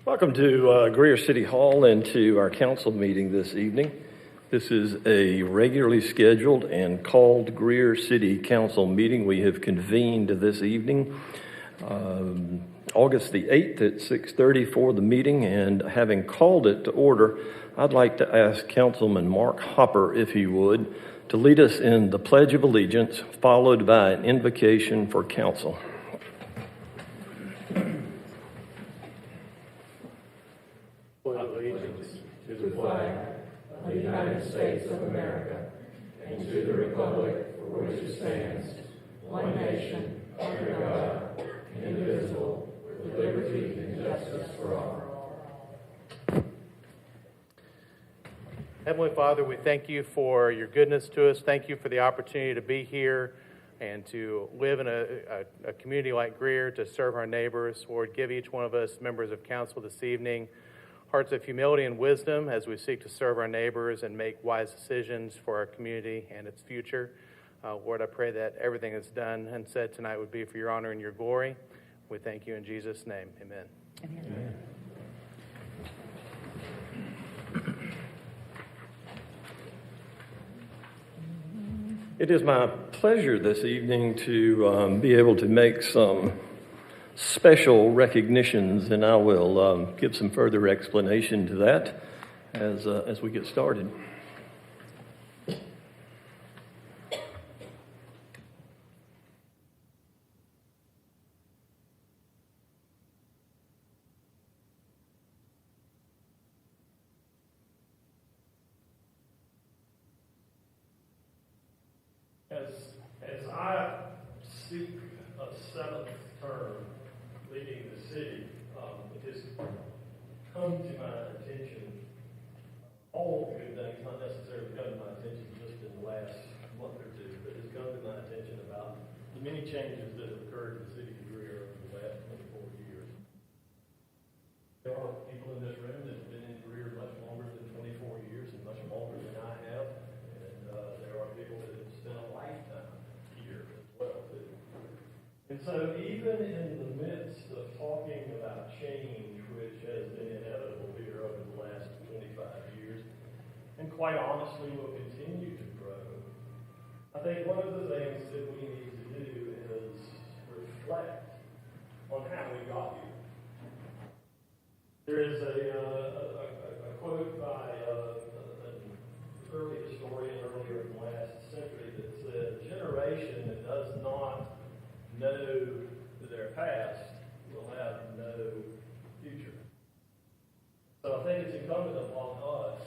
Welcome to Greer City Hall and to our council meeting this evening. This is a regularly scheduled and called Greer City Council meeting. We have convened this evening, August the 8th at 6:30 for the meeting, and having called it to order, I'd like to ask Councilman Mark Hopper, if he would, to lead us in the Pledge of Allegiance, followed by an invocation for council. Allegiance to the flag of the United States of America and to the republic for which it stands, one nation, under God, indivisible, with liberty and justice for all. Heavenly Father, we thank you for your goodness to us. Thank you for the opportunity to be here and to live in a community like Greer, to serve our neighbors. Lord, give each one of us members of council this evening hearts of humility and wisdom as we seek to serve our neighbors and make wise decisions for our community and its future. Lord, I pray that everything that's done and said tonight would be for your honor and your glory. We thank you in Jesus' name. Amen. Amen. It is my pleasure this evening to be able to make some special recognitions, and I will give some further explanation to that as we get started. As I seek a seventh term leading the city, it has come to my attention, all good things, not necessarily come to my attention just in the last month or two, but it's come to my attention about the many changes that have occurred in the city of Greer over the last 24 years. There are people in this room that have been in Greer much longer than 24 years and much longer than I have, and there are people that have spent a lifetime here as well, too. And so even in the midst of talking about change, which has been inevitable here over the last 25 years, and quite honestly will continue to grow, I think one of the things that we need to do is reflect on how we got here. There is a quote by an early historian earlier in the last century that said, "A generation that does not know their past will have no future." So I think it's incumbent upon us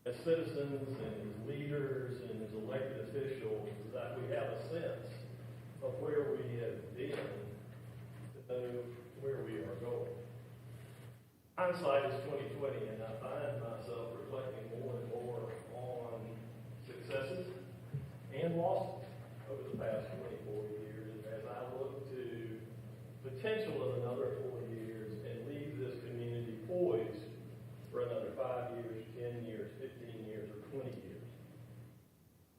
as citizens and as leaders and as elected officials that we have a sense of where we have been to know where we are going. Hindsight is 20/20, and I find myself reflecting more and more on successes and losses over the past 24 years as I look to potential of another 4 years and leave this community poised for another 5 years, 10 years, 15 years, or 20 years.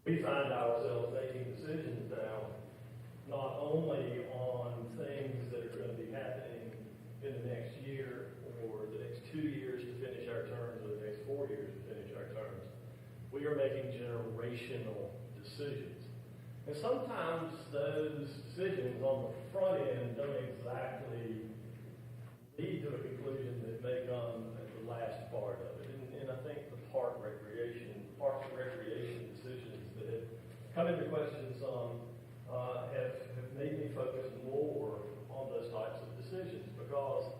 We find ourselves making decisions now not only on things that are going to be happening in the next year or the next 2 years to finish our terms or the next 4 years to finish our terms. We are making generational decisions. And sometimes those decisions on the front end don't exactly lead to a conclusion that may come at the last part of it. And I think the parks and recreation decisions that have come into question some have made me focus more on those types of decisions, because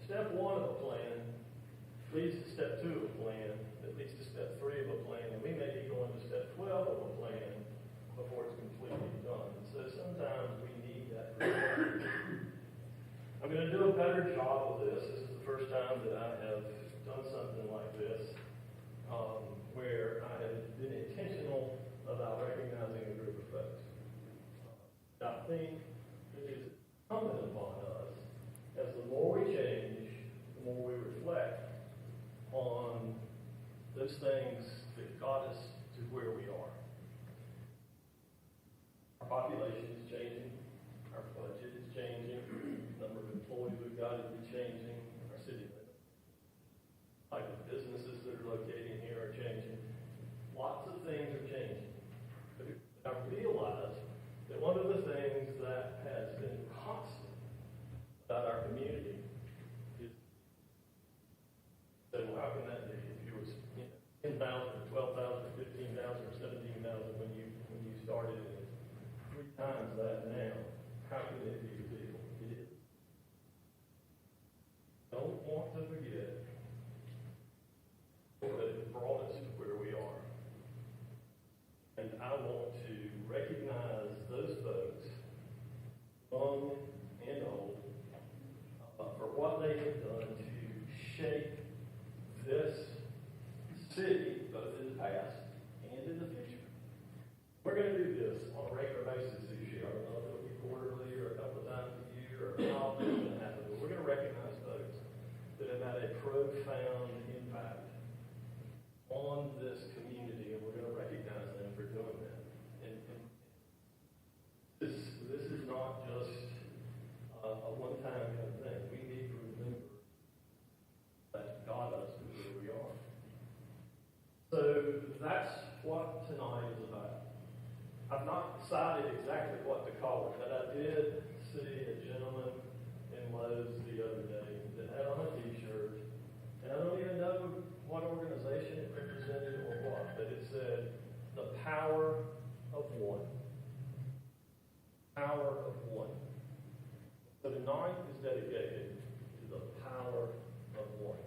step one of a plan leads to step two of a plan, that leads to step three of a plan, and we may be going to step 12 of a plan before it's completely done. So sometimes we need that. I'm going to do a better job of this. This is the first time that I have done something like this, where I have been intentional about recognizing a group of folks. I think it is incumbent upon us, as the more we change, the more we reflect on those things that got us to where we are. Our population is changing. Our budget is changing. The number of employees we've got is changing. Our city limits. Like the businesses that are located here are changing. Lots of things are changing. But I realize that one of the things that has been constant about our community is, so how can that be? If you was 10,000 or 12,000 or 15,000 or 17,000 when you started, and it's 3 times that now, how can it be real? It is. Don't want to forget that it brought us to where we are. And I want to recognize those folks, young and old, for what they have done to shape this city, both in the past and in the future. We're going to do this on a regular basis this year. I don't know if it'll be quarterly or a couple of times a year or how it's going to happen, but we're going to recognize folks that have had a profound impact on this community, and we're going to recognize them for doing that. And this is not just a one-time kind of thing. We need to remember that got us to where we are. So that's what tonight is about. I've not decided exactly what to call it, but I did see a gentleman in Lowe's the other day that had on a t-shirt, and I don't even know what organization it represented or what, but it said, "The power of one." Power of one. So tonight is dedicated to the power of one.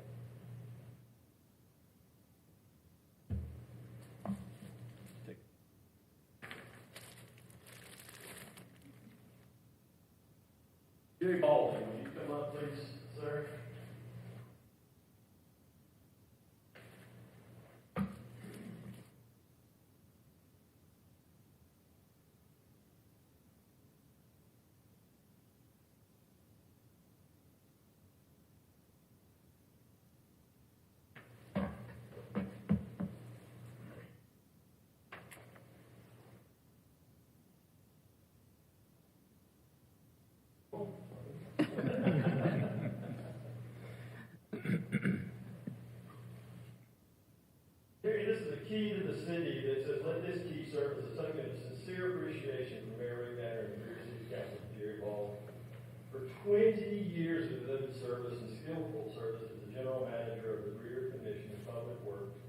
Jerry Baldwin, will you come up, please, sir? Jerry, this is a key to the city that says, "Let this key serve as a token of sincere appreciation for Mayor Rick Banner and Greer City Council Jerry Ball for 20 years of devoted service and skillful service as the general manager of the Greer Commission of Public Works,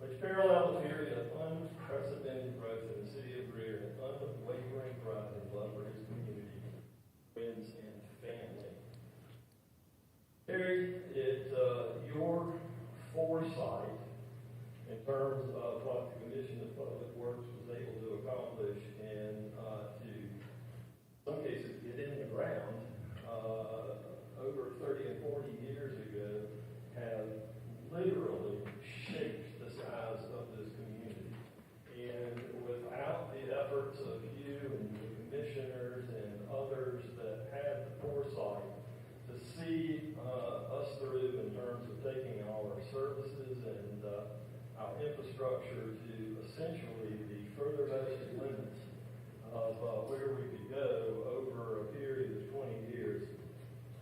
which paralleled a period of unprecedented growth in the city of Greer and unwavering pride and love for his community, friends, and family." Jerry, your foresight in terms of what the Commission of Public Works was able to accomplish and to, in some cases, get in the ground over 30 and 40 years ago have literally shaped the size of this community. And without the efforts of you and the commissioners and others that had the foresight to see us through in terms of taking our services and our infrastructure to essentially the furthermost limits of where we could go over a period of 20 years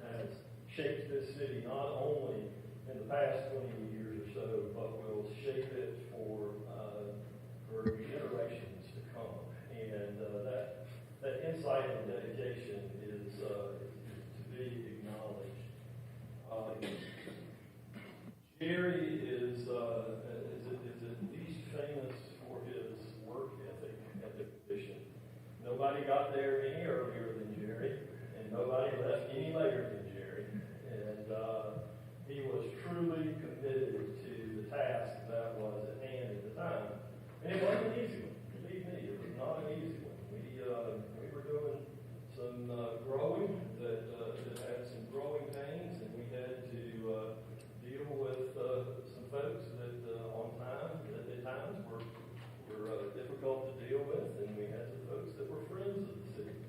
has shaped this city not only in the past 20 years or so, but will shape it for generations to come. And that insight and dedication is to be acknowledged. Jerry is at least famous for his work ethic at the Commission. Nobody got there any earlier than Jerry, and nobody left any later than Jerry. And he was truly committed to the task that was at hand at the time. And it wasn't an easy one. Believe me, it was not an easy one. We were doing some growing that had some growing pains, and we had to deal with some folks that on time, that at times were difficult to deal with, and we had some folks that were friends of the city.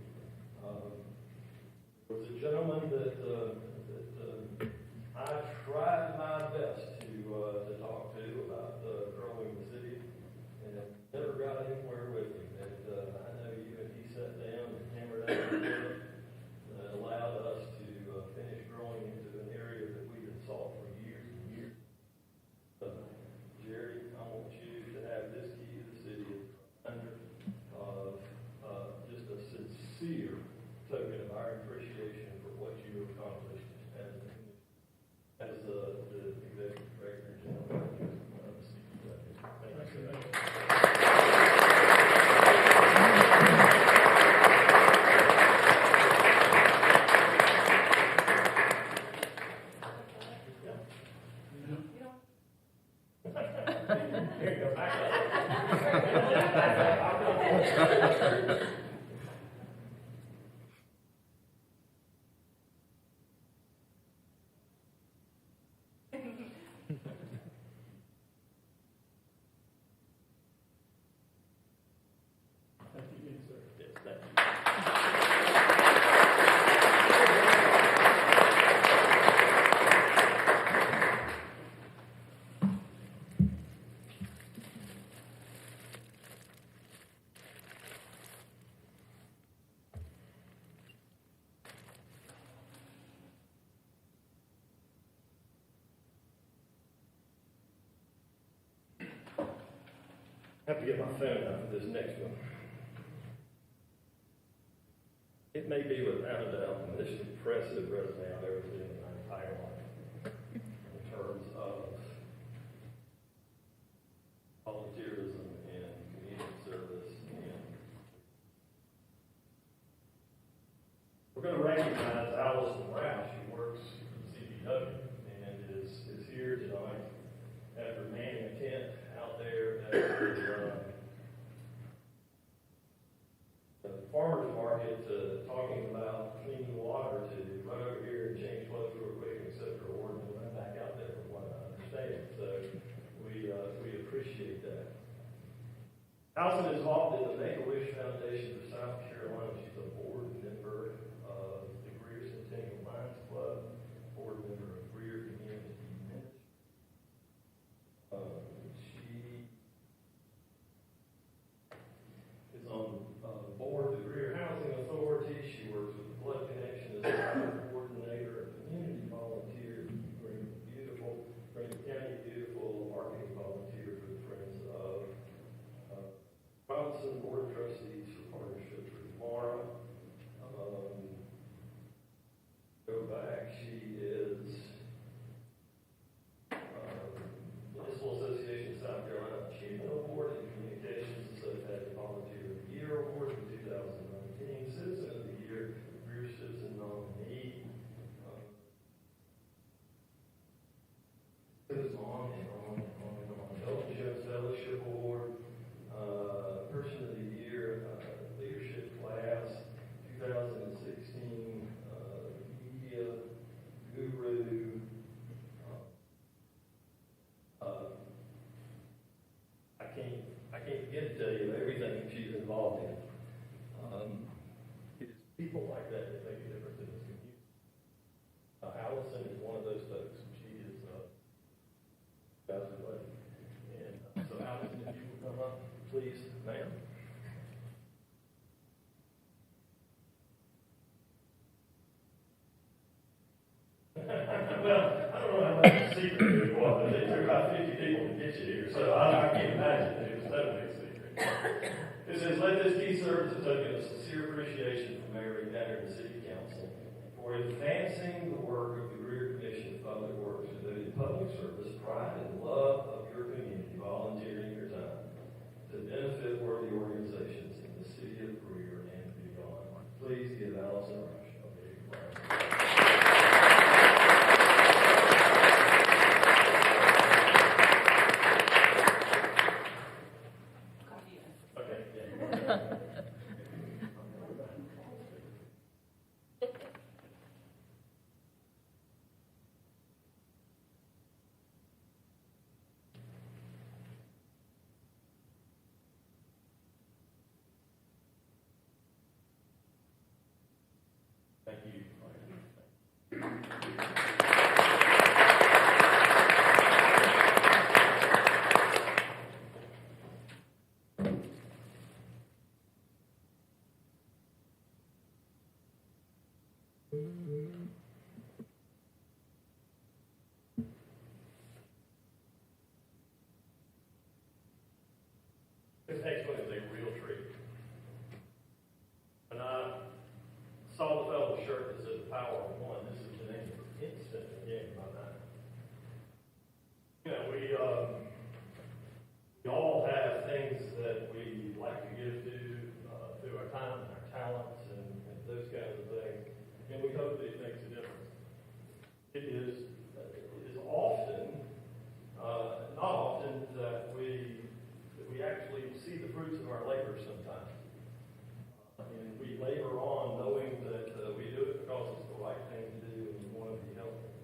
I have to get my phone out for this next one. It may be without a doubt the most impressive resume I've ever seen in my entire life in terms of volunteerism and community service. And we're going to recognize Allison Roush, who works for the CPW and is here tonight after manning a tent out there at the farmer's market, talking about clean water, to run over here and change clothes real quick and accept her award and then run back out there from what I understand. So we appreciate that. Allison is involved in the Make-A-Wish Foundation for South Carolina. She's a board member of the Greer City Hall board member of Greer Community Ministry. She is on the board of the Greer Housing Authority. She works with the Blood Connection as a coordinator, a community volunteer, Green County Beautiful, marketing volunteer for the Friends of Robinson, Board of Trustees for Partnerships with Mara. Go back, she is Municipal Association of South Carolina Achievement Award in Communications Associated Volunteer of the Year Award in 2019, Citizen of the Year, Greer Citizen Nominee. It goes on and on and on and on. Elton Jones Fellowship Award, Person of the Year, Leadership Class, 2016, Media Guru. I can't begin to tell you everything she's involved in. It is people like that that make a difference in this community. Allison is one of those folks. She is God's lady. And so Allison, if you will come up, please, ma'am. Well, I don't know how much secret it was, but it took about 50 people to get you here, so I can't imagine it was totally a secret. It says, let this key serve as a token of sincere appreciation from Mayor County and the City Council for advancing the work of the Greer Commission of Public Works, devoting public service, pride, and love of your community, volunteering your time to benefit worthy organizations in the city of Greer and beyond. Please give Allison Rush a big round. Thank you. This next one is a real treat. And I saw the fellow's shirt that said the power of one. This is the name instant again by that. You know, we all have things that we like to give to through our time and our talents and those kinds of things. And we hope that it makes a difference. It is often, not often, that we actually see the fruits of our labor sometimes. And we labor on knowing that we do it because it's the right thing to do and we want to be helpful.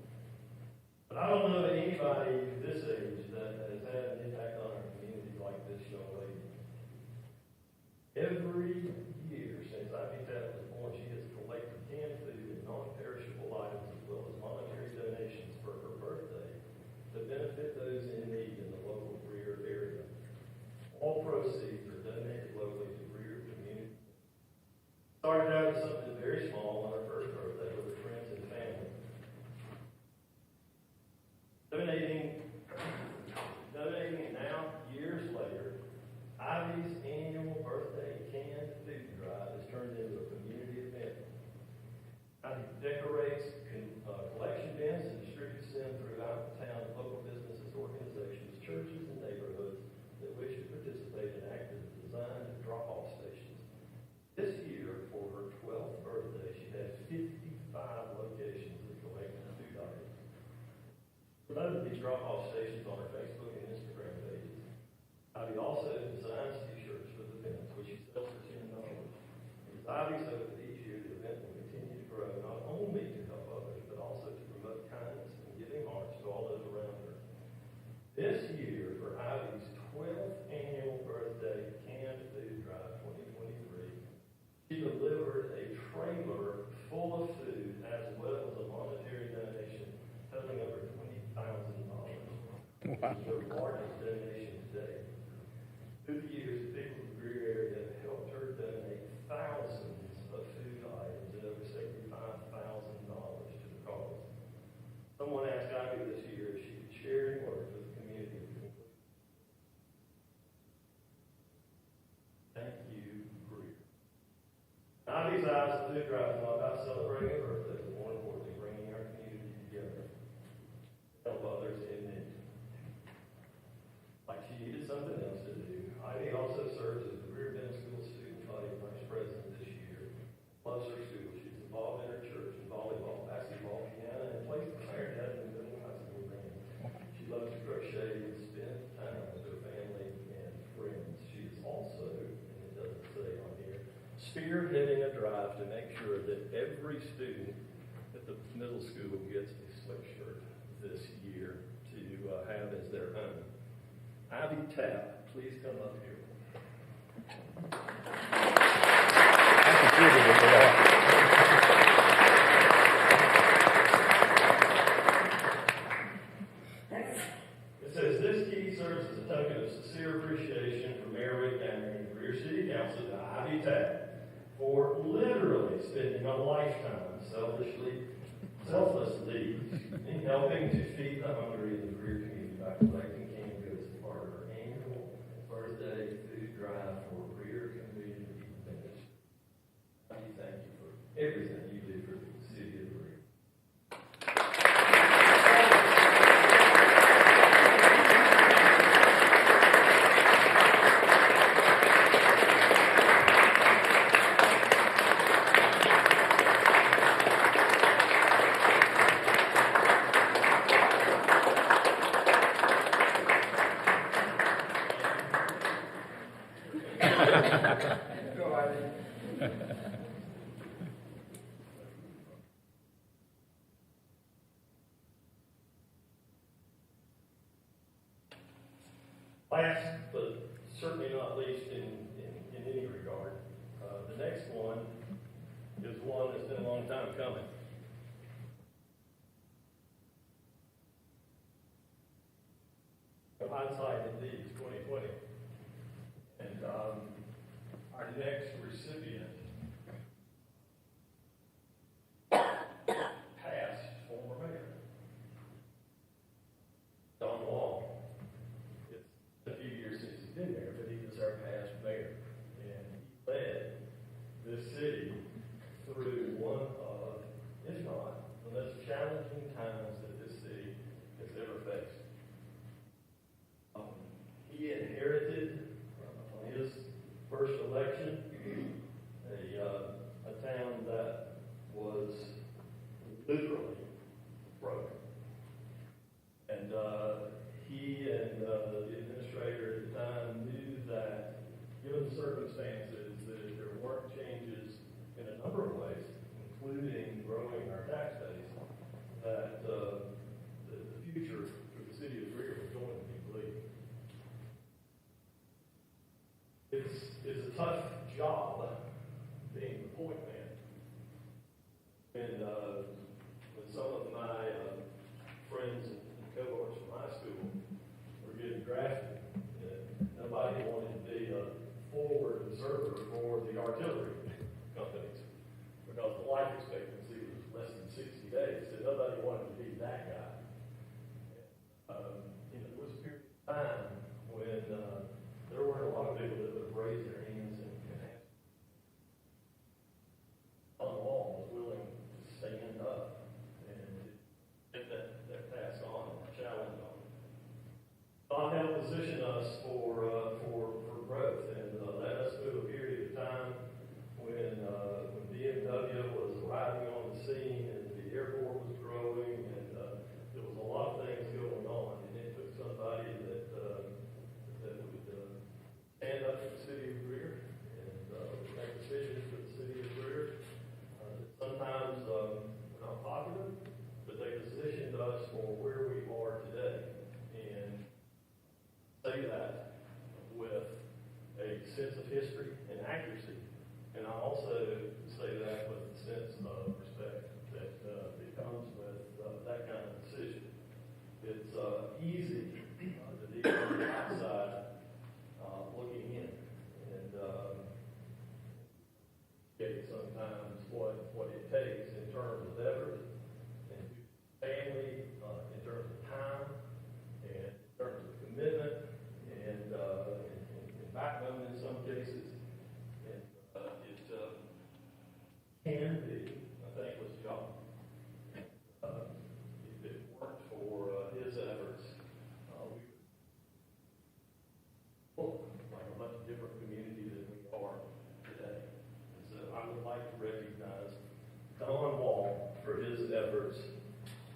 But I don't know anybody this age that has had an impact on our community like this young lady. Every year since Ivy Tapp was born, she has collected canned food and non-perishable items as well as monetary donations for her birthday to benefit those in need in the local Greer area. All proceeds are donated locally to Greer Community. Started out as something very small on her first birthday with her friends and family. Donating now, years later, of these drop-off stations on our Facebook and Instagram pages. Ivy also designs t-shirts for the event, which she sells for $10. As Ivy says, each year the event will continue to grow, not only to help others, but also to promote kindness and giving hearts to all those around her. This year, for Ivy's 12th annual birthday canned food drive 2023, she delivered a trailer full of food as well as a monetary donation totaling over $20,000. Wow. It's her largest donation to date. Through the years, the people of the Greer area have helped her donate thousands of food items and over $75,000 to the cause. Someone asked Ivy this year if she could share any words with the community. Thank you, Greer. Ivy's eyes, the food drive is not about celebrating a birthday, but more importantly, bringing our community together to help others in need. Like she needed something else to do, Ivy also serves as the Greer Middle School Student Body Vice President this year. Loves her school. She's involved in her church in volleyball, basketball, piano, and plays the clarinet in the middle high school band. She loves to crochet and spend time with her family and friends. She is also, and it doesn't say on here, spearheading a drive to make sure that every student at the middle school gets a sweatshirt this year to have as their own. Ivy Tapp, please come up here. I contributed to that. It says, this key serves as a token of sincere appreciation for Mayor Rick Danner and the Greer City Council to Ivy Tapp for literally spending a lifetime selflessly in helping to feed the hungry in the Greer community by collecting canned goods as part of her annual birthday food drive for Greer Community Ministry. Thank you for everything you do for the city of Greer. Last, but certainly not least in any regard, the next one is one that's been a long time coming. Hindsight, indeed, is 2020. And our next recipient past former mayor, Don Wall. It's a few years since he's been there, but he was our past mayor. And he led this city through one of, if not, the most challenging times that this city has ever faced. He inherited, on his first election, a town that was literally broken. And he and the administrator at the time knew that, given the circumstances, that if there weren't changes in a number of ways, including growing our tax base, that the future for the city of Greer was going to be bleak. It's a tough job being the point man. And when some of my friends and cohorts from high school were getting drafted, nobody wanted to be a forward observer for the artillery companies because the life expectancy was less than 60 days, so nobody wanted to be that guy. There was a period of time when there weren't a lot of people that would raise their hands and ask. Don Wall was willing to stand up and take that task on and challenge on. Don helped position us for growth and led us through a period of time when BMW was arriving on the scene and the airport was growing and there was a lot of things going on. us for where we are today. And say that with a sense of history and accuracy. And I also say that with a sense of respect that comes with that kind of decision. It's easy to be on the outside looking in, and sometimes what it takes in terms of effort, and family, in terms of time, and in terms of commitment, and backbone in some cases. And it can be a thankless job. If it weren't for his efforts, we would look like a much different community than we are today. And so I would like to recognize Don Wall for his efforts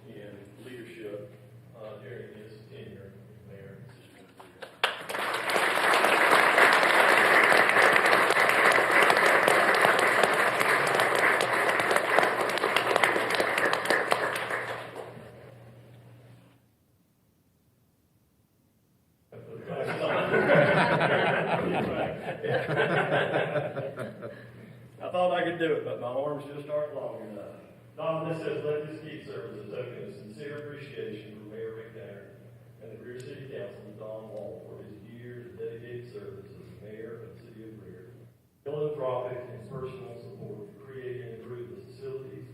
in leadership during his tenure as mayor. I thought I could do it, but my arms just aren't long enough. Don, this says, let this keep serve as a token of sincere appreciation for Mayor McNair and the Greer City Council and Don Wall for his years of dedicated service as the mayor of the city of Greer. Philanthropic and personal support for creating and improving the facilities,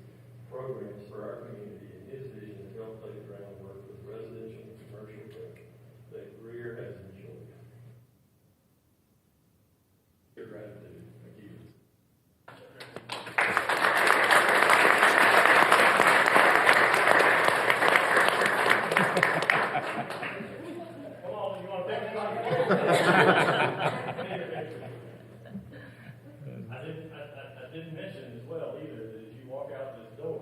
programs for our community, and his vision to help lay the groundwork for the residential and commercial growth that Greer has enjoyed. Your gratitude. Thank you. Come on, you want to take I didn't mention as well either that as you walk out this door,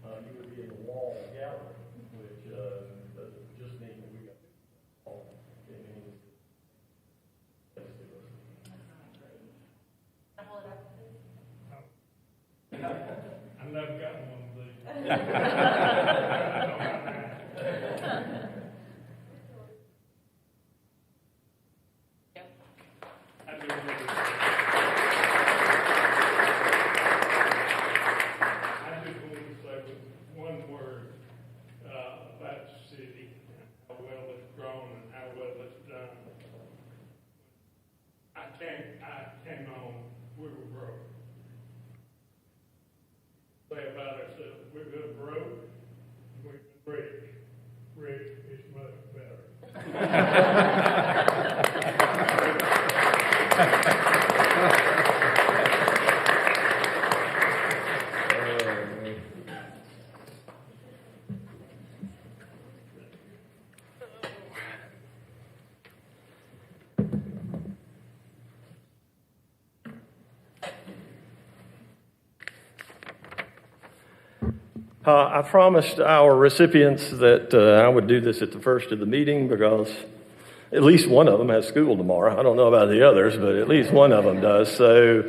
you would be in the wall gallery, which doesn't just mean that we got wall. It means I've never gotten one of these. I came home, we were broke. Say about ourselves, we've been broke, we've been rich. Rich is much better. I promised our recipients that I would do this at the first of the meeting because at least one of them has school tomorrow. I don't know about the others, but at least one of them does. So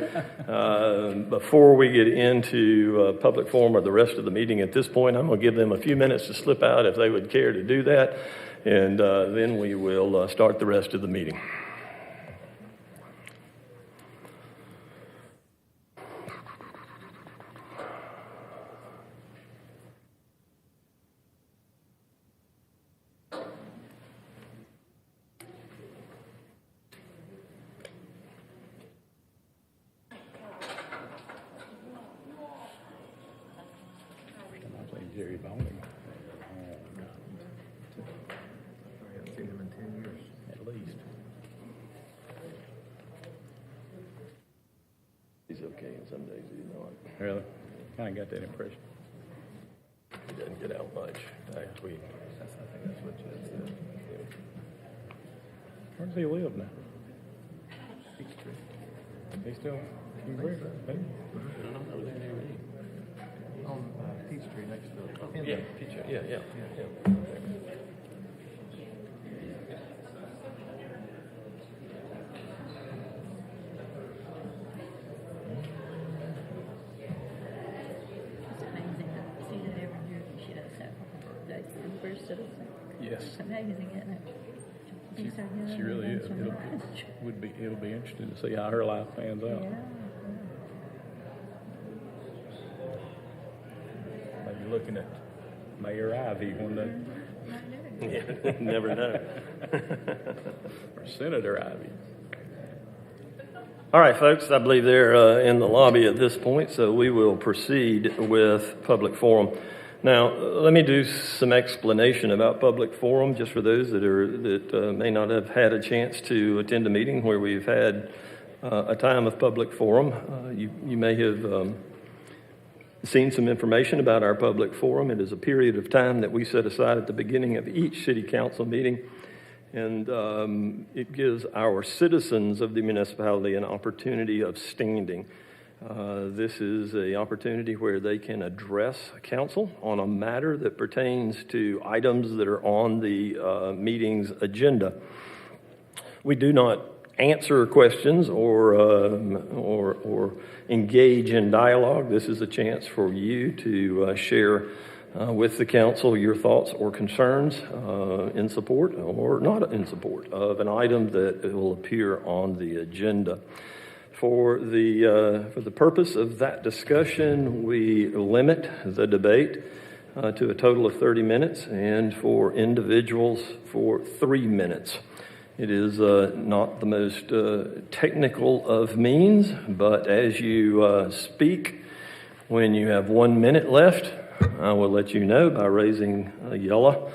before we get into public forum or the rest of the meeting at this point, I'm going to give them a few minutes to slip out if they would care to do that, and then we will start the rest of the meeting. Jerry Bowling. I haven't seen him in 10 years, at least. He's okay, and some days he's not. Really? Kind of got that impression. He doesn't get out much. I think that's what you said. Where does he live now? Peachtree. He's still in Greer? On Peachtree next to the Yeah, Peachtree. Yeah. It's amazing. I see that every year she does have career citizen. Yes, It's amazing, isn't it? she, Things are good, she really and is. so much. It'll be interesting to see how her life pans out. Yeah. Maybe looking at Mayor Ivy one day, Yeah, never know. or Senator Ivy. All right, folks, I believe they're in the lobby at this point, so we will proceed with public forum. Now, let me do some explanation about public forum, just for those that may not have had a chance to attend a meeting where we've had a time of public forum. You may have seen some information about our public forum. It is a period of time that we set aside at the beginning of each city council meeting, and it gives our citizens of the municipality an opportunity of standing. This is an opportunity where they can address council on a matter that pertains to items that are on the meeting's agenda. We do not answer questions or engage in dialogue. This is a chance for you to share with the council your thoughts or concerns in support or not in support of an item that will appear on the agenda. For the purpose of that discussion, we limit the debate to a total of 30 minutes, and for individuals for 3 minutes. It is not the most technical of means, but as you speak, when you have 1 minute left, I will let you know by raising a yellow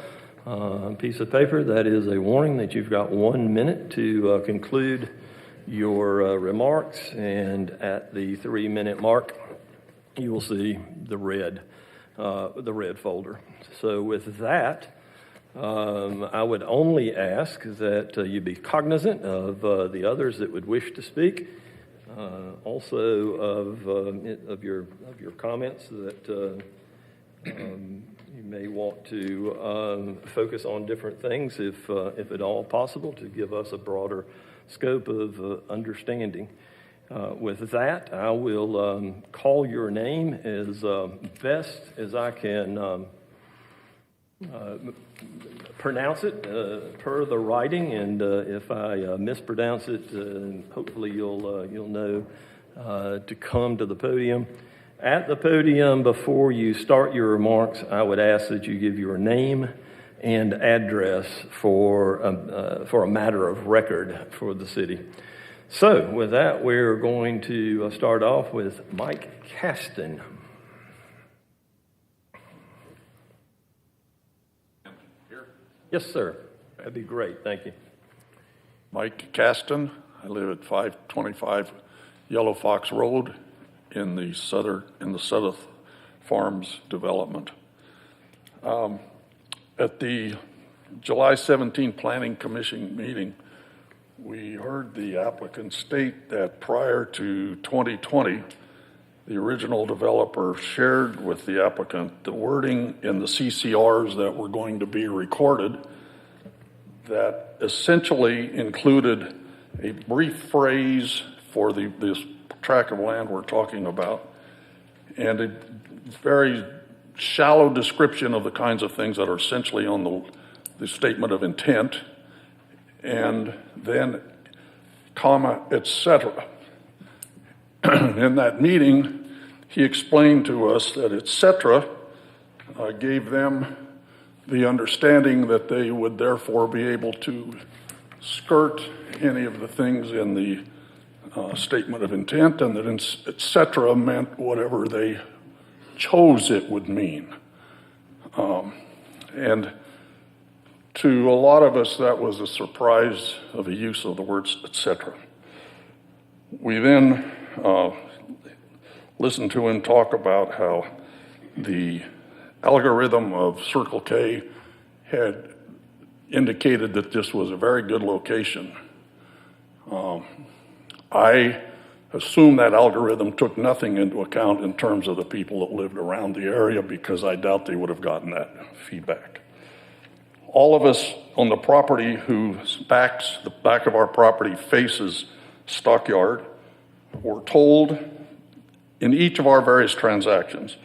piece of paper. That is a warning that you've got 1 minute to conclude your remarks, and at the 3 minute mark, you will see the red folder. So with that, I would only ask that you be cognizant of the others that would wish to speak, also of your comments that you may want to focus on different things, if at all possible, to give us a broader scope of understanding. With that, I will call your name as best as I can pronounce it per the writing, and if I mispronounce it, hopefully you'll know to come to the podium. At the podium, before you start your remarks, I would ask that you give your name and address for a matter of record for the city. So with that, we're going to start off with Mike Caston. Here. Yes, sir. That'd be great. Thank you. Mike Caston. I live at 525 Yellow Fox Road in the Southern Farms development. At the July 17 Planning Commission meeting, we heard the applicant state that prior to 2020, the original developer shared with the applicant the wording in the CCRs that were going to be recorded that essentially included a brief phrase for this tract of land we're talking about, and a very shallow description of the kinds of things that are essentially on the statement of intent, and then comma, etc. In that meeting, he explained to us that etc. Gave them the understanding that they would therefore be able to skirt any of the things in the statement of intent, and that etc. meant whatever they chose it would mean. And to a lot of us, that was a surprise of the use of the words etc. We then listened to him talk about how the algorithm of Circle K had indicated that this was a very good location. I assume that algorithm took nothing into account in terms of the people that lived around the area, because I doubt they would have gotten that feedback. All of us on the property the back of our property faces Stockyard, were told in each of our various transactions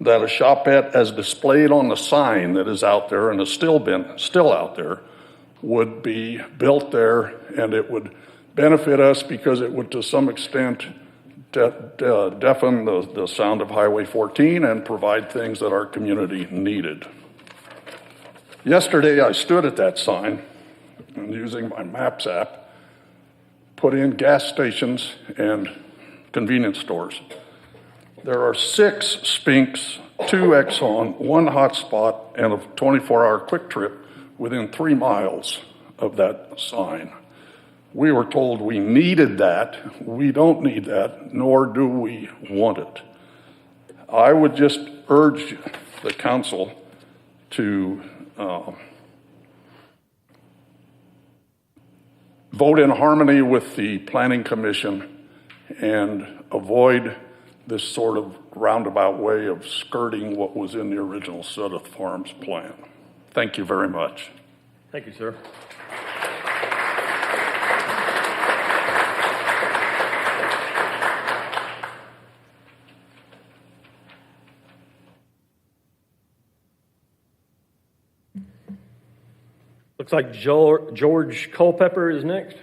that a shopette as displayed on the sign that is out there and is still out there would be built there, and it would benefit us because it would to some extent deafen the sound of Highway 14 and provide things that our community needed. Yesterday I stood at that sign and using my Maps app put in gas stations and convenience stores. There are 6 Spinks, 2 Exxon, 1 Hotspot, and a 24-hour Quick Trip within 3 miles of that sign. We were told we needed that. We don't need that, nor do we want it. I would just urge the council to vote in harmony with the Planning Commission and avoid this sort of roundabout way of skirting what was in the original Southern Farms plan. Thank you very much. Thank you, sir. Looks like George Culpepper is next.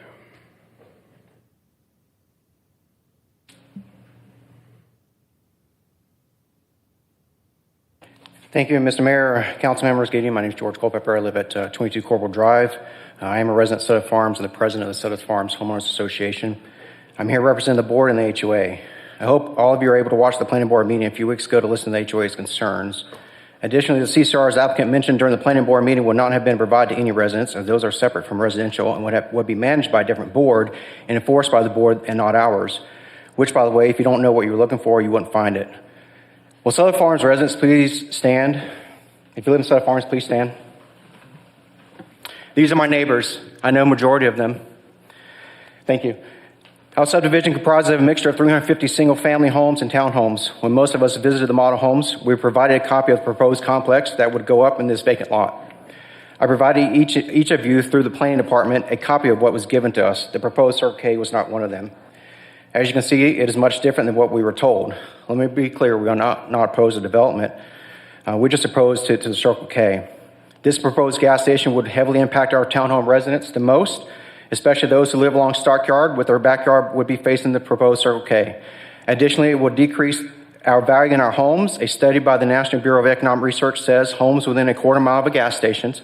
Thank you, Mr. Mayor, council members. Good evening. My name is George Culpepper. I live at 22 Corporal Drive. I am a resident of Southern Farms and the president of the Southern Farms Homeowners Association. I'm here representing the board and the HOA. I hope all of you are able to watch the planning board meeting a few weeks ago to listen to the HOA's concerns. Additionally, the CCR's applicant mentioned during the planning board meeting would not have been provided to any residents, as those are separate from residential and would be managed by a different board and enforced by the board and not ours, which, by the way, if you don't know what you're looking for, you wouldn't find it. Will Southern Farms residents please stand? If you live in Southern Farms, please stand. These are my neighbors. I know a majority of them. Thank you. Our subdivision comprises of a mixture of 350 single-family homes and townhomes. When most of us visited the model homes, we provided a copy of the proposed complex that would go up in this vacant lot. I provided each of you through the planning department a copy of what was given to us. The proposed Circle K was not one of them. As you can see, it is much different than what we were told. Let me be clear, we are not opposed to development. We're just opposed to the Circle K. This proposed gas station would heavily impact our townhome residents the most, especially those who live along Stockyard, with their backyard would be facing the proposed Circle K. Additionally, it would decrease our value in our homes. A study by the National Bureau of Economic Research says homes within a quarter mile of a gas station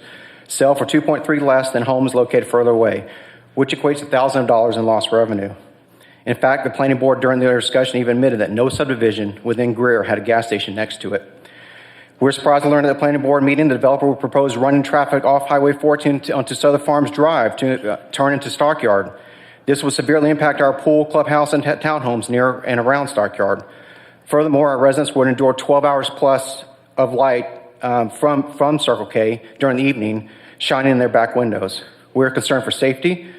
sell for 2.3 less than homes located further away, which equates to $1,000 in lost revenue. In fact, the planning board during their discussion even admitted that no subdivision within Greer had a gas station next to it. We're surprised to learn at the planning board meeting the developer would propose running traffic off Highway 14 onto Southern Farms Drive to turn into Stockyard. This would severely impact our pool, clubhouse, and townhomes near and around Stockyard. Furthermore, our residents would endure 12 hours plus of light from Circle K during the evening, shining in their back windows. We're concerned for safety.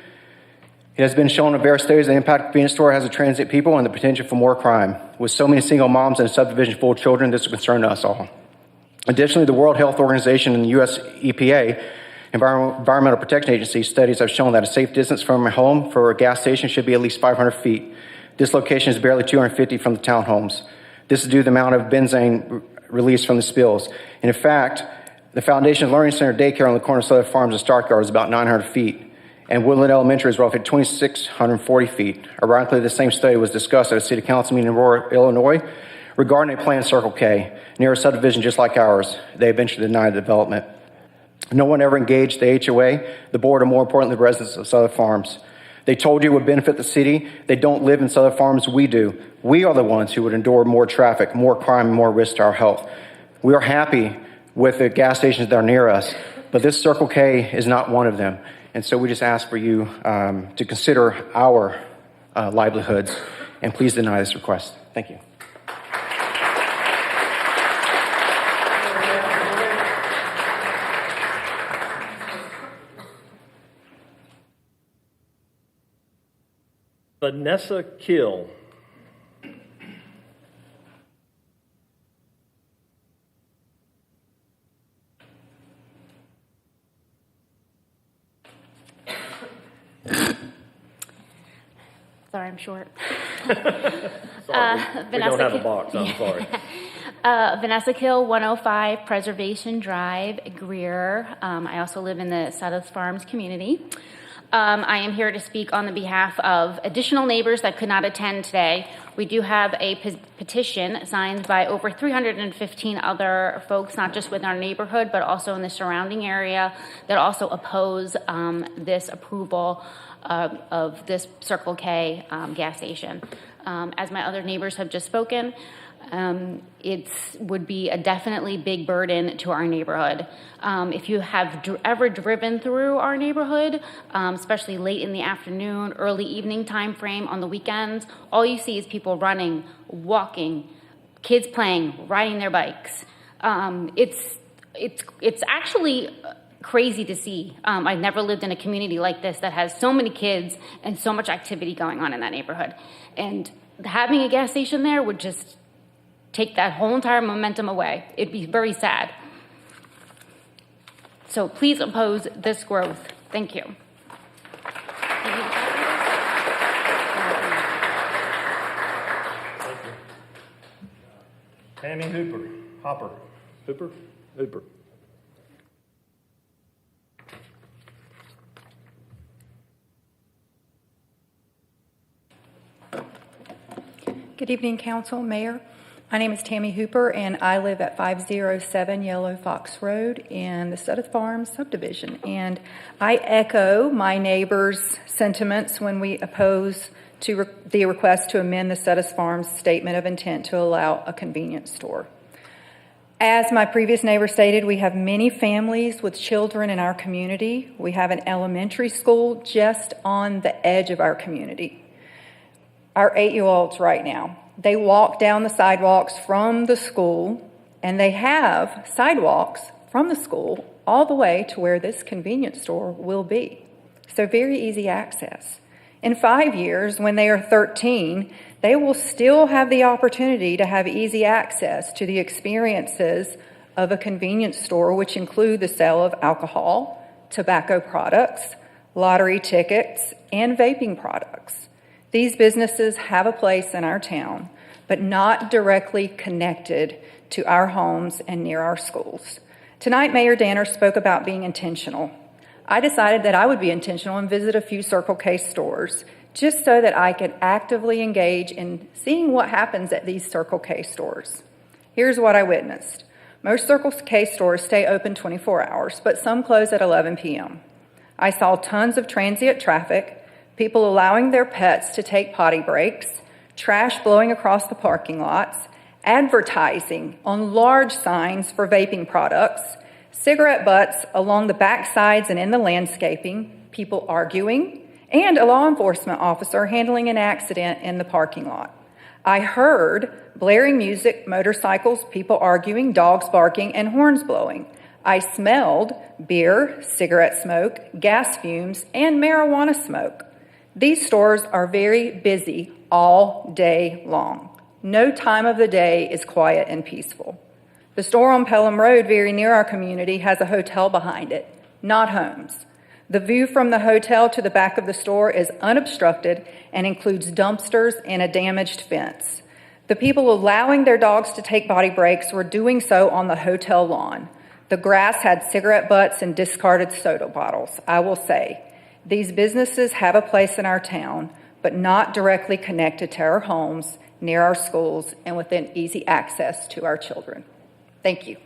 It has been shown in various studies that the impact of the convenience store has a transient people and the potential for more crime. With so many single moms and a subdivision full of children, this is a concern to us all. Additionally, the World Health Organization and the U.S. EPA, Environmental Protection Agency, studies have shown that a safe distance from a home for a gas station should be at least 500 feet. This location is barely 250 from the townhomes. This is due to the amount of benzene released from the spills. And in fact, the Foundation Learning Center daycare on the corner of Southern Farms and Stockyard is about 900 feet. And Woodland Elementary is roughly 2,640 feet. Ironically, the same study was discussed at a city council meeting in Aurora, Illinois, regarding a planned Circle K near a subdivision just like ours. They eventually denied the development. No one ever engaged the HOA, the board, or more importantly, the residents of Southern Farms. They told you it would benefit the city. They don't live in Southern Farms. We do. We are the ones who would endure more traffic, more crime, and more risk to our health. We are happy with the gas stations that are near us, but this Circle K is not one of them. And so we just ask for you to consider our livelihoods, and please deny this request. Thank you. Vanessa Kill. Sorry, I'm short. Sorry, we don't have a box. I'm sorry. Vanessa Kill, 105 Preservation Drive, Greer. I also live in the Suttoth Farms community. I am here to speak on the behalf of additional neighbors that could not attend today. We do have a petition signed by over 315 other folks, not just within our neighborhood, but also in the surrounding area, that also oppose this approval of this Circle K gas station. As my other neighbors have just spoken, it would be a definitely big burden to our neighborhood. If you have ever driven through our neighborhood, especially late in the afternoon, early evening time frame on the weekends, all you see is people running, walking, kids playing, riding their bikes. It's actually crazy to see. I've never lived in a community like this that has so many kids and so much activity going on in that neighborhood. And having a gas station there would just take that whole entire momentum away. It'd be very sad. So please oppose this growth. Thank you. Tammy Hooper. Hooper. Good evening, Council, Mayor. My name is Tammy Hooper, and I live at 507 Yellow Fox Road in the Suttoth Farms subdivision. And I echo my neighbors' sentiments when we oppose to the request to amend the Suttoth Farms statement of intent to allow a convenience store. As my previous neighbor stated, we have many families with children in our community. We have an elementary school just on the edge of our community. Our 8-year-olds right now, they walk down the sidewalks from the school, and they have sidewalks from the school all the way to where this convenience store will be. So very easy access. In 5 years, when they are 13, they will still have the opportunity to have easy access to the experiences of a convenience store, which include the sale of alcohol, tobacco products, lottery tickets, and vaping products. These businesses have a place in our town, but not directly connected to our homes and near our schools. Tonight, Mayor Danner spoke about being intentional. I decided that I would be intentional and visit a few Circle K stores just so that I could actively engage in seeing what happens at these Circle K stores. Here's what I witnessed. Most Circle K stores stay open 24 hours, but some close at 11 p.m. I saw tons of transient traffic, people allowing their pets to take potty breaks, trash blowing across the parking lots, advertising on large signs for vaping products, cigarette butts along the backsides and in the landscaping, people arguing, and a law enforcement officer handling an accident in the parking lot. I heard blaring music, motorcycles, people arguing, dogs barking, and horns blowing. I smelled beer, cigarette smoke, gas fumes, and marijuana smoke. These stores are very busy all day long. No time of the day is quiet and peaceful. The store on Pelham Road, very near our community, has a hotel behind it, not homes. The view from the hotel to the back of the store is unobstructed and includes dumpsters and a damaged fence. The people allowing their dogs to take potty breaks were doing so on the hotel lawn. The grass had cigarette butts and discarded soda bottles. I will say, these businesses have a place in our town, but not directly connected to our homes, near our schools, and within easy access to our children. Thank you.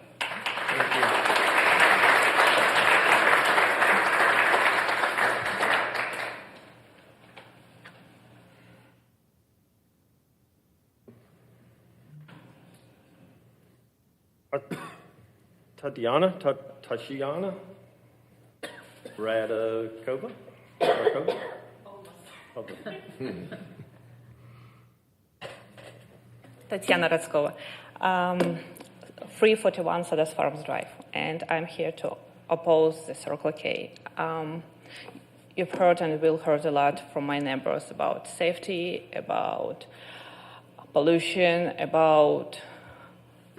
Tashiana Radakova? Tatiana Radskova, 341 Suttoth Farms Drive, and I'm here to oppose the Circle K. You've heard and will heard a lot from my neighbors about safety, about pollution, about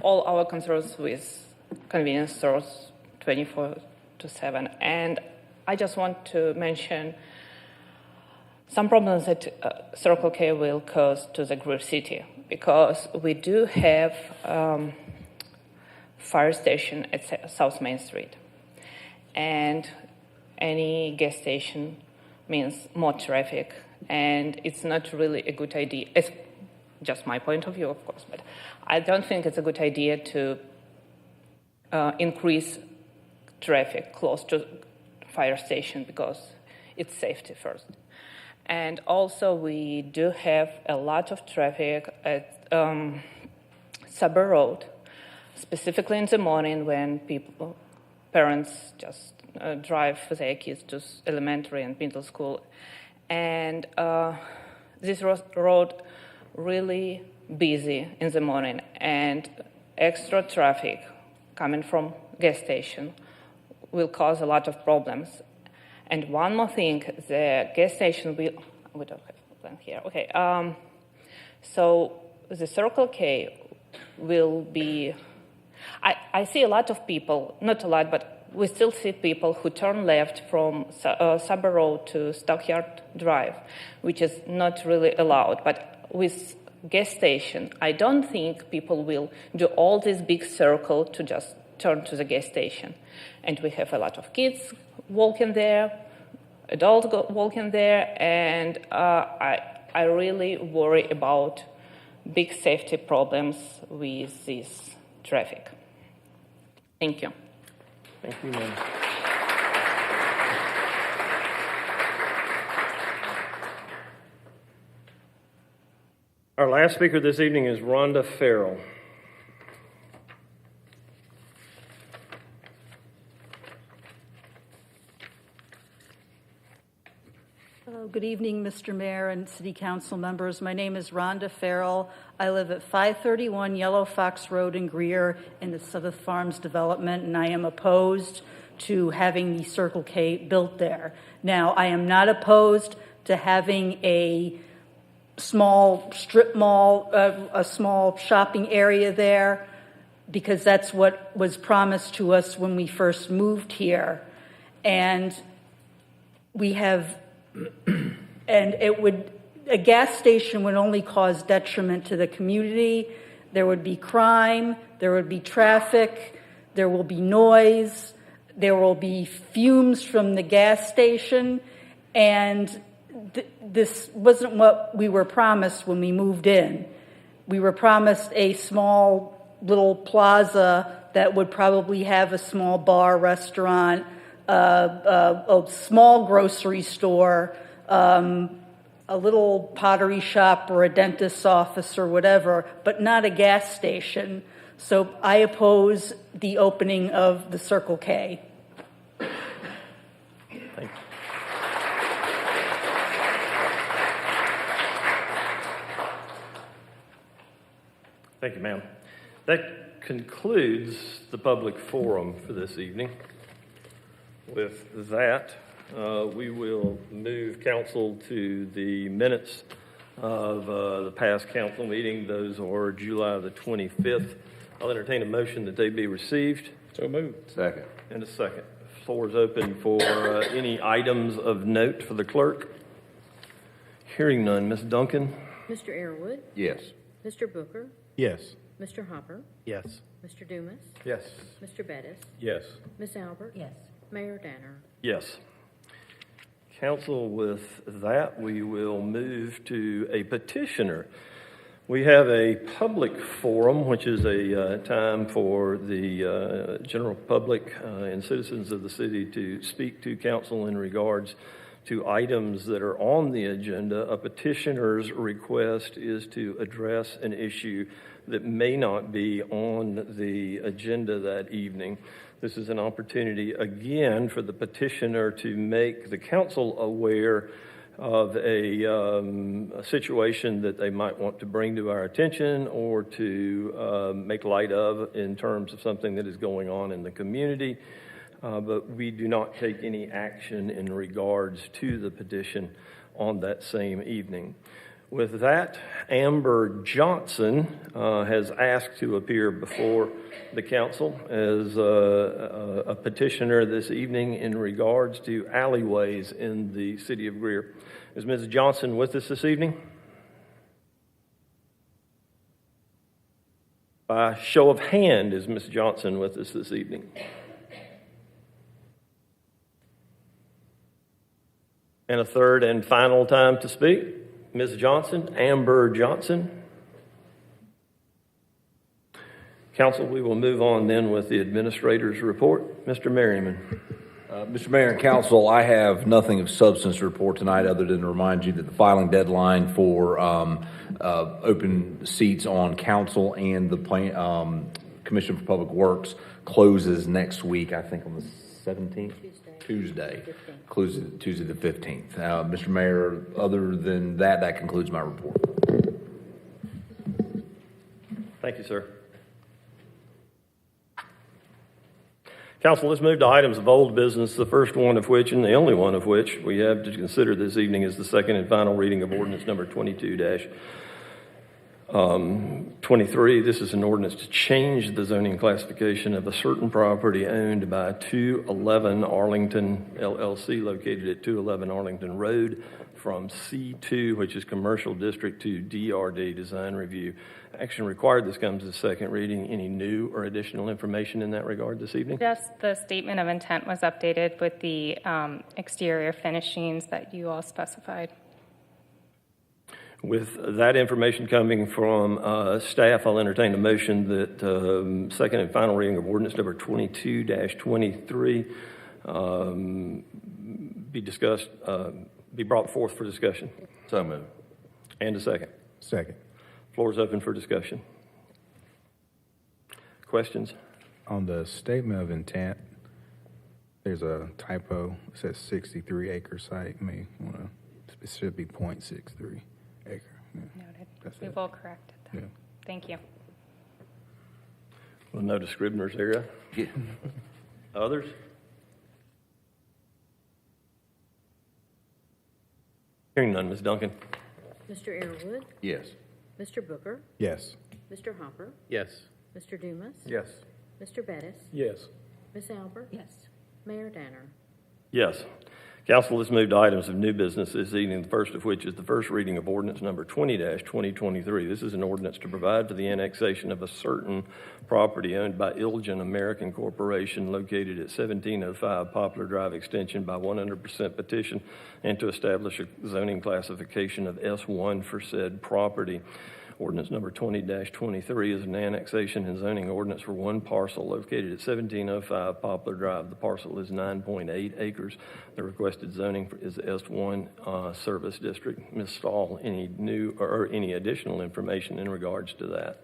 all our concerns with convenience stores 24/7. And I just want to mention some problems that Circle K will cause to the Greer City, because we do have fire station at South Main Street. And any gas station means more traffic, and it's not really a good idea. It's just my point of view, of course, but I don't think it's a good idea to increase traffic close to fire station because it's safety first. And also we do have a lot of traffic at Sabre Road, specifically in the morning when parents just drive their kids to elementary and middle school. And this road really busy in the morning, and extra traffic coming from gas station will cause a lot of problems. And one more thing, the gas station we don't have a plan here. Okay, so the Circle K will be, I see a lot of people, not a lot, but we still see people who turn left from Sabre Road to Stockyard Drive, which is not really allowed. But with gas station, I don't think people will do all this big circle to just turn to the gas station. And we have a lot of kids walking there, adults walking there, and I really worry about big safety problems with this traffic. Thank you. Thank you, ma'am. Our last speaker this evening is Rhonda Farrell. Good evening, Mr. Mayor and City Council members. My name is Rhonda Farrell. I live at 531 Yellow Fox Road in Greer in the South Farms development, and I am opposed to having the Circle K built there. Now, I am not opposed to having a small strip mall, a small shopping area there, because that's what was promised to us when we first moved here. And we have and a gas station would only cause detriment to the community. There would be crime, there would be traffic, there will be noise, there will be fumes from the gas station, and this wasn't what we were promised when we moved in. We were promised a small little plaza that would probably have a small bar, restaurant, a small grocery store, a little pottery shop or a dentist's office or whatever, but not a gas station. So I oppose the opening of the Circle K. Thank you. Thank you, ma'am. That concludes the public forum for this evening. With that, we will move council to the minutes of the past council meeting. Those are July the 25th. I'll entertain a motion that they be received. So moved. Second. And a second. Floor is open for any items of note for the clerk. Hearing none. Ms. Duncan? Mr. Airwood? Yes. Mr. Booker? Yes. Mr. Hopper? Yes. Mr. Dumas? Yes. Mr. Bettis? Yes. Ms. Albert? Yes. Mayor Danner? Yes. Council, with that, we will move to a petitioner. We have a public forum, which is a time for the general public and citizens of the city to speak to council in regards to items that are on the agenda. A petitioner's request is to address an issue that may not be on the agenda that evening. This is an opportunity, again, for the petitioner to make the council aware of a situation that they might want to bring to our attention or to make light of in terms of something that is going on in the community. But we do not take any action in regards to the petition on that same evening. With that, Amber Johnson has asked to appear before the council as a petitioner this evening in regards to alleyways in the city of Greer. Is Ms. Johnson with us this evening? By show of hand, is Ms. Johnson with us this evening? And a third and final time to speak, Ms. Johnson, Amber Johnson. Council, we will move on then with the administrator's report. Mr. Merriman. Mr. Mayor and Council, I have nothing of substance to report tonight other than to remind you that the filing deadline for open seats on council and the Commission for Public Works closes next week, I think on the 17th? Tuesday. Closes Tuesday the 15th. Mr. Mayor, other than that, that concludes my report. Thank you, sir. Council, let's move to items of old business, the first one of which, and the only one of which, we have to consider this evening is the second and final reading of ordinance number 22-23. This is an ordinance to change the zoning classification of a certain property owned by 211 Arlington LLC, located at 211 Arlington Road, from C2, which is Commercial District, to DRD, Design Review. Action required. This comes as second reading. Any new or additional information in that regard this evening? Just the statement of intent was updated with the exterior finishings that you all specified. With that information coming from staff, I'll entertain a motion that second and final reading of ordinance number 22-23 be discussed, be brought forth for discussion. So moved. And a second. Second. Floor is open for discussion. Questions? On the statement of intent, there's a typo. It says 63-acre site. It should be 0.63 acre. Yeah. Noted. That's We it. will correct it. Yeah. Thank you. We'll note a Scribner's area. Others? Hearing none, Ms. Duncan. Mr. Arrowood, Yes. Mr. Booker, Yes. Mr. Hopper, Yes. Mr. Dumas, Yes. Mr. Bettis, Yes. Ms. Albert, Yes. Mayor Danner. Yes. Council, let's move to items of new business this evening, the first of which is the first reading of ordinance number 20-2023. This is an ordinance to provide for the annexation of a certain property owned by Ilgen American Corporation located at 1705 Poplar Drive Extension by 100% petition and to establish a zoning classification of S1 for said property. Ordinance number 20-23 is an annexation and zoning ordinance for one parcel located at 1705 Poplar Drive. The parcel is 9.8 acres. The requested zoning is S1 Service District. Ms. Stahl, any new or any additional information in regards to that?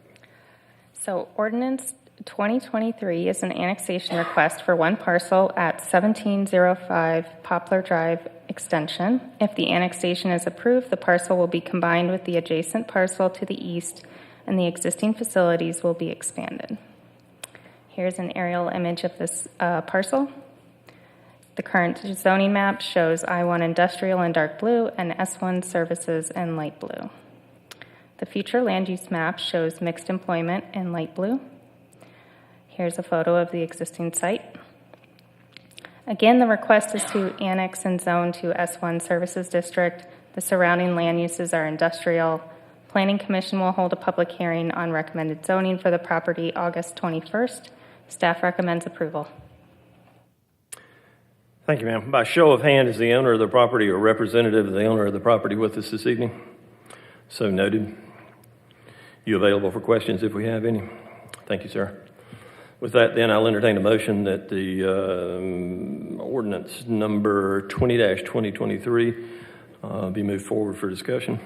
So ordinance 2023 is an annexation request for one parcel at 1705 Poplar Drive Extension. If the annexation is approved, the parcel will be combined with the adjacent parcel to the east, and the existing facilities will be expanded. Here's an aerial image of this parcel. The current zoning map shows I-1 Industrial in dark blue and S1 Services in light blue. The future land use map shows mixed employment in light blue. Here's a photo of the existing site. Again, the request is to annex and zone to S1 Services District. The surrounding land uses are industrial. Planning Commission will hold a public hearing on recommended zoning for the property August 21st. Staff recommends approval. Thank you, ma'am. By show of hand, is the owner of the property or representative of the owner of the property with us this evening? So noted. You available for questions if we have any? Thank you, sir. With that, then, I'll entertain a motion that the ordinance number 20-2023 be moved forward for discussion.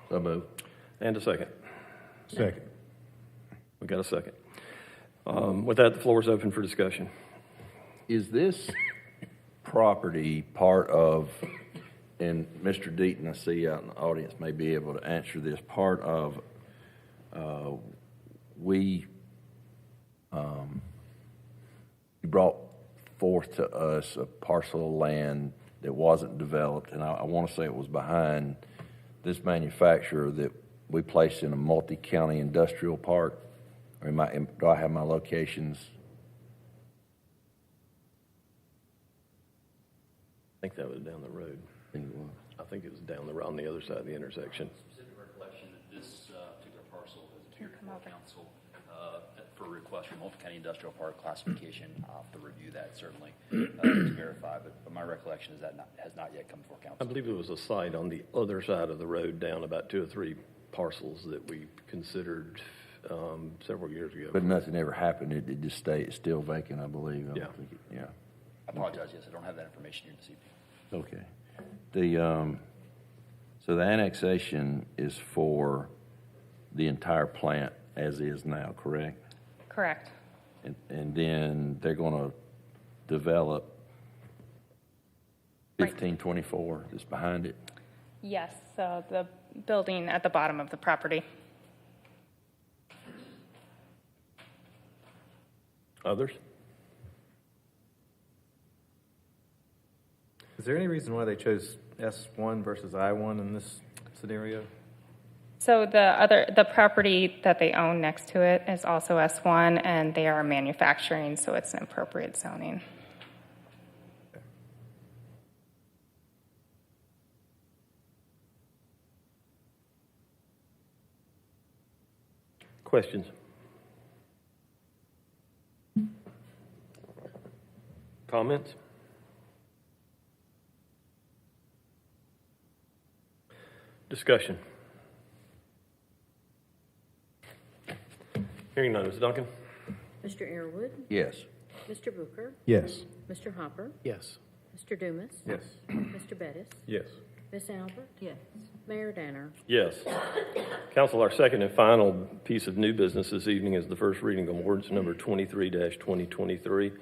So moved. And a second. Second. We got a second. With that, the floor is open for discussion. Is this property part of, and Mr. Deaton, I see out in the audience, may be able to answer this, part of, you brought forth to us a parcel of land that wasn't developed, and I want to say it was behind this manufacturer that we placed in a multi-county industrial park. Or do I have my locations? I think that was down the road. I think it was down on the other side of the intersection. Specific recollection that this particular parcel has a here for council for a request for multi-county industrial park classification. I'll have to review that certainly to verify, but my recollection is that has not yet come before council. I believe it was a site on the other side of the road down about 2 or 3 parcels that we considered several years ago. But nothing ever happened. It just stayed still vacant, I believe. Yeah. Yeah. I apologize. Yes, I don't have that information here this evening. Okay. So the annexation is for the entire plant as is now, correct? Correct. And then they're going to develop 1524 that's behind it? Yes, so the building at the bottom of the property. Others? Is there any reason why they chose S1 versus I1 in this scenario? So the property that they own next to it is also S1, and they are manufacturing, so it's an appropriate zoning. Questions? Comments? Discussion. Hearing none. Ms. Duncan? Mr. Airwood? Yes. Mr. Booker? Yes. Mr. Hopper? Yes. Mr. Dumas? Yes. Mr. Bettis? Yes. Ms. Albert? Yes. Mayor Danner? Yes. Council, our second and final piece of new business this evening is the first reading of ordinance number 23-2023.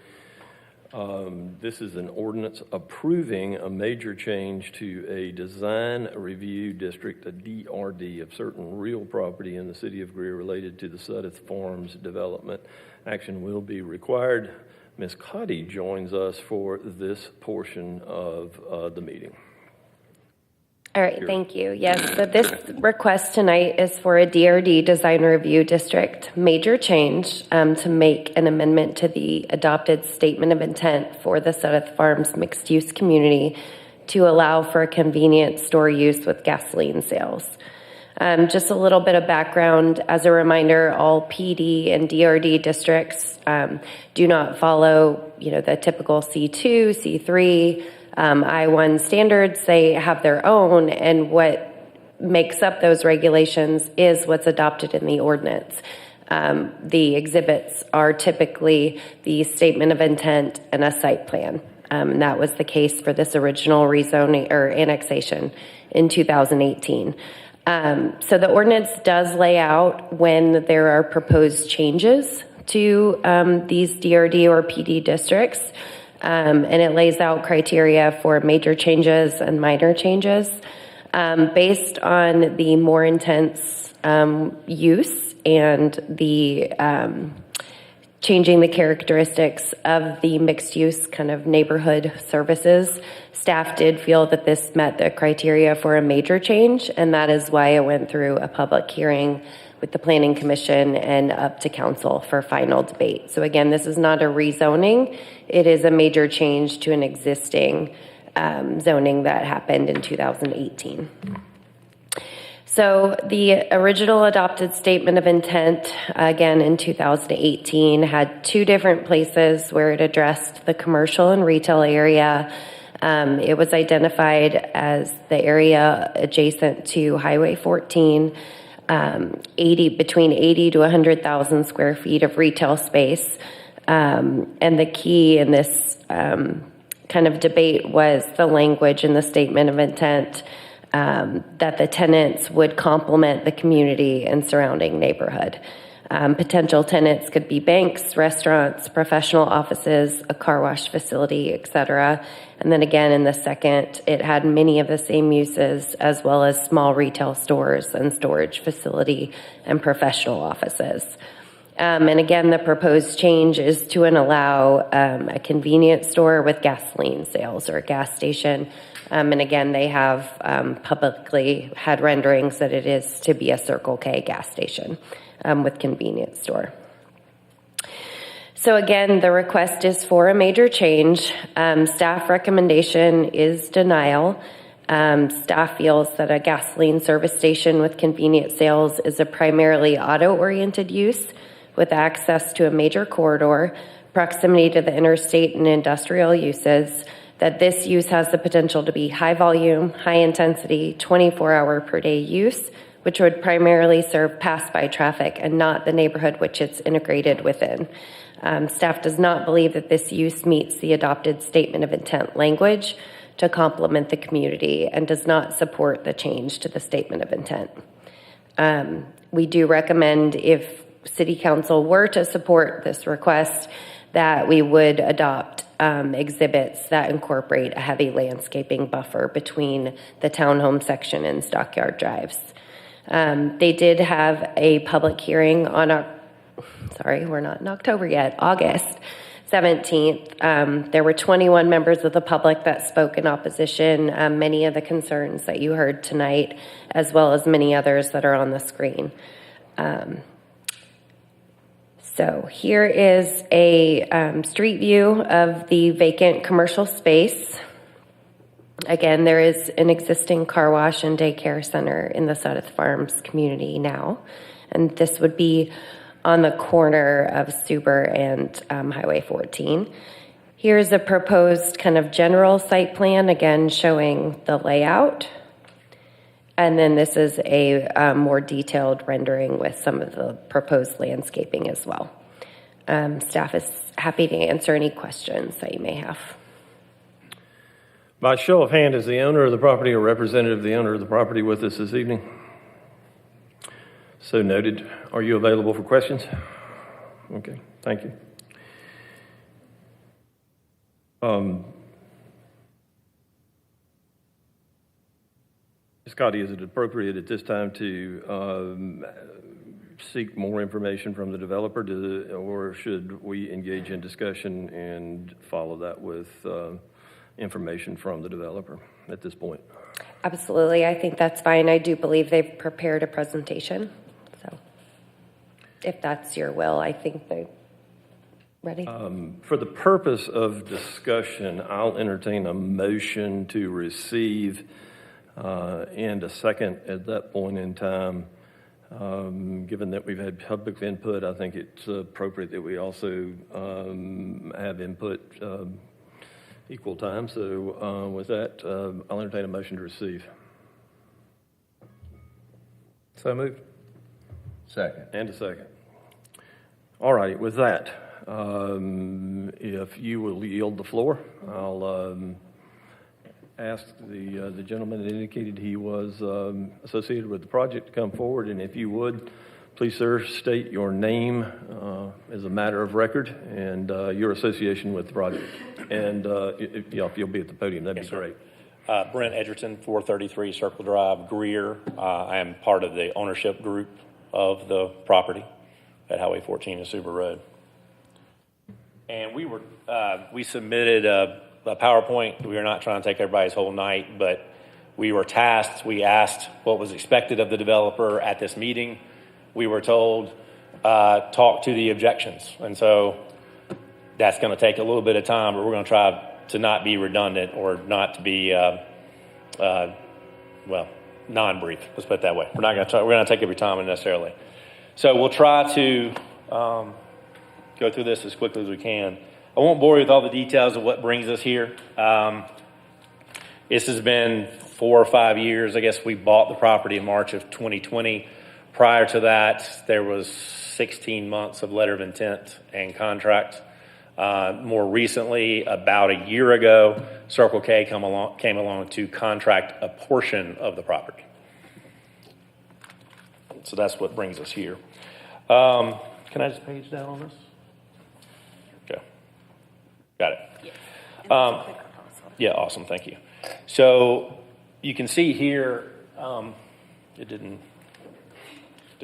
This is an ordinance approving a major change to a design review district, a DRD, of certain real property in the city of Greer related to the Sudeth Farms development. Action will be required. Ms. Cotty joins us for this portion of the meeting. All right, thank you. Yes, so this request tonight is for a DRD design review district major change to make an amendment to the adopted statement of intent for the Sudeth Farms mixed use community to allow for a convenience store use with gasoline sales. Just a little bit of background. As a reminder, all PD and DRD districts do not follow, the typical C2, C3, I1 standards. They have their own, and what makes up those regulations is what's adopted in the ordinance. The exhibits are typically the statement of intent and a site plan. And that was the case for this original rezoning or annexation in 2018. So the ordinance does lay out when there are proposed changes to these DRD or PD districts. And it lays out criteria for major changes and minor changes based on the more intense use and the changing the characteristics of the mixed-use kind of neighborhood services. Staff did feel that this met the criteria for a major change, and that is why it went through a public hearing with the Planning Commission and up to council for final debate. So again, this is not a rezoning. It is a major change to an existing zoning that happened in 2018. So the original adopted statement of intent, again in 2018, had 2 different places where it addressed the commercial and retail area. It was identified as the area adjacent to Highway 14, between 80 to 100,000 square feet of retail space. And the key in this kind of debate was the language in the statement of intent that the tenants would complement the community and surrounding neighborhood. Potential tenants could be banks, restaurants, professional offices, a car wash facility, etc. And then again, in the second, it had many of the same uses as well as small retail stores and storage facility and professional offices. And again, the proposed change is to allow a convenience store with gasoline sales or a gas station. And again, they have publicly had renderings that it is to be a Circle K gas station with convenience store. So again, the request is for a major change. Staff recommendation is denial. Staff feels that a gasoline service station with convenient sales is a primarily auto-oriented use with access to a major corridor, proximity to the interstate and industrial uses, that this use has the potential to be high volume, high intensity, 24-hour per day use, which would primarily serve pass-by traffic and not the neighborhood which it's integrated within. Staff does not believe that this use meets the adopted statement of intent language to complement the community and does not support the change to the statement of intent. We do recommend, if City Council were to support this request, that we would adopt exhibits that incorporate a heavy landscaping buffer between the townhome section and Stockyard Drives. They did have a public hearing on we're not in October yet, August 17th. There were 21 members of the public that spoke in opposition, many of the concerns that you heard tonight, as well as many others that are on the screen. So here is a street view of the vacant commercial space. Again, there is an existing car wash and daycare center in the Sudeth Farms community now, and this would be on the corner of Suber and Highway 14. Here's a proposed kind of general site plan, again showing the layout. And then this is a more detailed rendering with some of the proposed landscaping as well. Staff is happy to answer any questions that you may have. By show of hand, is the owner of the property or representative of the owner of the property with us this evening? So noted. Are you available for questions? Okay, thank you. Scotty, is it appropriate at this time to seek more information from the developer, or should we engage in discussion and follow that with information from the developer at this point? Absolutely, I think that's fine. I do believe they've prepared a presentation. So if that's your will, I think they're ready. For the purpose of discussion, I'll entertain a motion to receive and a second at that point in time. Given that we've had public input, I think it's appropriate that we also have input equal time. So with that, I'll entertain a motion to receive. So moved. Second. And a second. All right, with that, if you will yield the floor, I'll ask the gentleman that indicated he was associated with the project to come forward, and if you would, please, sir, state your name as a matter of record and your association with the project. And if you'll be at the podium, that'd be great. Brent Edgerton, 433 Circle Drive, Greer. I am part of the ownership group of the property at Highway 14 and Suber Road. And we submitted a PowerPoint. We were not trying to take everybody's whole night, but we were tasked. We asked what was expected of the developer at this meeting. We were told, talk to the objections. And so that's going to take a little bit of time, but we're going to try to not be redundant or not to be, non-brief. Let's put it that way. We're going to take every time unnecessarily. So we'll try to go through this as quickly as we can. I won't bore you with all the details of what brings us here. This has been 4 or 5 years. I guess we bought the property in March of 2020. Prior to that, there was 16 months of letter of intent and contract. More recently, about a year ago, Circle K came along to contract a portion of the property. So that's what brings us here. Can I just page down on this? Okay. Got it. Yeah, awesome. Thank you. So you can see here, it did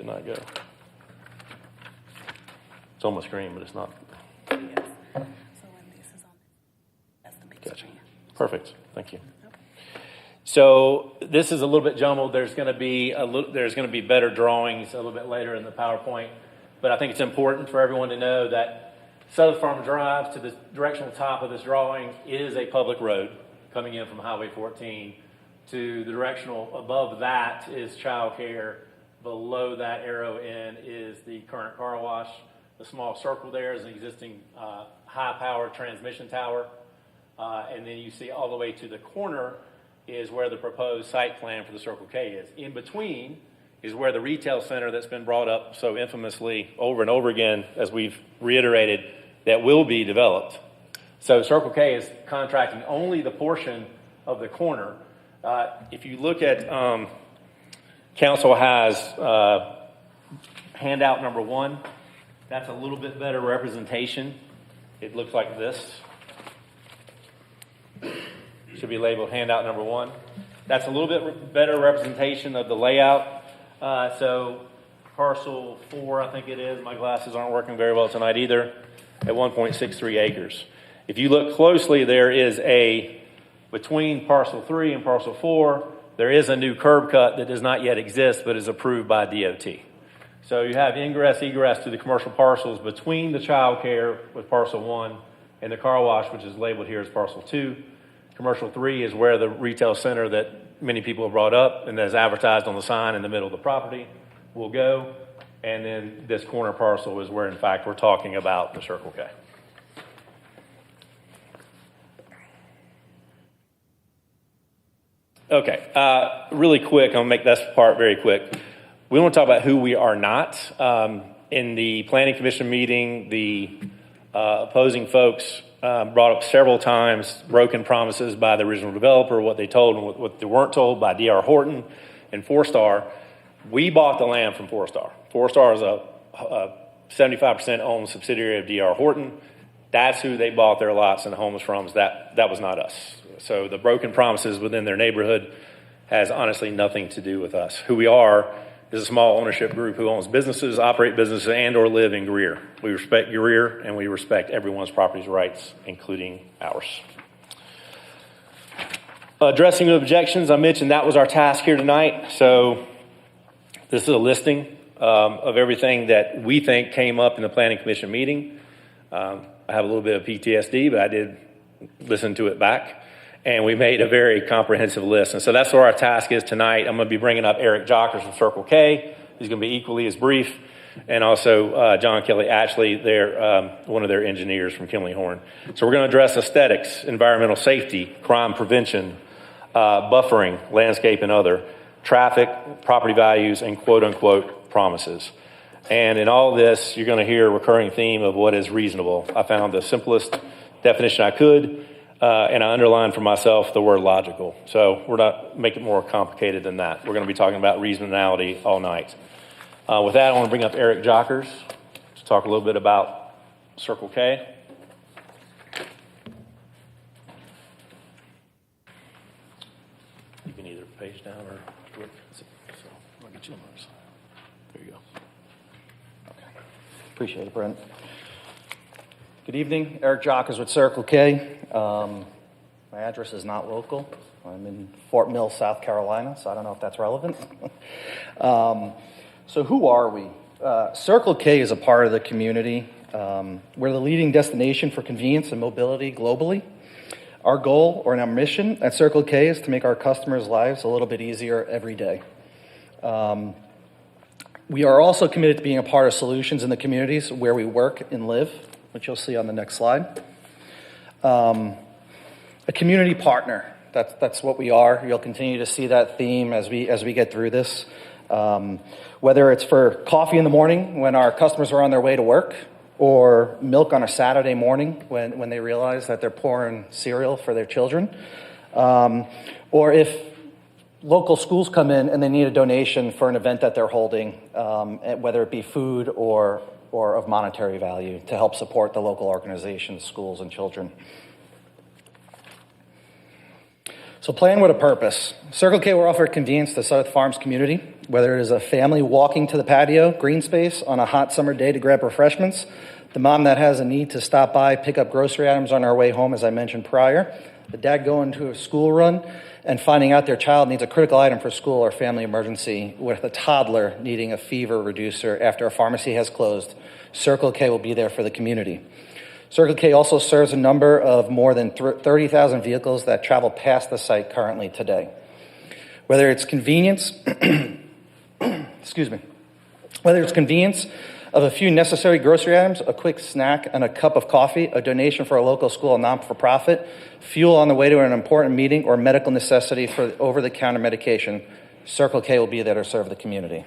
not go. It's on my screen, but it's not. Gotcha. Perfect. Thank you. So this is a little bit jumbled. There's going to be better drawings a little bit later in the PowerPoint, but I think it's important for everyone to know that Southern Farm Drive to the directional top of this drawing is a public road coming in from Highway 14 To the directional above that is childcare. Below that arrow in is the current car wash. The small circle there is an existing high-powered transmission tower. And then you see all the way to the corner is where the proposed site plan for the Circle K is. In between is where the retail center that's been brought up so infamously over and over again, as we've reiterated, that will be developed. So Circle K is contracting only the portion of the corner. If you look at, council has handout number 1. That's a little bit better representation. It looks like this. Should be labeled handout number 1. That's a little bit better representation of the layout. So parcel 4, I think it is. My glasses aren't working very well tonight either. At 1.63 acres. If you look closely, there is between parcel 3 and parcel 4, there is a new curb cut that does not yet exist but is approved by DOT. So you have ingress, egress to the commercial parcels between the child care with parcel 1 and the car wash, which is labeled here as parcel 2. Commercial 3 is where the retail center that many people have brought up and that is advertised on the sign in the middle of the property will go. And then this corner parcel is where, in fact, we're talking about the Circle K. Okay, really quick, I'm going to make this part very quick. We want to talk about who we are not. In the Planning Commission meeting, the opposing folks brought up several times broken promises by the original developer, what they told and what they weren't told by D.R. Horton and Four Star. We bought the land from Four Star. Four Star is a 75% owned subsidiary of D.R. Horton. That's who they bought their lots and homes from. That was not us. So the broken promises within their neighborhood has honestly nothing to do with us. Who we are is a small ownership group who owns businesses, operate businesses, and or live in Greer. We respect Greer, and we respect everyone's property rights, including ours. Addressing the objections, I mentioned that was our task here tonight. So this is a listing of everything that we think came up in the Planning Commission meeting. I have a little bit of PTSD, but I did listen to it back. And we made a very comprehensive list. And so that's where our task is tonight. I'm going to be bringing up Eric Jockers from Circle K. He's going to be equally as brief. And also John Kelly Ashley, one of their engineers from Kimley Horn. So we're going to address aesthetics, environmental safety, crime prevention, buffering, landscape and other, traffic, property values, and quote-unquote promises. And in all this, you're going to hear a recurring theme of what is reasonable. I found the simplest definition I could. And I underlined for myself the word logical. So we're not making it more complicated than that. We're going to be talking about reasonability all night. With that, I want to bring up Eric Jockers to talk a little bit about Circle K. You can either page down or click. So I'll get you on those. There you go. Okay. Appreciate it, Brent. Good evening, Eric Jockers with Circle K. My address is not local. I'm in Fort Mill, South Carolina, so I don't know if that's relevant. So who are we? Circle K is a part of the community. We're the leading destination for convenience and mobility globally. Our goal or our mission at Circle K is to make our customers' lives a little bit easier every day. We are also committed to being a part of solutions in the communities where we work and live, which you'll see on the next slide. A community partner, that's what we are. You'll continue to see that theme as we get through this. Whether it's for coffee in the morning when our customers are on their way to work, or milk on a Saturday morning when they realize that they're pouring cereal for their children, or if local schools come in and they need a donation for an event that they're holding, whether it be food or of monetary value to help support the local organizations, schools, and children. So plan with a purpose. Circle K will offer convenience to South Farms community, whether it is a family walking to the patio, green space on a hot summer day to grab refreshments, the mom that has a need to stop by, pick up grocery items on our way home, as I mentioned prior, the dad going to a school run and finding out their child needs a critical item for school or family emergency, with a toddler needing a fever reducer after a pharmacy has closed. Circle K will be there for the community. Circle K also serves a number of more than 30,000 vehicles that travel past the site currently today. Whether it's convenience, excuse me, whether it's convenience of a few necessary grocery items, a quick snack, and a cup of coffee, a donation for a local school, a non-for-profit, fuel on the way to an important meeting, or medical necessity for over-the-counter medication, Circle K will be there to serve the community.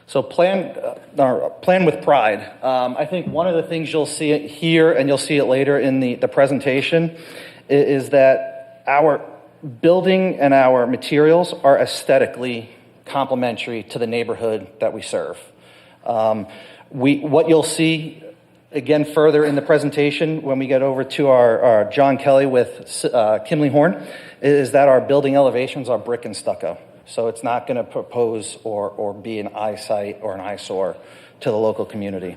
So plan with pride. I think one of the things you'll see it here, and you'll see it later in the presentation, is that our building and our materials are aesthetically complementary to the neighborhood that we serve. What you'll see, again, further in the presentation when we get over to our John Kelly with Kimley Horn, is that our building elevations are brick and stucco. So it's not going to propose or be an eyesight or an eyesore to the local community.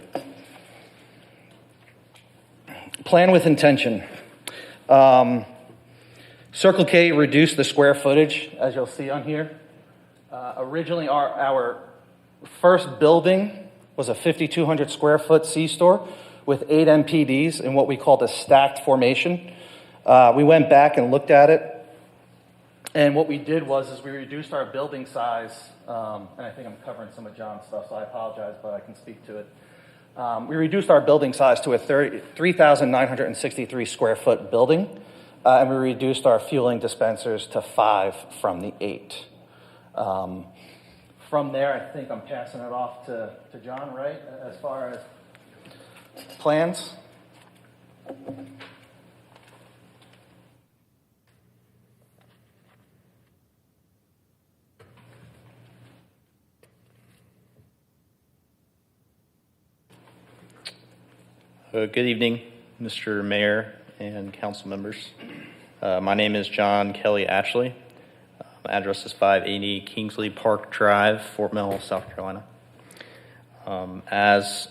Plan with intention. Circle K reduced the square footage, as you'll see on here. Originally, our first building was a 5,200 square foot C-store with 8 MPDs in what we called a stacked formation. We went back and looked at it, and what we did was we reduced our building size, and I think I'm covering some of John's stuff, so I apologize, but I can speak to it. We reduced our building size to a 3,963 square foot building, and we reduced our fueling dispensers to 5 from the 8. From there, I think I'm passing it off to John, right, as far as plans? Good evening, Mr. Mayor and council members. My name is John Kelly Ashley. Address is 580 Kingsley Park Drive, Fort Mill, South Carolina. As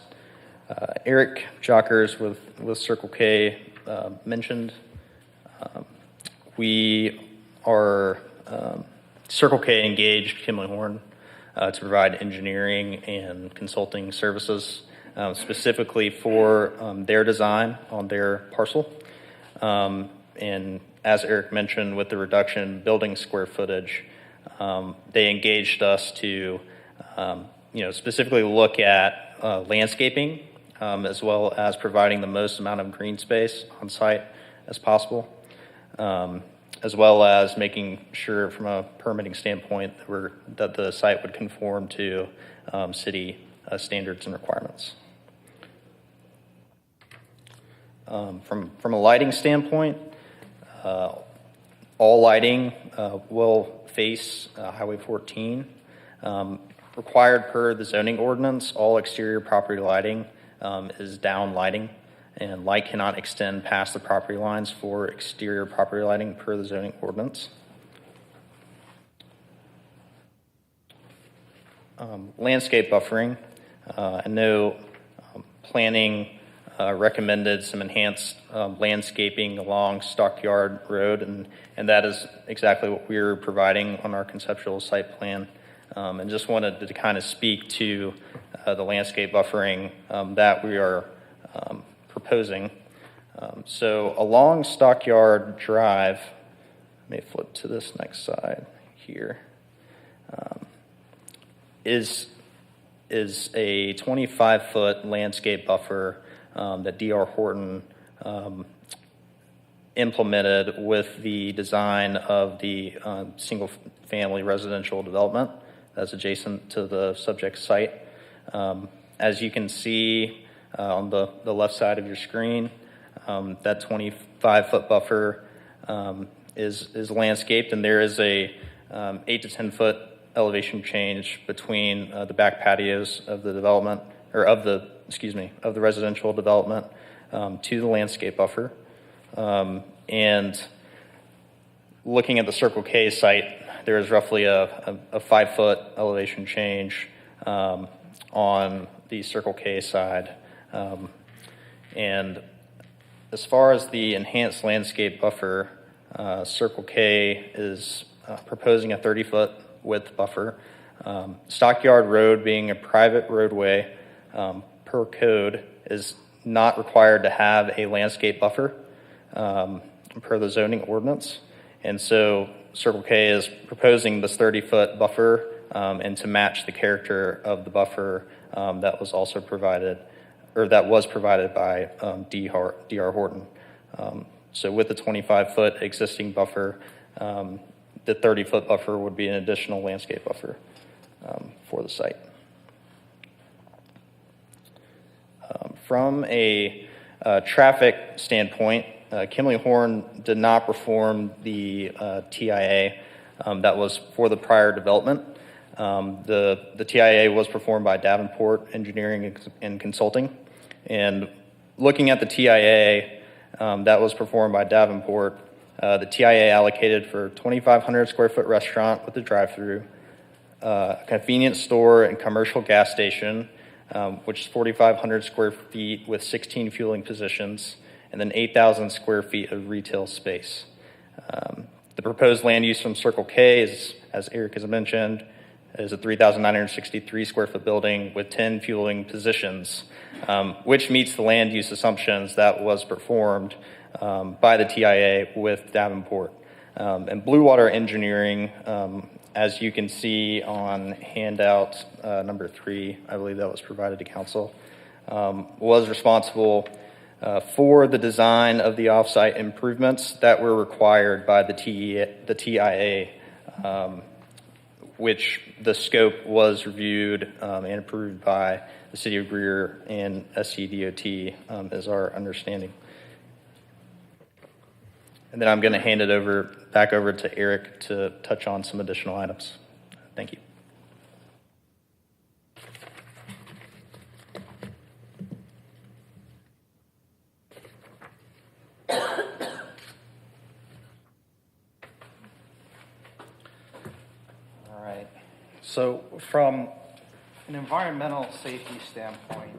Eric Jockers with Circle K mentioned, we are Circle K engaged Kimley Horn to provide engineering and consulting services specifically for their design on their parcel. And as Eric mentioned, with the reduction in building square footage, they engaged us to, specifically look at landscaping, as well as providing the most amount of green space on site as possible, as well as making sure from a permitting standpoint that the site would conform to city standards and requirements. From a lighting standpoint, all lighting will face Highway 14. Required per the zoning ordinance, all exterior property lighting is down lighting, and light cannot extend past the property lines for exterior property lighting per the zoning ordinance. Landscape buffering. I know planning recommended some enhanced landscaping along Stockyard Road, and that is exactly what we're providing on our conceptual site plan. And just wanted to kind of speak to the landscape buffering that we are proposing. So along Stockyard Drive, let me flip to this next side here, is a 25-foot landscape buffer that D.R. Horton implemented with the design of the single-family residential development that's adjacent to the subject site. As you can see on the left side of your screen, that 25-foot buffer is landscaped, and there is a 8 to 10-foot elevation change between the back patios of the development, or of the residential development to the landscape buffer. And looking at the Circle K site, there is roughly a 5-foot elevation change on the Circle K side. And as far as the enhanced landscape buffer, Circle K is proposing a 30-foot width buffer. Stockyard Road, being a private roadway, per code is not required to have a landscape buffer per the zoning ordinance. And so Circle K is proposing this 30-foot buffer and to match the character of the buffer that was also provided, or that was provided by D.R. Horton. So with the 25-foot existing buffer, the 30-foot buffer would be an additional landscape buffer for the site. From a traffic standpoint, Kimley Horn did not perform the TIA that was for the prior development. The TIA was performed by Davenport Engineering and Consulting. And looking at the TIA that was performed by Davenport, the TIA allocated for 2,500 square foot restaurant with a drive-through, convenience store and commercial gas station, which is 4,500 square feet with 16 fueling positions, and then 8,000 square feet of retail space. The proposed land use from Circle K is, as Eric has mentioned, is a 3,963 square foot building with 10 fueling positions, which meets the land use assumptions that was performed by the TIA with Davenport. And Blue Water Engineering, as you can see on handout number 3, I believe that was provided to council, was responsible for the design of the offsite improvements that were required by the TIA, which the scope was reviewed and approved by the City of Greer and SCDOT, is our understanding. And then I'm going to hand it back over to Eric to touch on some additional items. Thank you. All right. So from an environmental safety standpoint,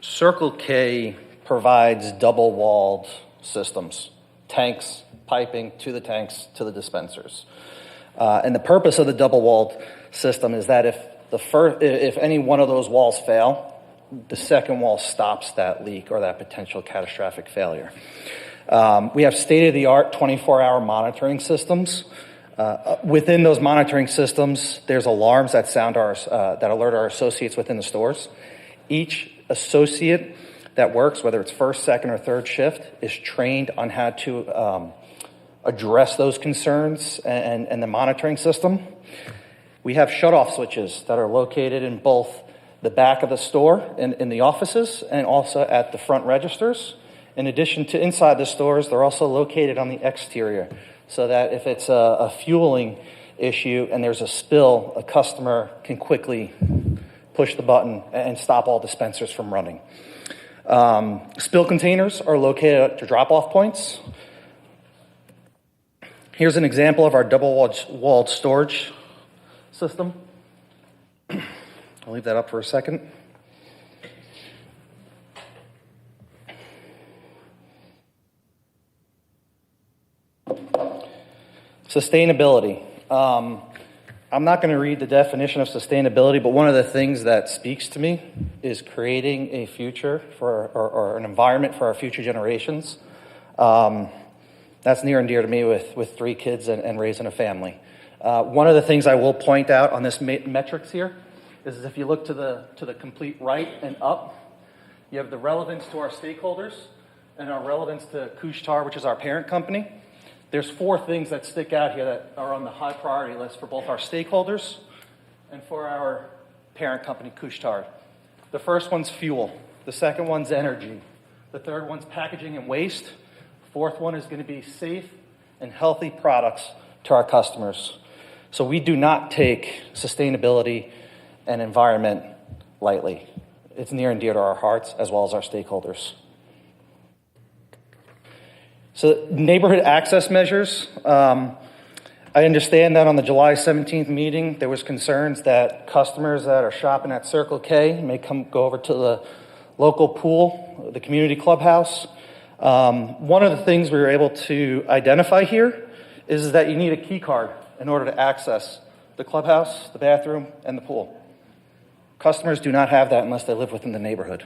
Circle K provides double-walled systems, tanks, piping to the tanks, to the dispensers. And the purpose of the double-walled system is that if any one of those walls fail, the second wall stops that leak or that potential catastrophic failure. We have state-of-the-art 24-hour monitoring systems. Within those monitoring systems, there's alarms that that alert our associates within the stores. Each associate that works, whether it's first, second, or third shift, is trained on how to address those concerns and the monitoring system. We have shutoff switches that are located in both the back of the store in the offices and also at the front registers. In addition to inside the stores, they're also located on the exterior so that if it's a fueling issue and there's a spill, a customer can quickly push the button and stop all dispensers from running. Spill containers are located at the drop-off points. Here's an example of our double-walled storage system. I'll leave that up for a second. Sustainability. I'm not going to read the definition of sustainability, but one of the things that speaks to me is creating a future or an environment for our future generations. That's near and dear to me with 3 kids and raising a family. One of the things I will point out on this metrics here is if you look to the complete right and up, you have the relevance to our stakeholders and our relevance to Couche-Tard, which is our parent company. There's 4 things that stick out here that are on the high priority list for both our stakeholders and for our parent company, Couche-Tard. The first one's fuel. The second one's energy. The third one's packaging and waste. Fourth one is going to be safe and healthy products to our customers. So we do not take sustainability and environment lightly. It's near and dear to our hearts as well as our stakeholders. So neighborhood access measures. I understand that on the July 17th meeting, there was concerns that customers that are shopping at Circle K may go over to the local pool, the community clubhouse. One of the things we were able to identify here is that you need a key card in order to access the clubhouse, the bathroom, and the pool. Customers do not have that unless they live within the neighborhood.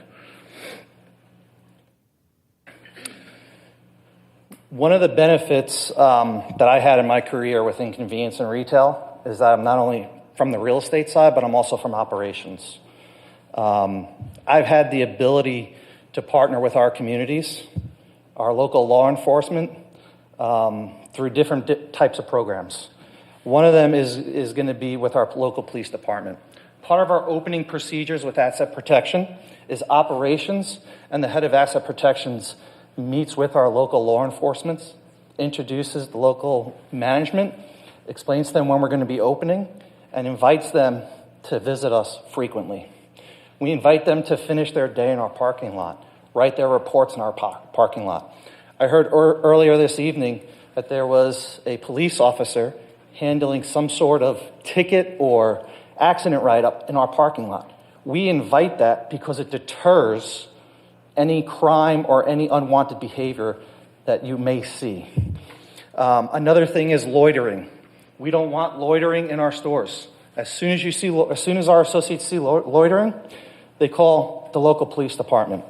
One of the benefits that I had in my career within convenience and retail is that I'm not only from the real estate side, but I'm also from operations. I've had the ability to partner with our communities, our local law enforcement, through different types of programs. One of them is going to be with our local police department. Part of our opening procedures with asset protection is operations, and the head of asset protections meets with our local law enforcement, introduces the local management, explains to them when we're going to be opening, and invites them to visit us frequently. We invite them to finish their day in our parking lot, write their reports in our parking lot. I heard earlier this evening that there was a police officer handling some sort of ticket or accident write-up in our parking lot. We invite that because it deters any crime or any unwanted behavior that you may see. Another thing is loitering. We don't want loitering in our stores. As soon as our associates see loitering, they call the local police department.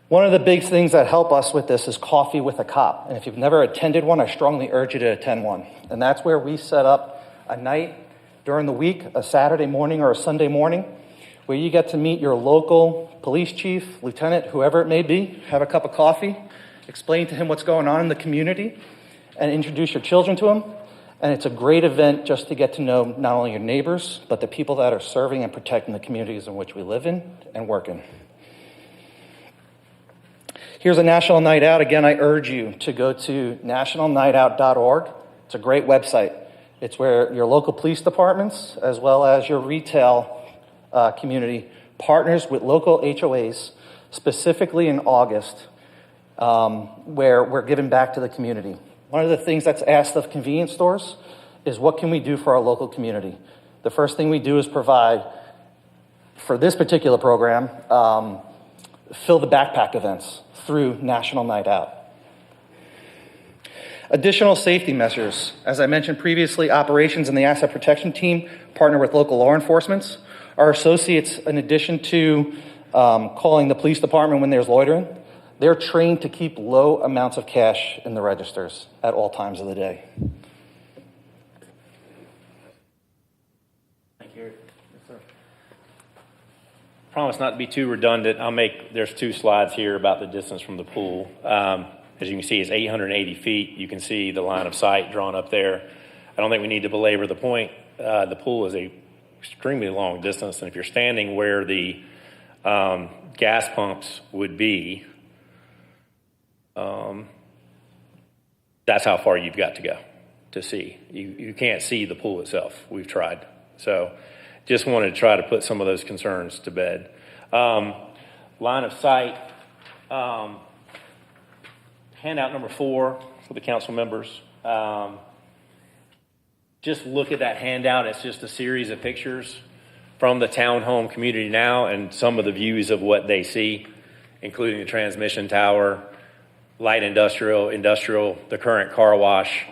One of the big things that help us with this is Coffee with a Cop. And if you've never attended one, I strongly urge you to attend one. And that's where we set up a night during the week, a Saturday morning or a Sunday morning, where you get to meet your local police chief, lieutenant, whoever it may be, have a cup of coffee, explain to him what's going on in the community, and introduce your children to him. And it's a great event just to get to know not only your neighbors, but the people that are serving and protecting the communities in which we live in and work in. Here's a National Night Out. Again, I urge you to go to nationalnightout.org. It's a great website. It's where your local police departments, as well as your retail community, partners with local HOAs, specifically in August, where we're giving back to the community. One of the things that's asked of convenience stores is what can we do for our local community? The first thing we do is provide, for this particular program, fill the backpack events through National Night Out. Additional safety measures. As I mentioned previously, operations and the asset protection team partner with local law enforcement. Our associates, in addition to calling the police department when there's loitering, they're trained to keep low amounts of cash in the registers at all times of the day. Thank you. Yes, sir. Promise not to be too redundant. There's two slides here about the distance from the pool. As you can see, it's 880 feet. You can see the line of sight drawn up there. I don't think we need to belabor the point. The pool is a extremely long distance, and if you're standing where the gas pumps would be, that's how far you've got to go to see. You can't see the pool itself. We've tried. So just wanted to try to put some of those concerns to bed. Line of sight, handout number 4 for the council members. Just look at that handout. It's just a series of pictures from the townhome community now and some of the views of what they see, including the transmission tower, light industrial, the current car wash,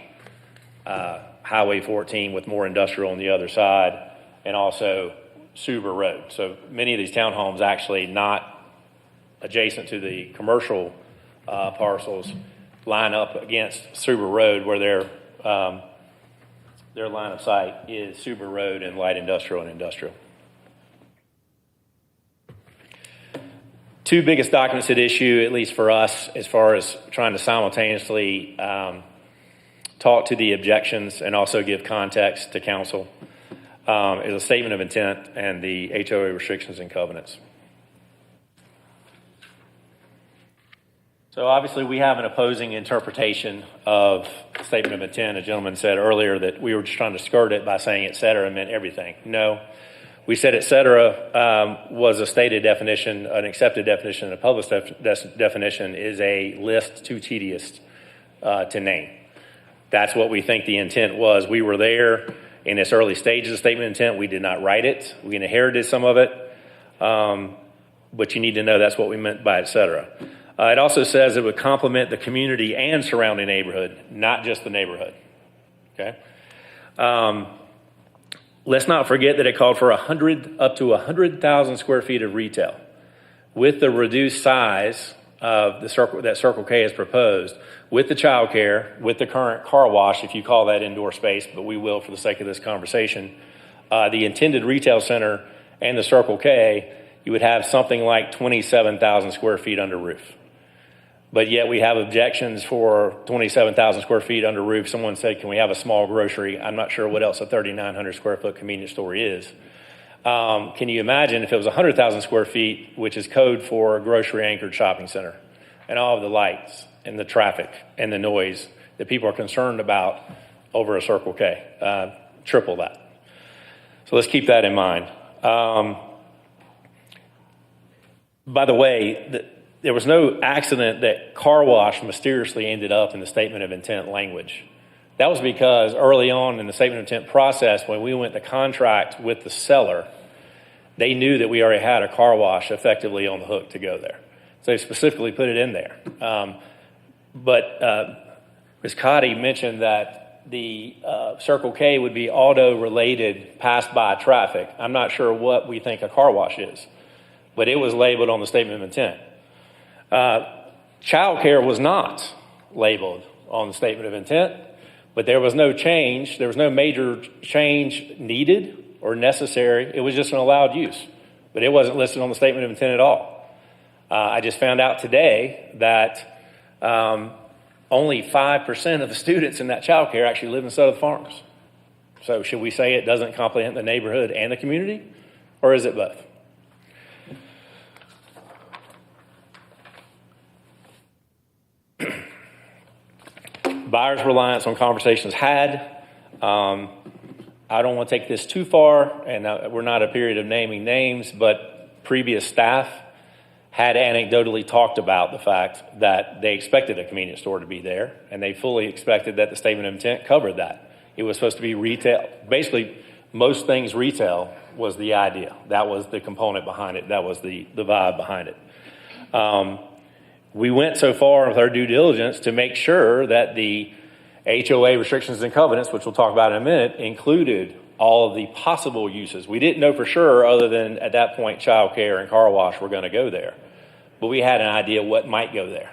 Highway 14 with more industrial on the other side, and also Suber Road. So many of these townhomes actually not adjacent to the commercial parcels line up against Suber Road, where their line of sight is Suber Road and light industrial and industrial. Two biggest documents at issue, at least for us, as far as trying to simultaneously talk to the objections and also give context to council, is a statement of intent and the HOA restrictions and covenants. So obviously we have an opposing interpretation of the statement of intent. A gentleman said earlier that we were just trying to skirt it by saying et cetera meant everything. No. We said et cetera was a stated definition, an accepted definition, a published definition is a list too tedious to name. That's what we think the intent was. We were there in its early stages of statement of intent. We did not write it. We inherited some of it. But you need to know that's what we meant by et cetera. It also says it would complement the community and surrounding neighborhood, not just the neighborhood. Okay. Let's not forget that it called for up to 100,000 square feet of retail. With the reduced size of that Circle K has proposed, with the childcare, with the current car wash, if you call that indoor space, but we will for the sake of this conversation, the intended retail center and the Circle K, you would have something like 27,000 square feet under roof. But yet we have objections for 27,000 square feet under roof. Someone said, can we have a small grocery? I'm not sure what else a 3,900 square foot convenience store is. Can you imagine if it was 100,000 square feet, which is code for a grocery anchored shopping center, and all of the lights and the traffic and the noise that people are concerned about over a Circle K? Triple that. So let's keep that in mind. By the way, there was no accident that car wash mysteriously ended up in the statement of intent language. That was because early on in the statement of intent process, when we went to contract with the seller, they knew that we already had a car wash effectively on the hook to go there. So they specifically put it in there. But Ms. Cotty mentioned that the Circle K would be auto-related pass-by traffic. I'm not sure what we think a car wash is, but it was labeled on the statement of intent. Child care was not labeled on the statement of intent, but there was no change. There was no major change needed or necessary. It was just an allowed use, but it wasn't listed on the statement of intent at all. I just found out today that only 5% of the students in that child care actually live in Southern Farms. So should we say it doesn't comprehend the neighborhood and the community, or is it both? Buyer's reliance on conversations had. I don't want to take this too far, and we're not a period of naming names, but previous staff had anecdotally talked about the fact that they expected a convenience store to be there, and they fully expected that the statement of intent covered that. It was supposed to be retail. Basically, most things retail was the idea. That was the component behind it. That was the vibe behind it. We went so far with our due diligence to make sure that the HOA restrictions and covenants, which we'll talk about in a minute, included all of the possible uses. We didn't know for sure, other than at that point, child care and car wash were going to go there. But we had an idea what might go there.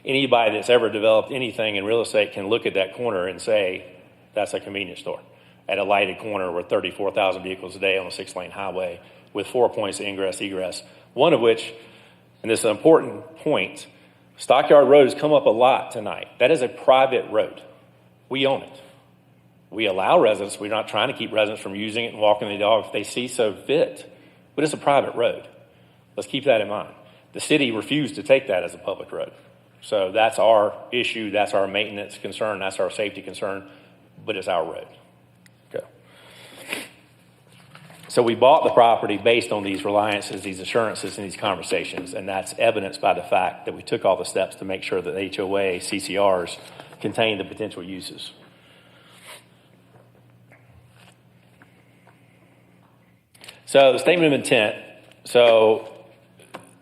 Anybody that's ever developed anything in real estate can look at that corner and say, that's a convenience store at a lighted corner with 34,000 vehicles a day on a 6-lane highway with 4 points of ingress, egress, one of which, and this is an important point, Stockyard Road has come up a lot tonight. That is a private road. We own it. We allow residents, we're not trying to keep residents from using it and walking the dog if they see so fit, but it's a private road. Let's keep that in mind. The city refused to take that as a public road. So that's our issue, that's our maintenance concern, that's our safety concern, but it's our road. Okay. So we bought the property based on these reliances, these assurances, and these conversations, and that's evidenced by the fact that we took all the steps to make sure that HOA, CCRs contain the potential uses. So the statement of intent. So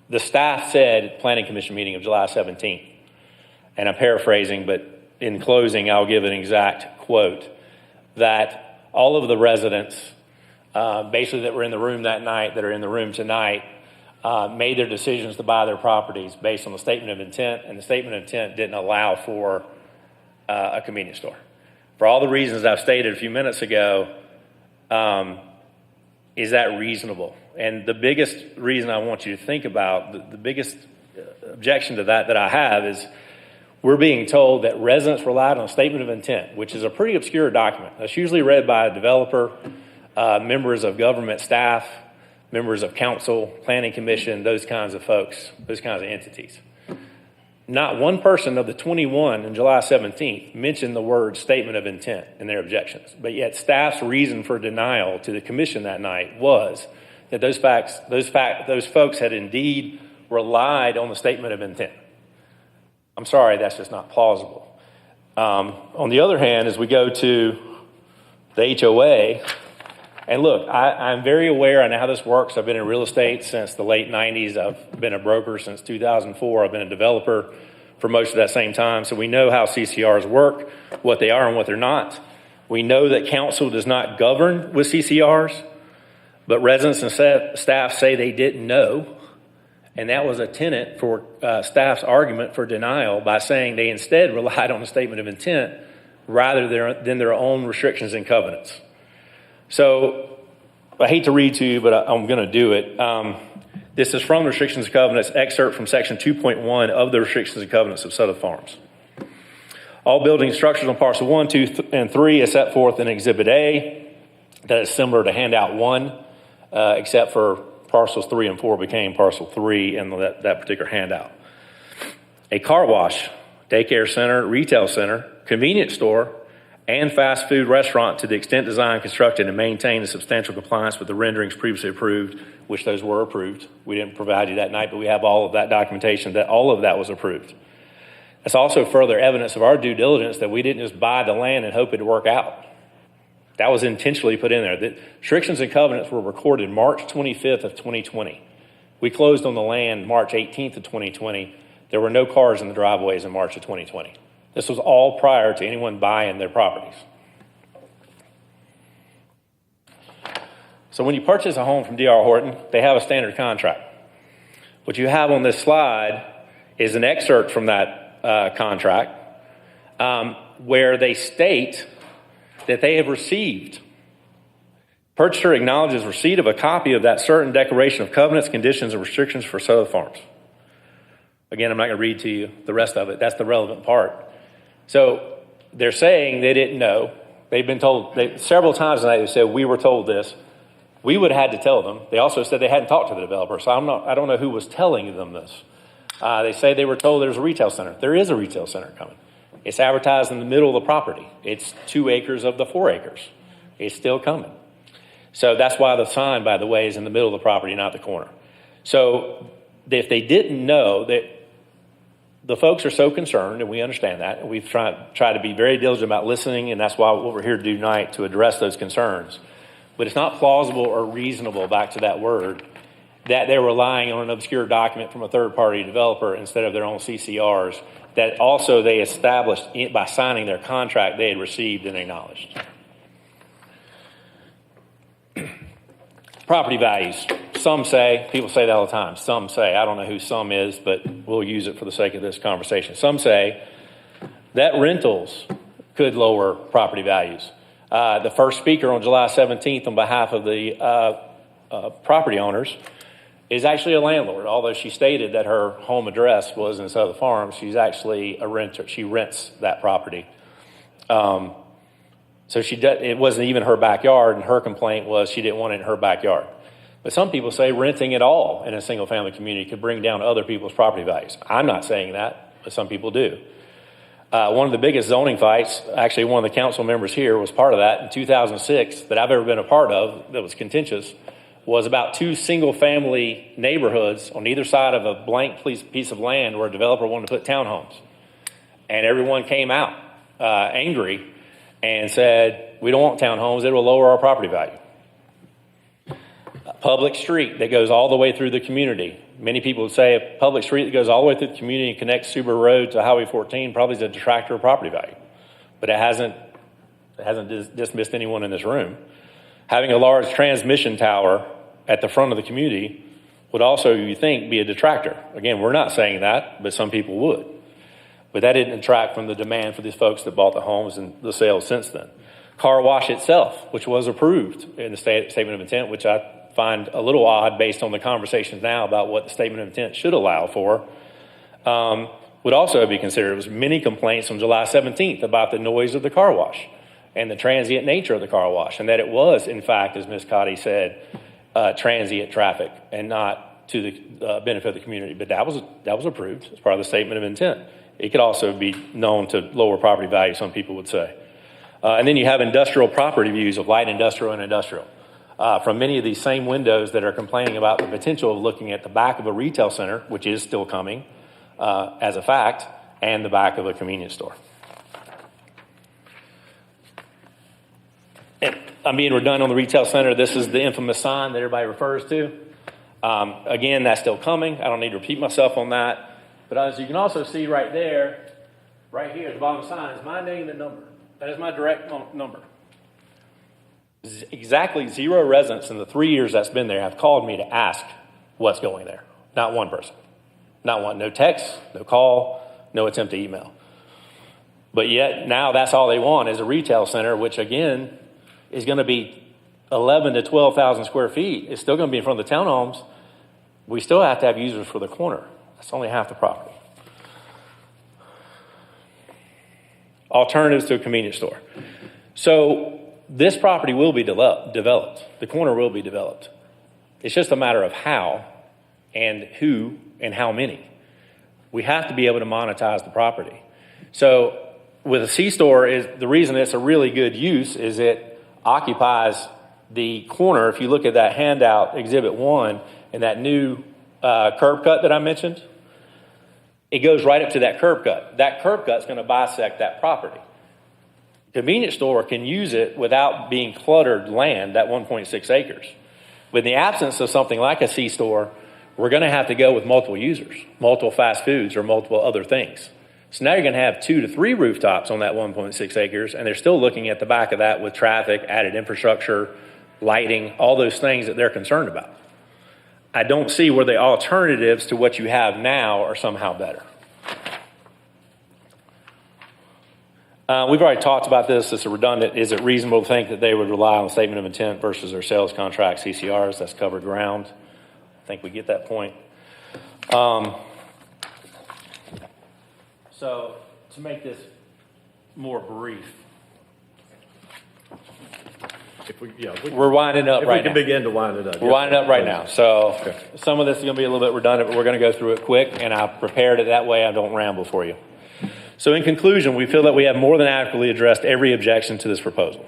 the staff said at Planning Commission meeting of July 17th, and I'm paraphrasing, but in closing, I'll give an exact quote, that all of the residents basically that were in the room that night, that are in the room tonight, made their decisions to buy their properties based on the statement of intent, and the statement of intent didn't allow for a convenience store. For all the reasons I've stated a few minutes ago, is that reasonable? And the biggest reason I want you to think about, the biggest objection to that I have is we're being told that residents relied on a statement of intent, which is a pretty obscure document. That's usually read by a developer, members of government staff, members of council, planning commission, those kinds of folks, those kinds of entities. Not one person of the 21 on July 17th mentioned the word statement of intent in their objections, but yet staff's reason for denial to the commission that night was that those folks had indeed relied on the statement of intent. I'm sorry, that's just not plausible. On the other hand, as we go to the HOA, and look, I'm very aware, I know how this works. I've been in real estate since the late 90s. I've been a broker since 2004. I've been a developer for most of that same time. So we know how CCRs work, what they are and what they're not. We know that council does not govern with CCRs, but residents and staff say they didn't know. And that was a tenet for staff's argument for denial by saying they instead relied on a statement of intent rather than their own restrictions and covenants. So I hate to read to you, but I'm going to do it. This is from Restrictions and Covenants, excerpt from section 2.1 of the Restrictions and Covenants of Southern Farms. All building structures on parcel 1, 2, and 3 is set forth in Exhibit A. That is similar to handout 1, except for parcels 3 and 4 became parcel 3 in that particular handout. A car wash, daycare center, retail center, convenience store, and fast food restaurant to the extent designed, constructed, and maintained in substantial compliance with the renderings previously approved, which those were approved. We didn't provide you that night, but we have all of that documentation that all of that was approved. That's also further evidence of our due diligence that we didn't just buy the land and hope it would work out. That was intentionally put in there. The restrictions and covenants were recorded March 25th of 2020. We closed on the land March 18th of 2020. There were no cars in the driveways in March of 2020. This was all prior to anyone buying their properties. So when you purchase a home from D.R. Horton, they have a standard contract. What you have on this slide is an excerpt from that contract where they state that they have received. Purchaser acknowledges receipt of a copy of that certain declaration of covenants, conditions, and restrictions for Southern Farms. Again, I'm not going to read to you the rest of it. That's the relevant part. So they're saying they didn't know. They've been told several times tonight. They said we were told this. We would have had to tell them. They also said they hadn't talked to the developer, so I don't know who was telling them this. They say they were told there's a retail center. There is a retail center coming. It's advertised in the middle of the property. It's 2 acres of the 4 acres. It's still coming. So that's why the sign, by the way, is in the middle of the property, not the corner. So if they didn't know that the folks are so concerned, and we understand that, and we've tried to be very diligent about listening, and that's why what we're here to do tonight, to address those concerns. But it's not plausible or reasonable, back to that word, that they're relying on an obscure document from a third-party developer instead of their own CCRs, that also they established by signing their contract they had received and acknowledged. Property values. Some say, people say that all the time, some say, I don't know who some is, but we'll use it for the sake of this conversation. Some say that rentals could lower property values. The first speaker on July 17th on behalf of the property owners is actually a landlord. Although she stated that her home address was in Southern Farms, she's actually a renter. She rents that property. So it wasn't even her backyard, and her complaint was she didn't want it in her backyard. But some people say renting at all in a single-family community could bring down other people's property values. I'm not saying that, but some people do. One of the biggest zoning fights, actually one of the council members here was part of that in 2006 that I've ever been a part of that was contentious, was about 2 single-family neighborhoods on either side of a blank piece of land where a developer wanted to put townhomes. And everyone came out angry and said, we don't want townhomes, it will lower our property value. A public street that goes all the way through the community. Many people would say a public street that goes all the way through the community and connects Subaru Road to Highway 14 probably is a detractor of property value. But it hasn't dismissed anyone in this room. Having a large transmission tower at the front of the community would also, you think, be a detractor. Again, we're not saying that, but some people would. But that didn't detract from the demand for these folks that bought the homes and the sales since then. Car wash itself, which was approved in the statement of intent, which I find a little odd based on the conversations now about what the statement of intent should allow for, would also be considered. There was many complaints on July 17th about the noise of the car wash and the transient nature of the car wash, and that it was, in fact, as Ms. Cotty said, transient traffic and not to the benefit of the community. But that was approved as part of the statement of intent. It could also be known to lower property value, some people would say. And then you have industrial property views of light industrial and industrial. From many of these same windows that are complaining about the potential of looking at the back of a retail center, which is still coming as a fact, and the back of a convenience store. And I'm being redundant on the retail center. This is the infamous sign that everybody refers to. Again, that's still coming. I don't need to repeat myself on that. But as you can also see right there, right here at the bottom of the sign is my name and number. That is my direct number. Exactly 0 residents in the 3 years that's been there have called me to ask what's going there. Not one person. Not one. No text, no call, no attempt to email. But yet now that's all they want is a retail center, which again is going to be 11 to 12,000 square feet. It's still going to be in front of the townhomes. We still have to have users for the corner. That's only half the property. Alternatives to a convenience store. So this property will be developed. The corner will be developed. It's just a matter of how and who and how many. We have to be able to monetize the property. So with a C-store, is the reason it's a really good use is it occupies the corner. If you look at that handout, Exhibit 1, and that new curb cut that I mentioned, it goes right up to that curb cut. That curb cut is going to bisect that property. Convenience store can use it without being cluttered land, that 1.6 acres. But in the absence of something like a C-store, we're going to have to go with multiple users, multiple fast foods or multiple other things. So now you're going to have 2 to 3 rooftops on that 1.6 acres, and they're still looking at the back of that with traffic, added infrastructure, lighting, all those things that they're concerned about. I don't see where the alternatives to what you have now are somehow better. We've already talked about this. It's redundant. Is it reasonable to think that they would rely on the statement of intent versus their sales contract, CCRs? That's covered ground. I think we get that point. So to make this more brief, we're winding up right now. We can begin to wind it up. We're winding up right now. So some of this is going to be a little bit redundant, but we're going to go through it quick, and I prepared it that way I don't ramble for you. So in conclusion, we feel that we have more than adequately addressed every objection to this proposal.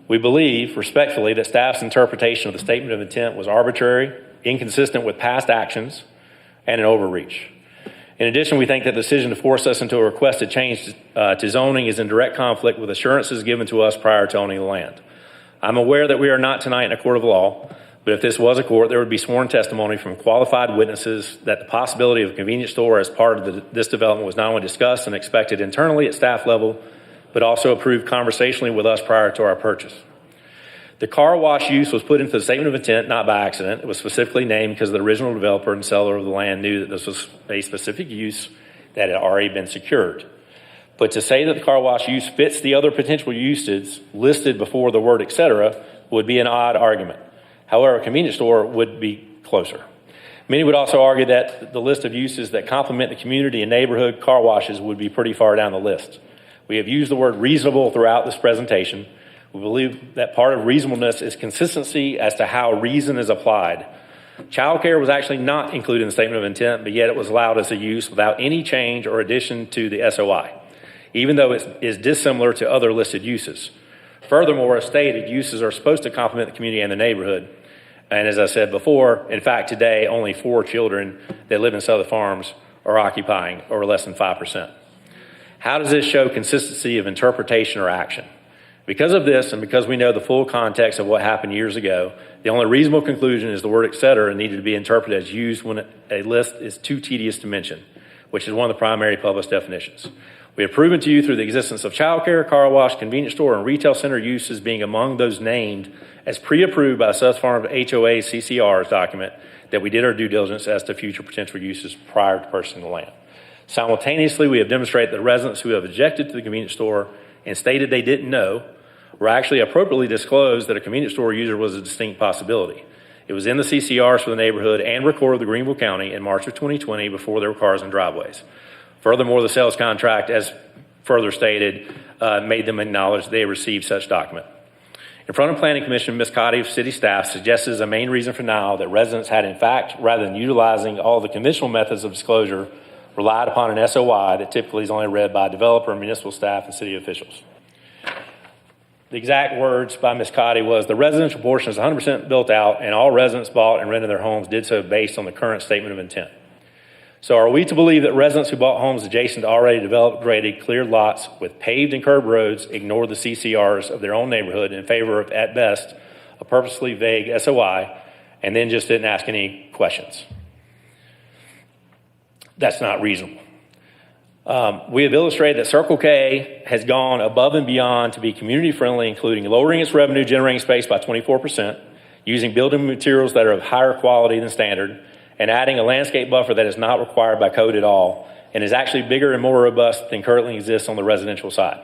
We believe, respectfully, that staff's interpretation of the statement of intent was arbitrary, inconsistent with past actions, and an overreach. In addition, we think that the decision to force us into a requested change to zoning is in direct conflict with assurances given to us prior to owning the land. I'm aware that we are not tonight in a court of law, but if this was a court, there would be sworn testimony from qualified witnesses that the possibility of a convenience store as part of this development was not only discussed and expected internally at staff level, but also approved conversationally with us prior to our purchase. The car wash use was put into the statement of intent not by accident. It was specifically named because the original developer and seller of the land knew that this was a specific use that had already been secured. But to say that the car wash use fits the other potential uses listed before the word etc. would be an odd argument. However, a convenience store would be closer. Many would also argue that the list of uses that complement the community and neighborhood car washes would be pretty far down the list. We have used the word reasonable throughout this presentation. We believe that part of reasonableness is consistency as to how reason is applied. Childcare was actually not included in the statement of intent, but yet it was allowed as a use without any change or addition to the SOI, even though it is dissimilar to other listed uses. Furthermore, as stated, uses are supposed to complement the community and the neighborhood. And as I said before, in fact, today, only 4 children that live in Southern Farms are occupying, or less than 5%. How does this show consistency of interpretation or action? Because of this, and because we know the full context of what happened years ago, the only reasonable conclusion is the word et cetera needed to be interpreted as used when a list is too tedious to mention, which is one of the primary published definitions. We have proven to you through the existence of childcare, car wash, convenience store, and retail center uses being among those named as pre-approved by the South Farm HOA CCR's document that we did our due diligence as to future potential uses prior to purchasing the land. Simultaneously, we have demonstrated that residents who have objected to the convenience store and stated they didn't know were actually appropriately disclosed that a convenience store user was a distinct possibility. It was in the CCRs for the neighborhood and recorded with Greenville County in March of 2020 before there were cars in driveways. Furthermore, the sales contract, as further stated, made them acknowledge they received such document. In front of Planning Commission, Ms. Cotty of city staff suggests as a main reason for denial that residents had, in fact, rather than utilizing all the conventional methods of disclosure, relied upon an SOI that typically is only read by developer, municipal staff, and city officials. The exact words by Ms. Cotty was, the residential portion is 100% built out, and all residents bought and rented their homes did so based on the current statement of intent. So are we to believe that residents who bought homes adjacent to already developed, graded, cleared lots with paved and curb roads ignored the CCRs of their own neighborhood in favor of, at best, a purposely vague SOI, and then just didn't ask any questions? That's not reasonable. We have illustrated that Circle K has gone above and beyond to be community friendly, including lowering its revenue generating space by 24%, using building materials that are of higher quality than standard, and adding a landscape buffer that is not required by code at all and is actually bigger and more robust than currently exists on the residential side.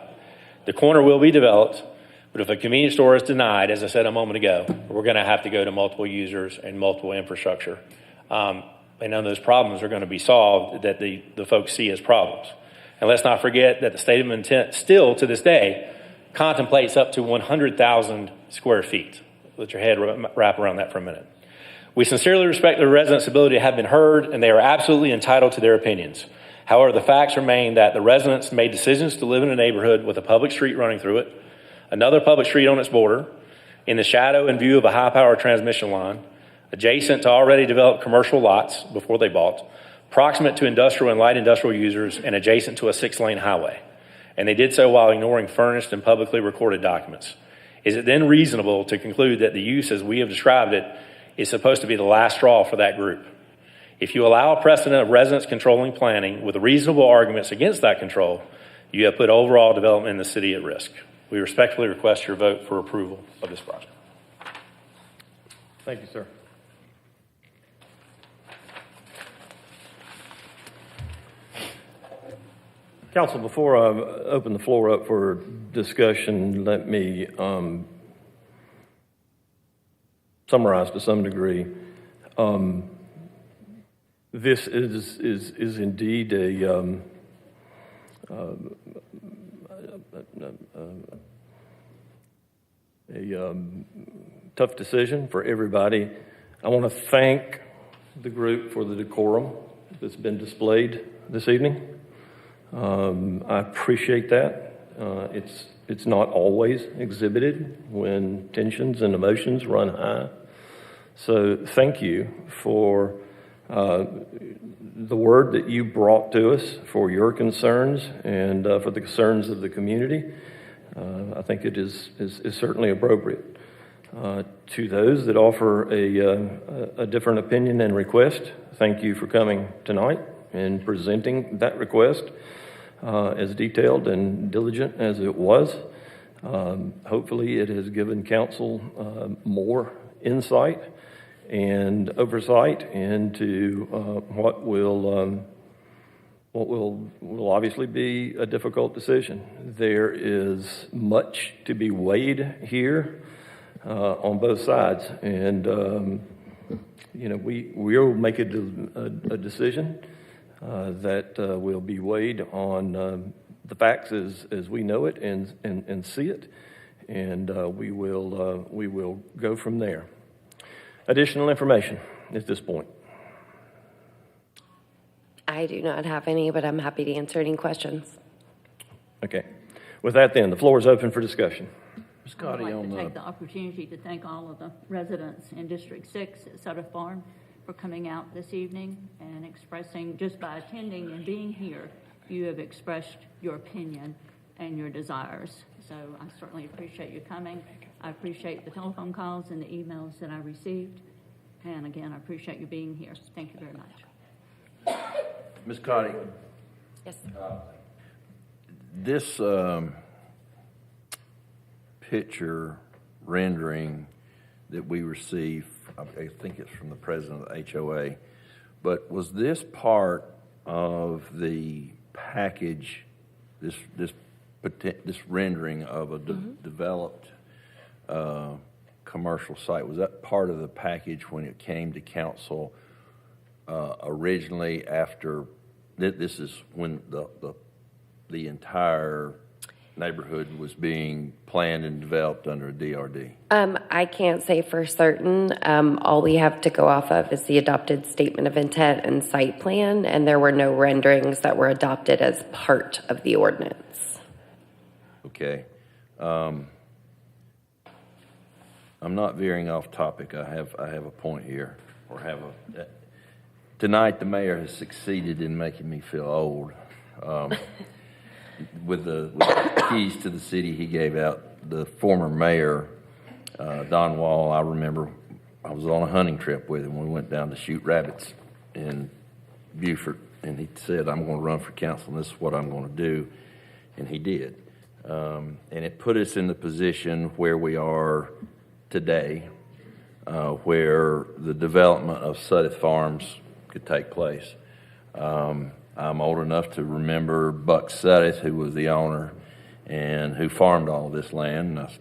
The corner will be developed, but if a convenience store is denied, as I said a moment ago, we're going to have to go to multiple users and multiple infrastructure. And none of those problems are going to be solved that the folks see as problems. And let's not forget that the statement of intent still to this day contemplates up to 100,000 square feet. Let your head wrap around that for a minute. We sincerely respect the residents' ability to have been heard, and they are absolutely entitled to their opinions. However, the facts remain that the residents made decisions to live in a neighborhood with a public street running through it, another public street on its border, in the shadow and view of a high-power transmission line, adjacent to already developed commercial lots before they bought, proximate to industrial and light industrial users, and adjacent to a 6-lane highway. And they did so while ignoring furnished and publicly recorded documents. Is it then reasonable to conclude that the use as we have described it is supposed to be the last straw for that group? If you allow a precedent of residents controlling planning with reasonable arguments against that control, you have put overall development in the city at risk. We respectfully request your vote for approval of this project. Thank you, sir. Council, before I open the floor up for discussion, let me summarize to some degree. This is indeed a tough decision for everybody. I want to thank the group for the decorum that's been displayed this evening. I appreciate that. It's not always exhibited when tensions and emotions run high. So thank you for the word that you brought to us, for your concerns and for the concerns of the community. I think it is certainly appropriate. To those that offer a different opinion and request, thank you for coming tonight and presenting that request as detailed and diligent as it was. Hopefully it has given council more insight and oversight into what will obviously be a difficult decision. There is much to be weighed here on both sides, and we'll make a decision that will be weighed on the facts as we know it and see it, and we will go from there. Additional information at this point? I do not have any, but I'm happy to answer any questions. Okay. With that then, the floor is open for discussion. Ms. I'd like to take the opportunity to thank all of the residents in District 6 at Sutter Farm for coming out this evening and expressing, just by attending and being here, you have expressed your opinion and your desires. So I certainly appreciate you coming. I appreciate the telephone calls and the emails that I received. And again, I appreciate you being here. Thank you very much. Ms. Cotty. Yes. This picture rendering that we received, I think it's from the president of the HOA, but was this part of the package, this rendering of a developed commercial site? Was that part of the package when it came to council originally? After this is when the entire neighborhood was being planned and developed under a DRD? I can't say for certain. All we have to go off of is the adopted statement of intent and site plan, and there were no renderings that were adopted as part of the ordinance. Okay. I'm not veering off topic. I have a point here, or tonight the mayor has succeeded in making me feel old. With the keys to the city he gave out, the former mayor, Don Wall, I remember I was on a hunting trip with him. We went down to shoot rabbits in Beaufort, and he said, "I'm going to run for council, and this is what I'm going to do." And he did. And it put us in the position where we are today, where the development of Sutter Farms could take place. I'm old enough to remember Buck Suddeth, who was the owner and who farmed all this land, and I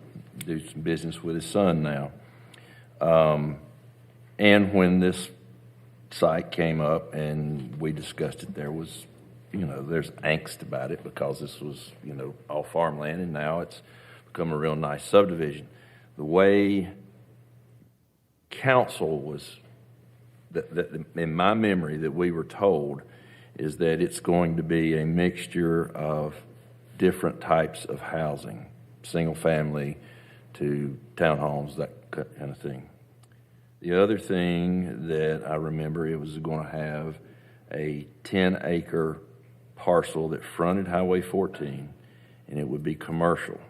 do some business with his son now. And when this site came up and we discussed it, there was, there's angst about it because this was, all farmland, and now it's become a real nice subdivision. The way council was, that in my memory that we were told, is that it's going to be a mixture of different types of housing, single family to townhomes, that kind of thing. The other thing that I remember, it was going to have a 10-acre parcel that fronted Highway 14, and it would be commercial.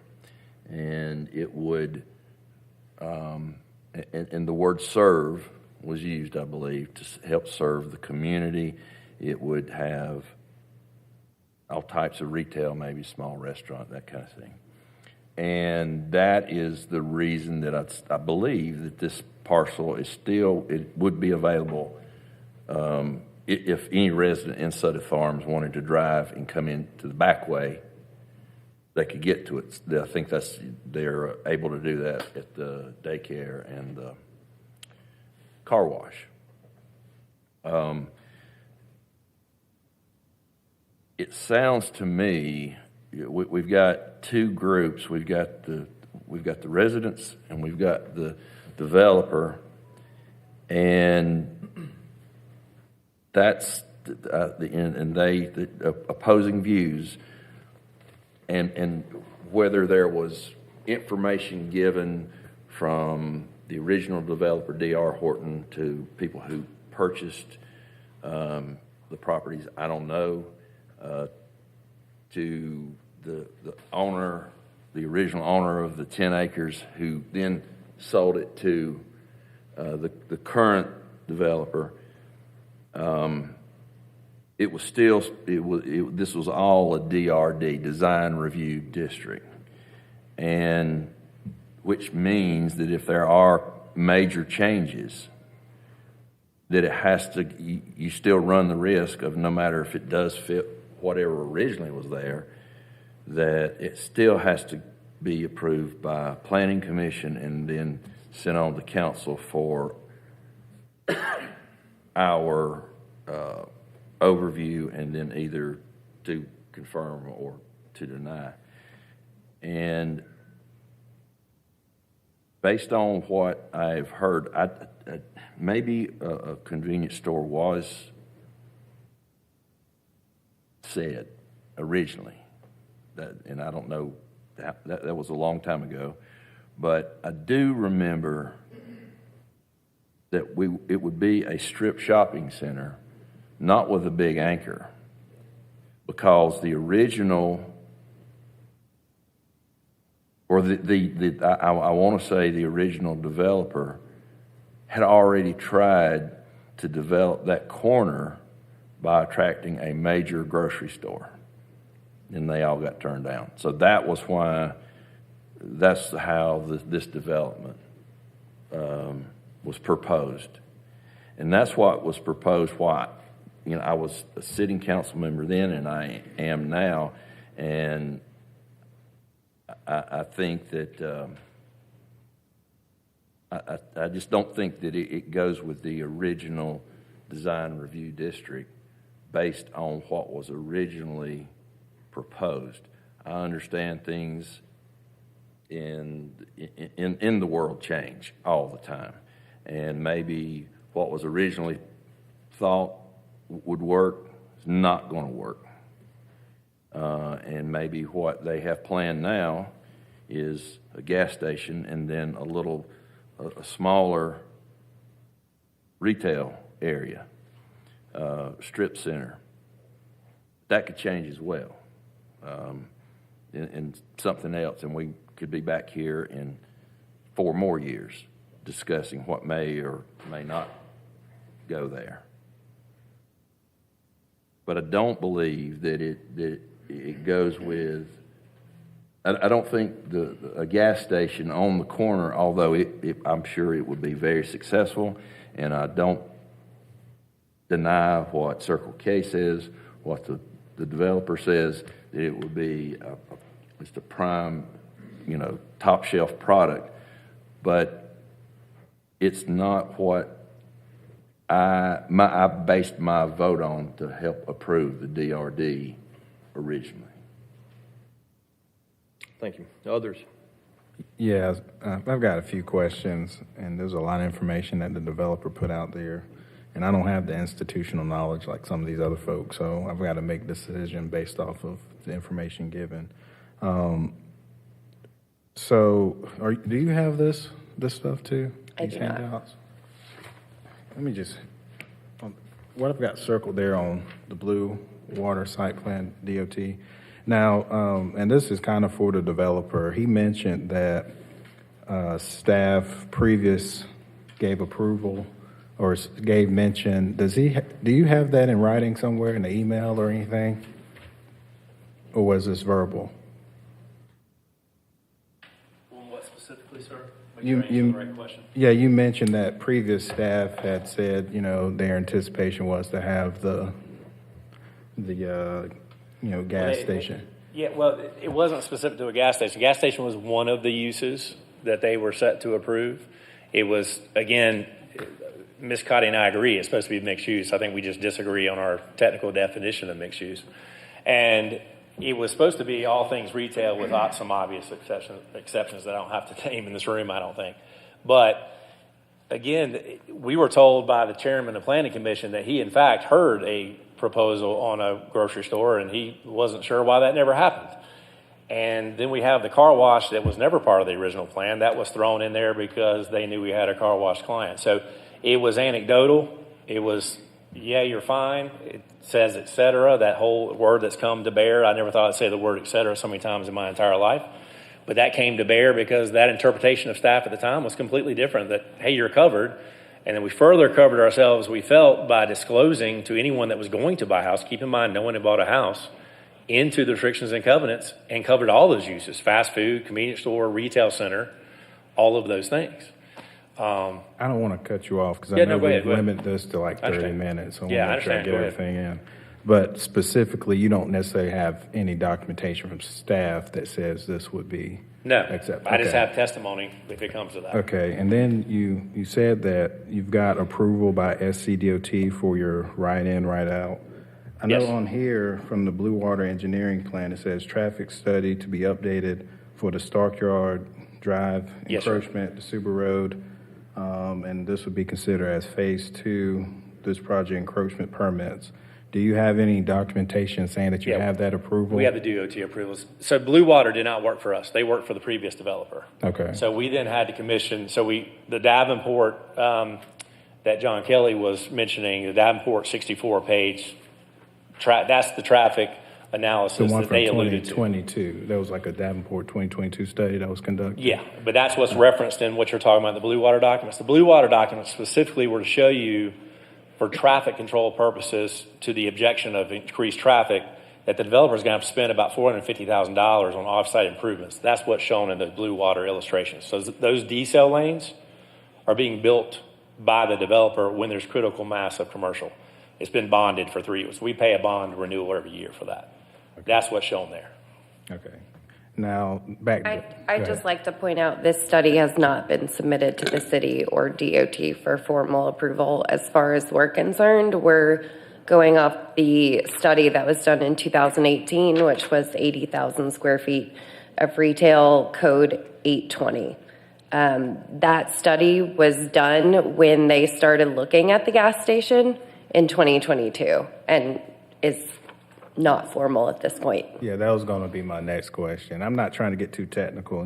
And it would, and the word serve was used, I believe, to help serve the community. It would have all types of retail, maybe small restaurant, that kind of thing. And that is the reason that I believe that this parcel is still, it would be available if any resident in Suddeth Farms wanted to drive and come into the back way, they could get to it. I think they're able to do that at the daycare and the car wash. It sounds to me, we've got two groups. We've got the residents and we've got the developer, and that's the opposing views, and whether there was information given from the original developer, D.R. Horton, to people who purchased the properties, I don't know. To the owner, the original owner of the 10 acres, who then sold it to the current developer. It was still, this was all a DRD, Design Review District, and which means that if there are major changes, that it has to, you still run the risk of, no matter if it does fit whatever originally was there, that it still has to be approved by Planning Commission and then sent on to council for our overview, and then either to confirm or to deny. And based on what I've heard, maybe a convenience store was said originally, and I don't know, that was a long time ago, but I do remember that it would be a strip shopping center, not with a big anchor, because the original, or I want to say the original developer had already tried to develop that corner by attracting a major grocery store, and they all got turned down. So that was why, that's how this development was proposed. And that's what was proposed, why, I was a sitting council member then, and I am now, and I think that I just don't think that it goes with the original Design Review District based on what was originally proposed. I understand things in the world change all the time, and maybe what was originally thought would work is not going to work, and maybe what they have planned now is a gas station and then a smaller retail area, strip center. That could change as well, and something else, and we could be back here in 4 more years discussing what may or may not go there. But I don't believe that it goes with, I don't think a gas station on the corner, although I'm sure it would be very successful, and I don't deny what Circle K says, what the developer says, that it would be just a prime, top shelf product. But it's not what I based my vote on to help approve the DRD originally. Thank you. Others? Yeah, I've got a few questions, and there's a lot of information that the developer put out there, and I don't have the institutional knowledge like some of these other folks, so I've got to make a decision based off of the information given. Do you have this stuff too? I These do not. handouts? Let me just, what I've got circled there on the blue water site plan DOT. Now, and this is kind of for the developer. He mentioned that staff previous gave approval or gave mention. Do you have that in writing somewhere in the email or anything? Or was this verbal? What specifically, sir? Right question. Yeah, you mentioned that previous staff had said, their anticipation was to have the gas station. Yeah, well, it wasn't specific to a gas station. Gas station was one of the uses that they were set to approve. It was, again, Ms. Cotty and I agree, it's supposed to be mixed use. I think we just disagree on our technical definition of mixed use. And it was supposed to be all things retail with some obvious exceptions that I don't have to name in this room, I don't think. But again, we were told by the chairman of the planning commission that he in fact heard a proposal on a grocery store and he wasn't sure why that never happened. And then we have the car wash that was never part of the original plan. That was thrown in there because they knew we had a car wash client. So it was anecdotal. It was, yeah, you're fine. It says et cetera, that whole word that's come to bear. I never thought I'd say the word et cetera so many times in my entire life. But that came to bear because that interpretation of staff at the time was completely different, that, hey, you're covered. And then we further covered ourselves, we felt, by disclosing to anyone that was going to buy a house, keep in mind no one had bought a house, into the restrictions and covenants and covered all those uses, fast food, convenience store, retail center, all of those things. I don't want to cut you off because I know we've limited this to like 30 minutes. So I want to make sure I get everything in. But specifically, you don't necessarily have any documentation from staff that says this would be acceptable. I just have testimony if it comes to that. Okay, and then you said that you've got approval by SCDOT for your right-in, right-out. I know on here from the Blue Water Engineering Plan, it says traffic study to be updated for the Starkyard Drive encroachment, the Suber Road, and this would be considered as phase 2, this project encroachment permits. Do you have any documentation saying that you have that approval? We have the DOT approvals. So Blue Water did not work for us. They worked for the previous developer. Okay. So we then had to commission, the Davenport that John Kelly was mentioning, the Davenport 64-page, that's the traffic analysis that they alluded to. The one from 2022. That was like a Davenport 2022 study that was conducted? Yeah, but that's what's referenced in what you're talking about, the Blue Water documents. The Blue Water documents specifically were to show you, for traffic control purposes, to the objection of increased traffic, that the developer is going to have to spend about $450,000 on off-site improvements. That's what's shown in the Blue Water illustrations. So those decel lanes are being built by the developer when there's critical mass of commercial. It's been bonded for 3 years. We pay a bond renewal every year for that. Okay. That's what's shown there. Okay. Now, back to... I'd just like to point out this study has not been submitted to the city or DOT for formal approval. As far as we're concerned, we're going off the study that was done in 2018, which was 80,000 square feet of retail code 820. That study was done when they started looking at the gas station in 2022 and is not formal at this point. Yeah, that was going to be my next question. I'm not trying to get too technical.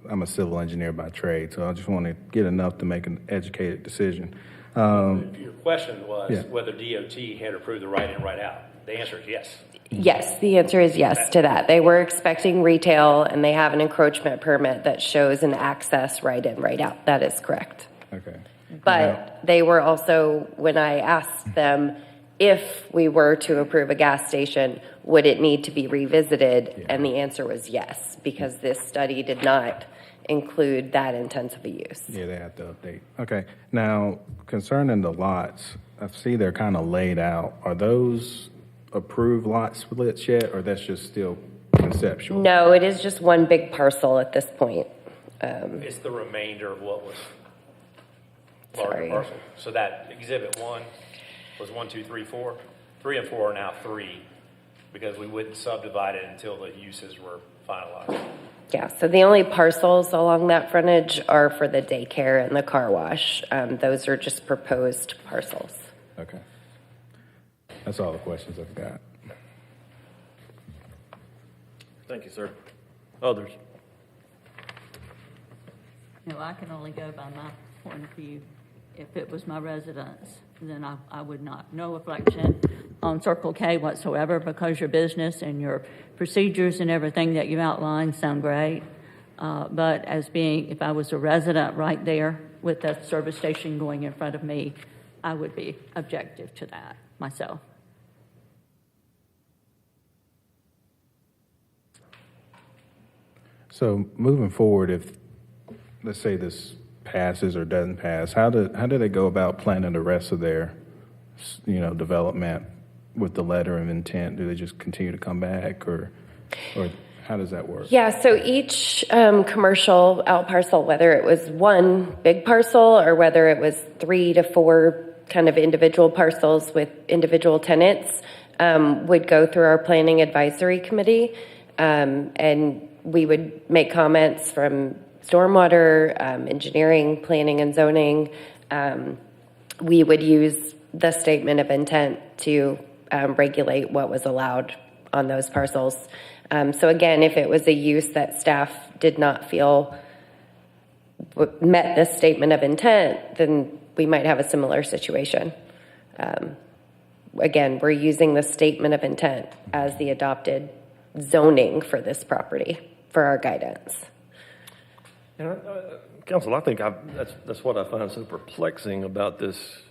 I'm a civil engineer by trade, so I just want to get enough to make an educated decision. Your question was whether DOT had approved the right in, right out. The answer is yes. Yes, the answer is yes to that. They were expecting retail, and they have an encroachment permit that shows an access right in, right out. That is correct. Okay. But they were also, when I asked them, if we were to approve a gas station, would it need to be revisited? Yeah. And the answer was yes, because this study did not include that intensive use. Yeah, they have to update. Okay. Now, concerning the lots, I see they're kind of laid out. Are those approved lot splits yet, or that's just still conceptual? No, it is just one big parcel at this point. It's the remainder of what was larger Sorry. parcel. So that exhibit 1 was 1, 2, 3, 4. 3 and 4 are now 3 because we wouldn't subdivide it until the uses were finalized. Yeah, so the only parcels along that frontage are for the daycare and the car wash. Those are just proposed parcels. Okay. That's all the questions I've got. Thank you, sir. Others? You know, I can only go by my point of view. If it was my residence, then I would not. No reflection on Circle K whatsoever, because your business and your procedures and everything that you outlined sound great. But as being, if I was a resident right there with that service station going in front of me, I would be objective to that myself. So moving forward, if, let's say this passes or doesn't pass, how do they go about planning the rest of their, development with the letter of intent? Do they just continue to come back, or how does that work? Yeah, so each commercial out parcel, whether it was one big parcel or whether it was 3 to 4 kind of individual parcels with individual tenants, would go through our planning advisory committee, and we would make comments from stormwater, engineering, planning and zoning. We would use the statement of intent to regulate what was allowed on those parcels. So again, if it was a use that staff did not feel met this statement of intent, then we might have a similar situation. Again, we're using the statement of intent as the adopted zoning for this property for our guidance. Council, I think that's what I find so perplexing about this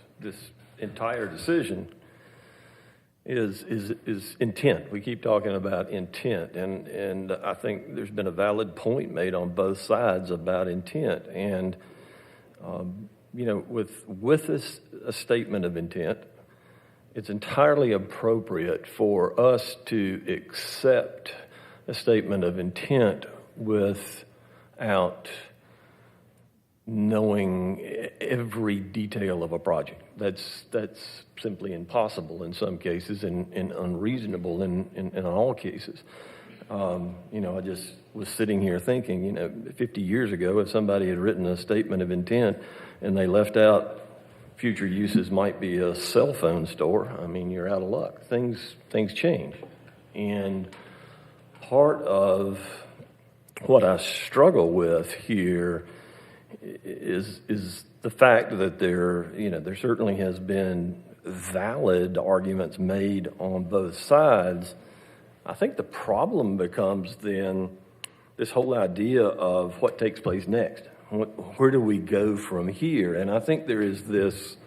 entire decision is intent. We keep talking about intent, and I think there's been a valid point made on both sides about intent. And with a statement of intent, it's entirely appropriate for us to accept a statement of intent without knowing every detail of a project. That's simply impossible in some cases and unreasonable in all cases. I just was sitting here thinking, 50 years ago, if somebody had written a statement of intent and they left out future uses might be a cell phone store, I mean, you're out of luck. Things change. And part of what I struggle with here is the fact that there certainly has been valid arguments made on both sides. I think the problem becomes then this whole idea of what takes place next. Where do we go from here? And I think there is this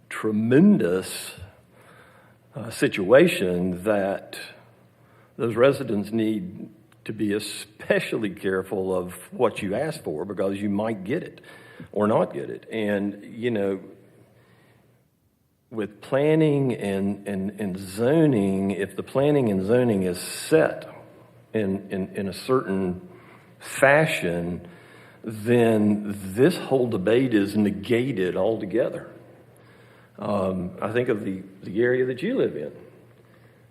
tremendous situation that those residents need to be especially careful of what you ask for, because you might get it or not get it. And, with planning and zoning, if the planning and zoning is set in a certain fashion, then this whole debate is negated altogether. I think of the area that you live in.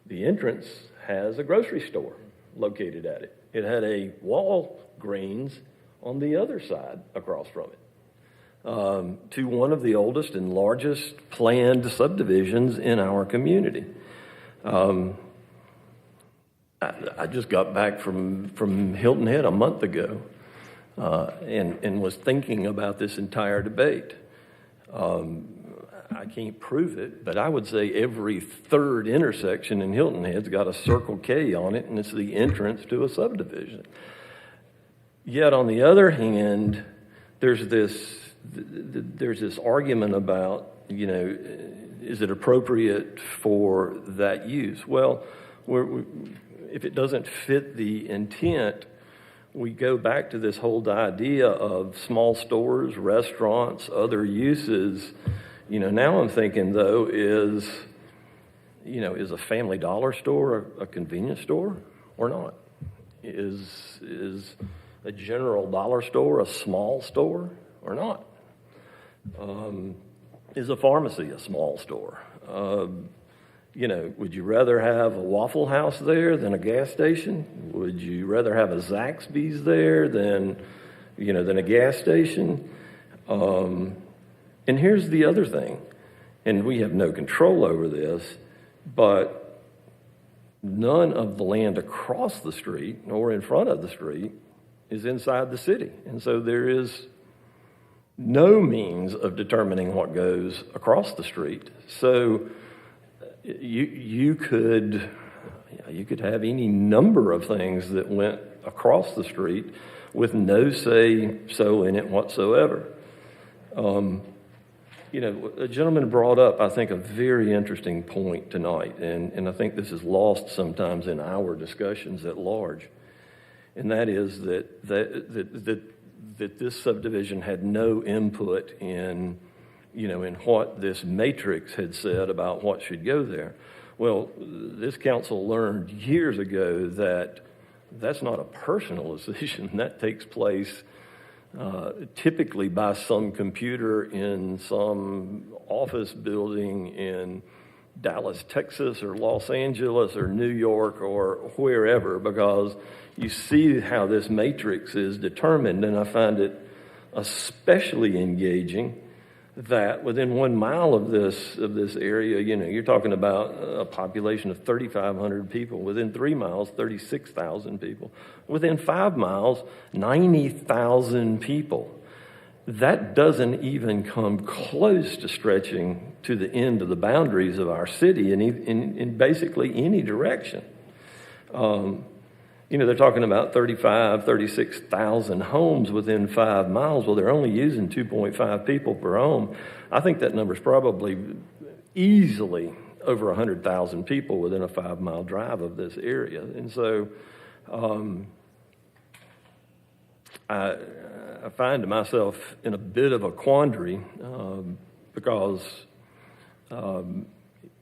The entrance has a grocery store located at it. It had a Walgreens on the other side across from it. To one of the oldest and largest planned subdivisions in our community. I just got back from Hilton Head a month ago and was thinking about this entire debate. I can't prove it, but I would say every third intersection in Hilton Head's got a Circle K on it, and it's the entrance to a subdivision. Yet on the other hand, there's this argument about, is it appropriate for that use? Well, if it doesn't fit the intent, we go back to this whole idea of small stores, restaurants, other uses, Now I'm thinking, though, is a Family Dollar store a convenience store or not? Is a general dollar store a small store or not? Is a pharmacy a small store? Would you rather have a Waffle House there than a gas station? Would you rather have a Zaxby's there than a gas station? And here's the other thing, and we have no control over this, but none of the land across the street or in front of the street is inside the city. And so there is no means of determining what goes across the street. So you could have any number of things that went across the street with no say-so in it whatsoever. A gentleman brought up, I think, a very interesting point tonight, and I think this is lost sometimes in our discussions at large, and that is that this subdivision had no input in what this matrix had said about what should go there. Well, this council learned years ago that that's not a personal decision. That takes place typically by some computer in some office building in Dallas, Texas, or Los Angeles, or New York, or wherever, because you see how this matrix is determined, and I find it especially engaging that within 1 mile of this area, you're talking about a population of 3,500 people. Within 3 miles, 36,000 people. Within 5 miles, 90,000 people. That doesn't even come close to stretching to the end of the boundaries of our city in basically any direction. They're talking about 36,000 homes within 5 miles. Well, they're only using 2.5 people per home. I think that number's probably easily over 100,000 people within a 5-mile drive of this area. And so I find myself in a bit of a quandary because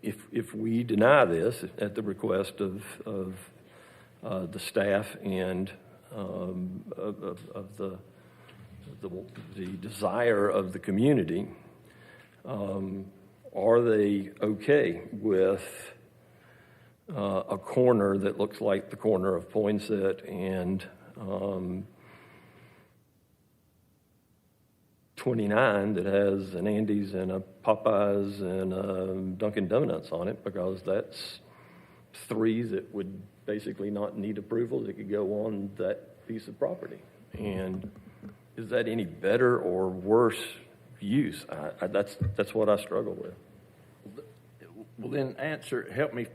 if we deny this at the request of the staff and of the desire of the community, are they okay with a corner that looks like the corner of Poinsett and 29 that has an Andy's and a Popeyes and a Dunkin' Donuts on it, because that's 3 that would basically not need approval that could go on that piece of property. And is that any better or worse use? That's what I struggle with. Well, then help me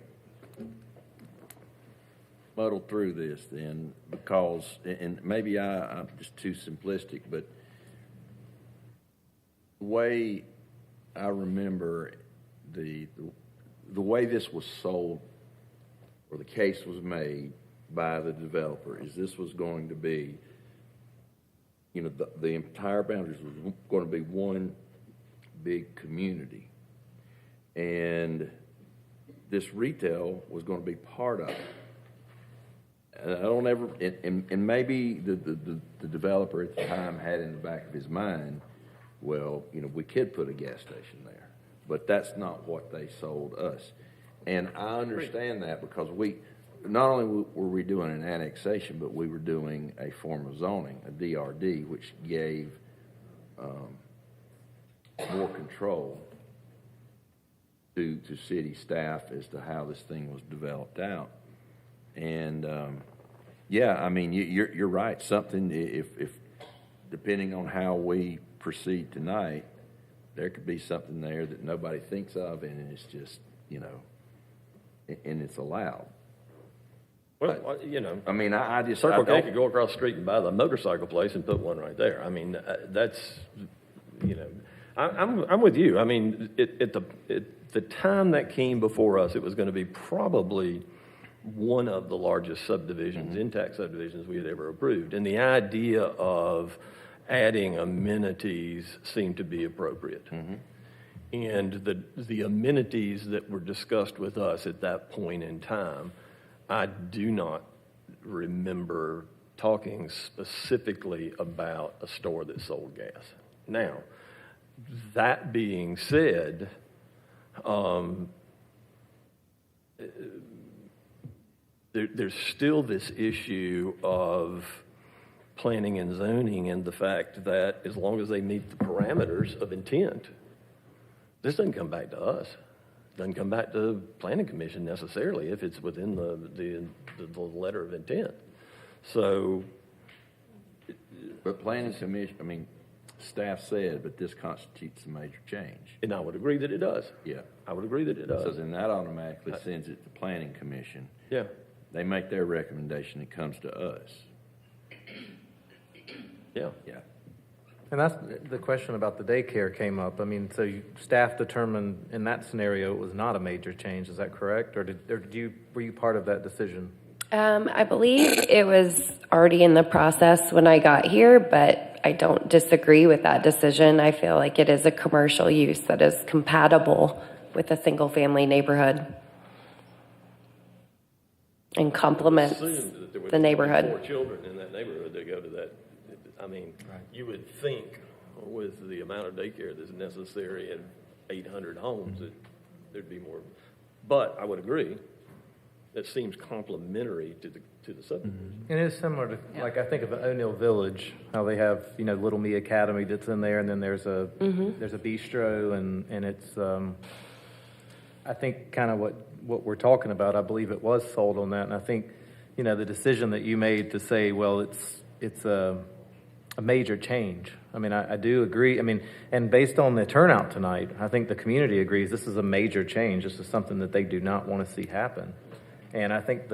muddle through this then, because, and maybe I'm just too simplistic, but the way I remember the way this was sold, or the case was made by the developer, is this was going to be, the entire boundaries was going to be one big community. And this retail was going to be part of it. And I don't ever, and maybe the developer at the time had in the back of his mind, well, we could put a gas station there, but that's not what they sold us. And I understand that, because not only were we doing an annexation, but we were doing a form of zoning, a DRD, which gave more control to city staff as to how this thing was developed out. And you're right. Something, if depending on how we proceed tonight, there could be something there that nobody thinks of, and it's just and it's allowed. Well, I just Circle K could go across the street and buy the motorcycle place and put one right there. That's, I'm with you. At the time that came before us, it was going to be probably one of the largest subdivisions, intact subdivisions we had ever approved. And the idea of adding amenities seemed to be appropriate. And the amenities that were discussed with us at that point in time, I do not remember talking specifically about a store that sold gas. Now, that being said, there's still this issue of planning and zoning and the fact that as long as they meet the parameters of intent, this doesn't come back to us. It doesn't come back to the planning commission necessarily if it's within the letter of intent. So, but planning commission, I mean, staff said, but this constitutes a major change. And I would agree that it does. Yeah. I would agree that it does. So then that automatically sends it to planning commission. Yeah. They make their recommendation, it comes to us. Yeah. Yeah. And that's the question about the daycare came up. I mean, so staff determined in that scenario it was not a major change. Is that correct? Or were you part of that decision? I believe it was already in the process when I got here, but I don't disagree with that decision. I feel like it is a commercial use that is compatible with a single-family neighborhood and complements the neighborhood. 4 children in that neighborhood that go to that. I mean, you would think with the amount of daycare that's necessary in 800 homes that there'd be more. But I would agree. That seems complementary to the subdivision. And it is similar to, like, I think of O'Neill Village, how they have, Little Me Academy that's in there, and then there's a bistro, and it's, I think, kind of what we're talking about. I believe it was sold on that, and I think, the decision that you made to say, well, it's a major change. I mean, I do agree. I mean, and based on the turnout tonight, I think the community agrees this is a major change. This is something that they do not want to see happen. And I think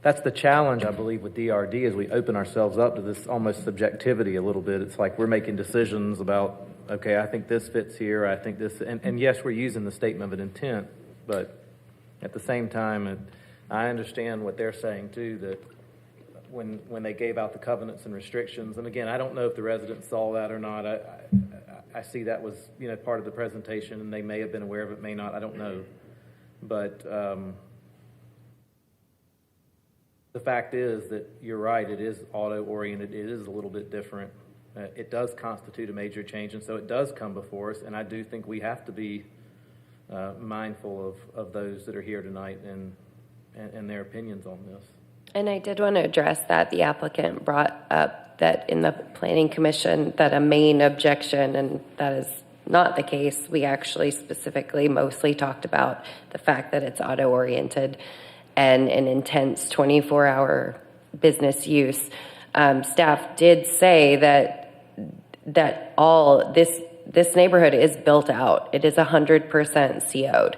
that's the challenge, I believe, with DRD is we open ourselves up to this almost subjectivity a little bit. It's like we're making decisions about, okay, I think this fits here, I think this, and yes, we're using the statement of an intent, but at the same time, I understand what they're saying too, that when they gave out the covenants and restrictions, and again, I don't know if the residents saw that or not. I see that was part of the presentation, and they may have been aware of it, may not. I don't know, but the fact is that you're right. It is auto-oriented. It is a little bit different. It does constitute a major change, and so it does come before us. And I do think we have to be mindful of those that are here tonight and their opinions on this. And I did want to address that the applicant brought up that in the Planning Commission that a main objection, and that is not the case. We actually specifically mostly talked about the fact that it's auto-oriented and an intense 24-hour business use. Staff did say that all this neighborhood is built out. It is 100% CO'd.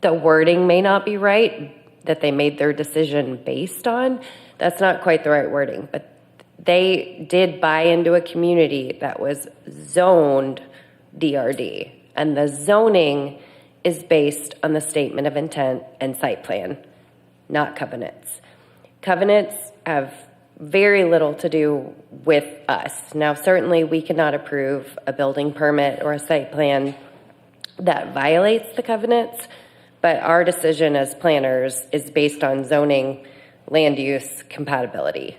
The wording may not be right that they made their decision based on. That's not quite the right wording, but they did buy into a community that was zoned DRD, and the zoning is based on the statement of intent and site plan, not covenants. Covenants have very little to do with us. Now, certainly we cannot approve a building permit or a site plan that violates the covenants, but our decision as planners is based on zoning, land use, compatibility,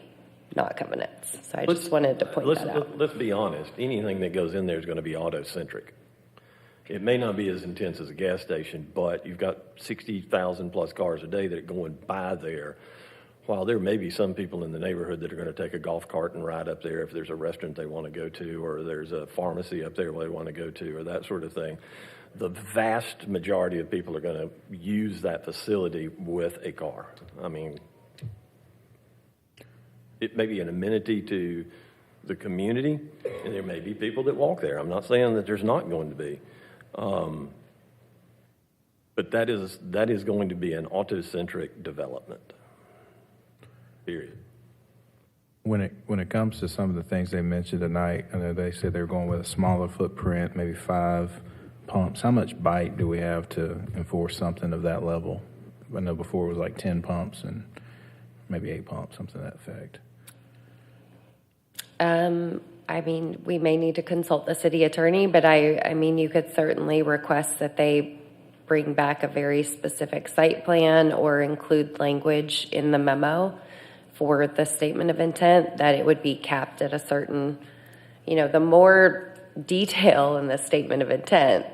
not covenants. So I just wanted to point that out. Let's be honest. Anything that goes in there is going to be auto-centric. It may not be as intense as a gas station, but you've got 60,000 plus cars a day that are going by there. While there may be some people in the neighborhood that are going to take a golf cart and ride up there if there's a restaurant they want to go to, or there's a pharmacy up there they want to go to, or that sort of thing, the vast majority of people are going to use that facility with a car. I mean, it may be an amenity to the community, and there may be people that walk there. I'm not saying that there's not going to be. But that is going to be an auto-centric development, period. When it comes to some of the things they mentioned tonight, I know they said they're going with a smaller footprint, maybe 5 pumps. How much bite do we have to enforce something of that level? I know before it was like 10 pumps and maybe 8 pumps, something to that effect. I mean, we may need to consult the city attorney, but I mean, you could certainly request that they bring back a very specific site plan or include language in the memo for the statement of intent that it would be capped at a certain, the more detail in the statement of intent,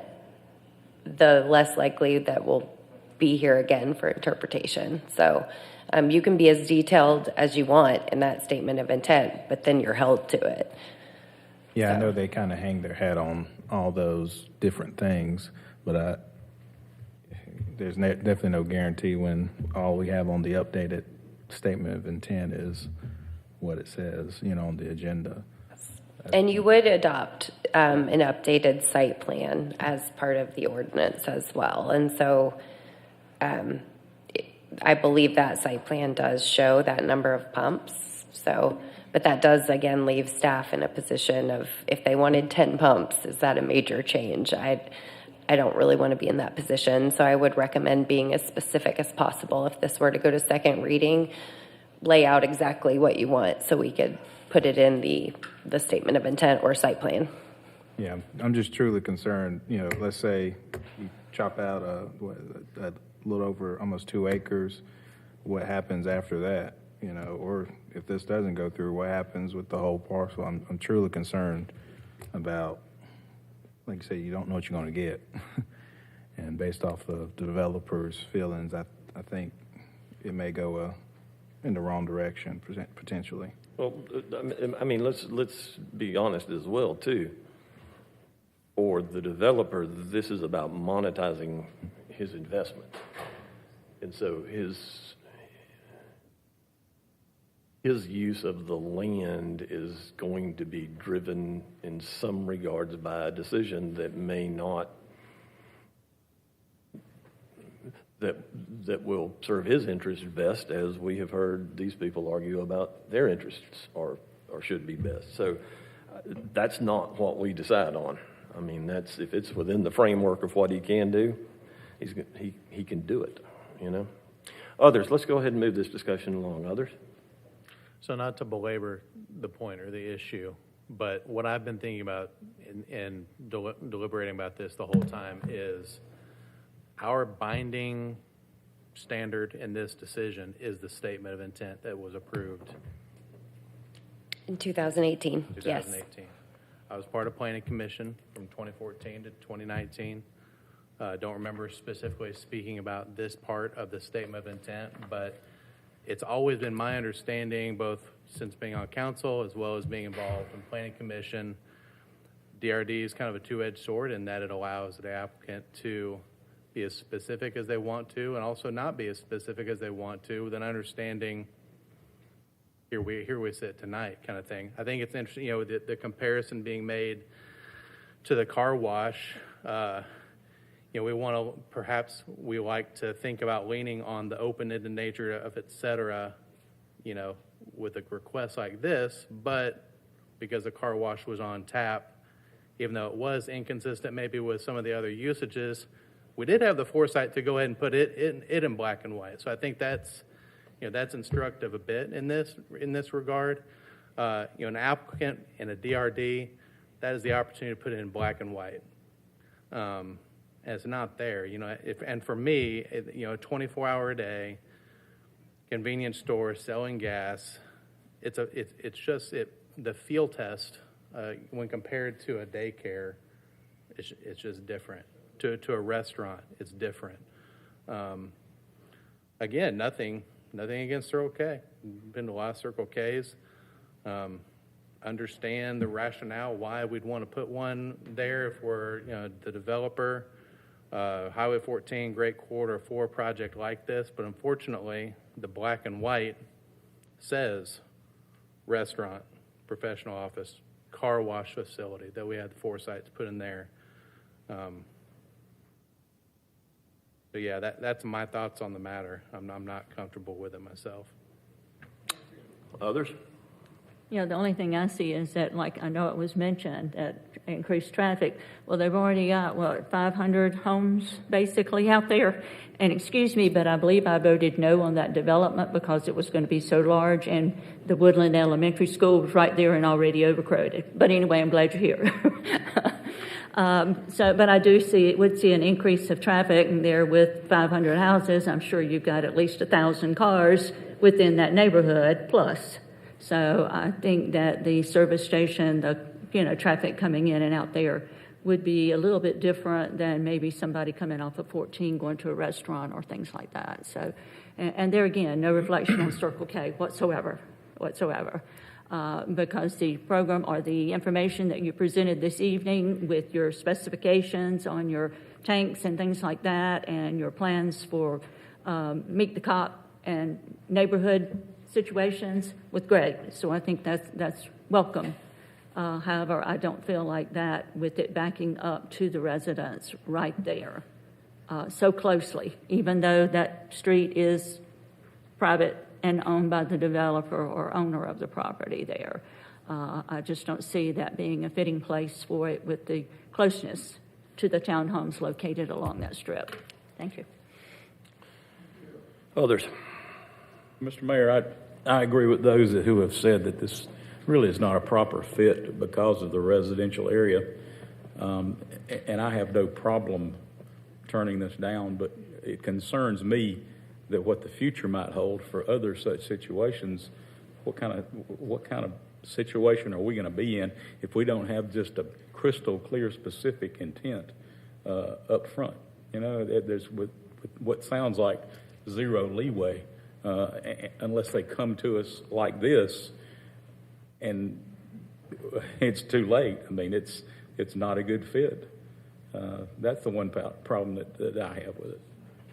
the less likely that we'll be here again for interpretation. So you can be as detailed as you want in that statement of intent, but then you're held to it. Yeah, I know they kind of hang their hat on all those different things, but there's definitely no guarantee when all we have on the updated statement of intent is what it says, on the agenda. And you would adopt an updated site plan as part of the ordinance as well. And so I believe that site plan does show that number of pumps. But that does, again, leave staff in a position of, if they wanted 10 pumps, is that a major change? I don't really want to be in that position, so I would recommend being as specific as possible. If this were to go to second reading, lay out exactly what you want so we could put it in the statement of intent or site plan. Yeah, I'm just truly concerned, let's say you chop out a little over almost 2 acres, what happens after that? Or if this doesn't go through, what happens with the whole parcel? I'm truly concerned about, like you say, you don't know what you're going to get. And based off of the developer's feelings, I think it may go in the wrong direction, potentially. Well, I mean, let's be honest as well, too. For the developer, this is about monetizing his investment. And so his use of the land is going to be driven in some regards by a decision that may not, that will serve his interests best, as we have heard these people argue about their interests or should be best. So that's not what we decide on. I mean, if it's within the framework of what he can do, he can do it, Others, let's go ahead and move this discussion along. Others? So not to belabor the point or the issue, but what I've been thinking about and deliberating about this the whole time is our binding standard in this decision is the statement of intent that was approved. In 2018, 2018. yes. I was part of Planning Commission from 2014 to 2019. Don't remember specifically speaking about this part of the statement of intent, but it's always been my understanding, both since being on council as well as being involved in Planning Commission, DRD is kind of a two-edged sword in that it allows the applicant to be as specific as they want to and also not be as specific as they want to, with an understanding, here we sit tonight kind of thing. I think it's interesting, the comparison being made to the car wash. We like to think about leaning on the open-ended nature of et cetera, with a request like this, but because the car wash was on tap, even though it was inconsistent maybe with some of the other usages, we did have the foresight to go ahead and put it in black and white. So I think that's instructive a bit in this regard. An applicant in a DRD, that is the opportunity to put it in black and white. And it's not there, and for me, a 24-hour a day convenience store selling gas, the field test when compared to a daycare, it's just different. To a restaurant, it's different. Again, nothing against Circle K. Been to a lot of Circle Ks. Understand the rationale why we'd want to put one there if we're the developer. Highway 14, great quarter 4 project like this, but unfortunately, the black and white says restaurant, professional office, car wash facility that we had the foresight to put in there. So yeah, that's my thoughts on the matter. I'm not comfortable with it myself. Others? The only thing I see is that, like I know it was mentioned, that increased traffic. Well, they've already got, 500 homes basically out there. And excuse me, but I believe I voted no on that development because it was going to be so large, and the Woodland Elementary School was right there and already overcrowded. But anyway, I'm glad you're here. But I would see an increase of traffic, and there with 500 houses, I'm sure you've got at least 1,000 cars within that neighborhood plus. So I think that the service station, the traffic coming in and out there would be a little bit different than maybe somebody coming off of 14 going to a restaurant or things like that. So, and there again, no reflection on Circle K whatsoever. Because the program or the information that you presented this evening with your specifications on your tanks and things like that and your plans for meet the cop and neighborhood situations was great. So I think that's welcome. However, I don't feel like that with it backing up to the residents right there so closely, even though that street is private and owned by the developer or owner of the property there. I just don't see that being a fitting place for it with the closeness to the townhomes located along that strip. Thank you. Others? Mr. Mayor, I agree with those who have said that this really is not a proper fit because of the residential area. And I have no problem turning this down, but it concerns me that what the future might hold for other such situations. What kind of situation are we going to be in if we don't have just a crystal clear specific intent up front? There's with what sounds like zero leeway unless they come to us like this, and it's too late. I mean, it's not a good fit. That's the one problem that I have with it.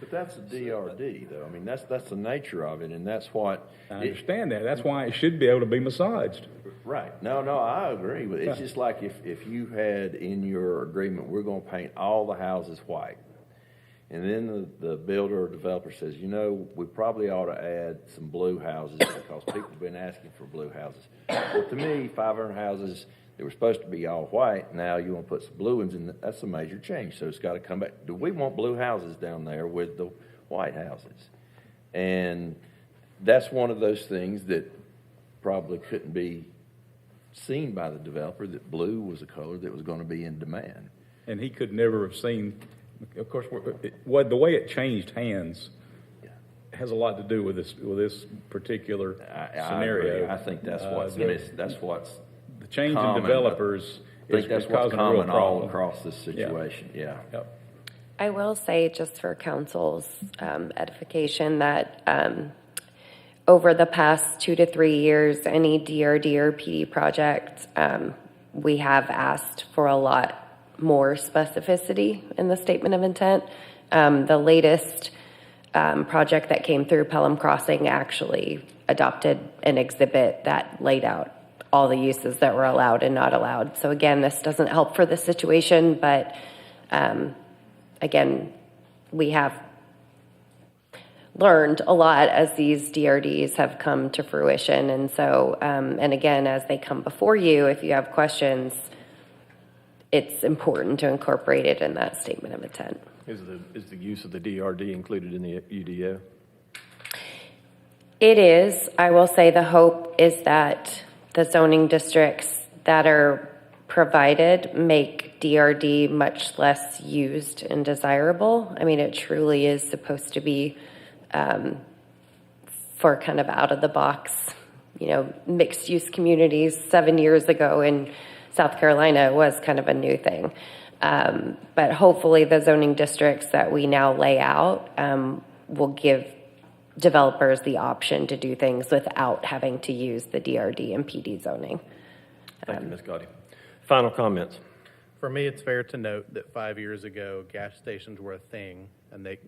But that's a DRD, though. I mean, that's the nature of it, and that's what... I understand that. That's why it should be able to be massaged. Right. No, I agree. But it's just like if you had in your agreement, we're going to paint all the houses white, and then the builder or developer says, we probably ought to add some blue houses because people have been asking for blue houses. Well, to me, 500 houses... They were supposed to be all white. Now you want to put some blue ones in. That's a major change. So it's got to come back. Do we want blue houses down there with the white houses? And that's one of those things that probably couldn't be seen by the developer, that blue was a color that was going to be in demand. And he could never have seen, of course, the way it changed hands has a lot to do with this particular scenario. I think that's what's missed. That's what's change in developers is causing a real problem all across this situation. Yeah. Yep. I will say, just for council's edification, that over the past 2 to 3 years, any DRD or PD project, we have asked for a lot more specificity in the statement of intent. The latest project that came through, Pelham Crossing, actually adopted an exhibit that laid out all the uses that were allowed and not allowed. So again, this doesn't help for the situation, but again, we have learned a lot as these DRDs have come to fruition. And so, and again, as they come before you, if you have questions, it's important to incorporate it in that statement of intent. Is the use of the DRD included in the UDO? It is. I will say the hope is that the zoning districts that are provided make DRD much less used and desirable. I mean, it truly is supposed to be for kind of out of the box, mixed use communities. 7 years ago in South Carolina was kind of a new thing. But hopefully the zoning districts that we now lay out will give developers the option to do things without having to use the DRD and PD zoning. Thank you, Ms. Gotti. Final comments. For me, it's fair to note that 5 years ago, gas stations were a thing, and the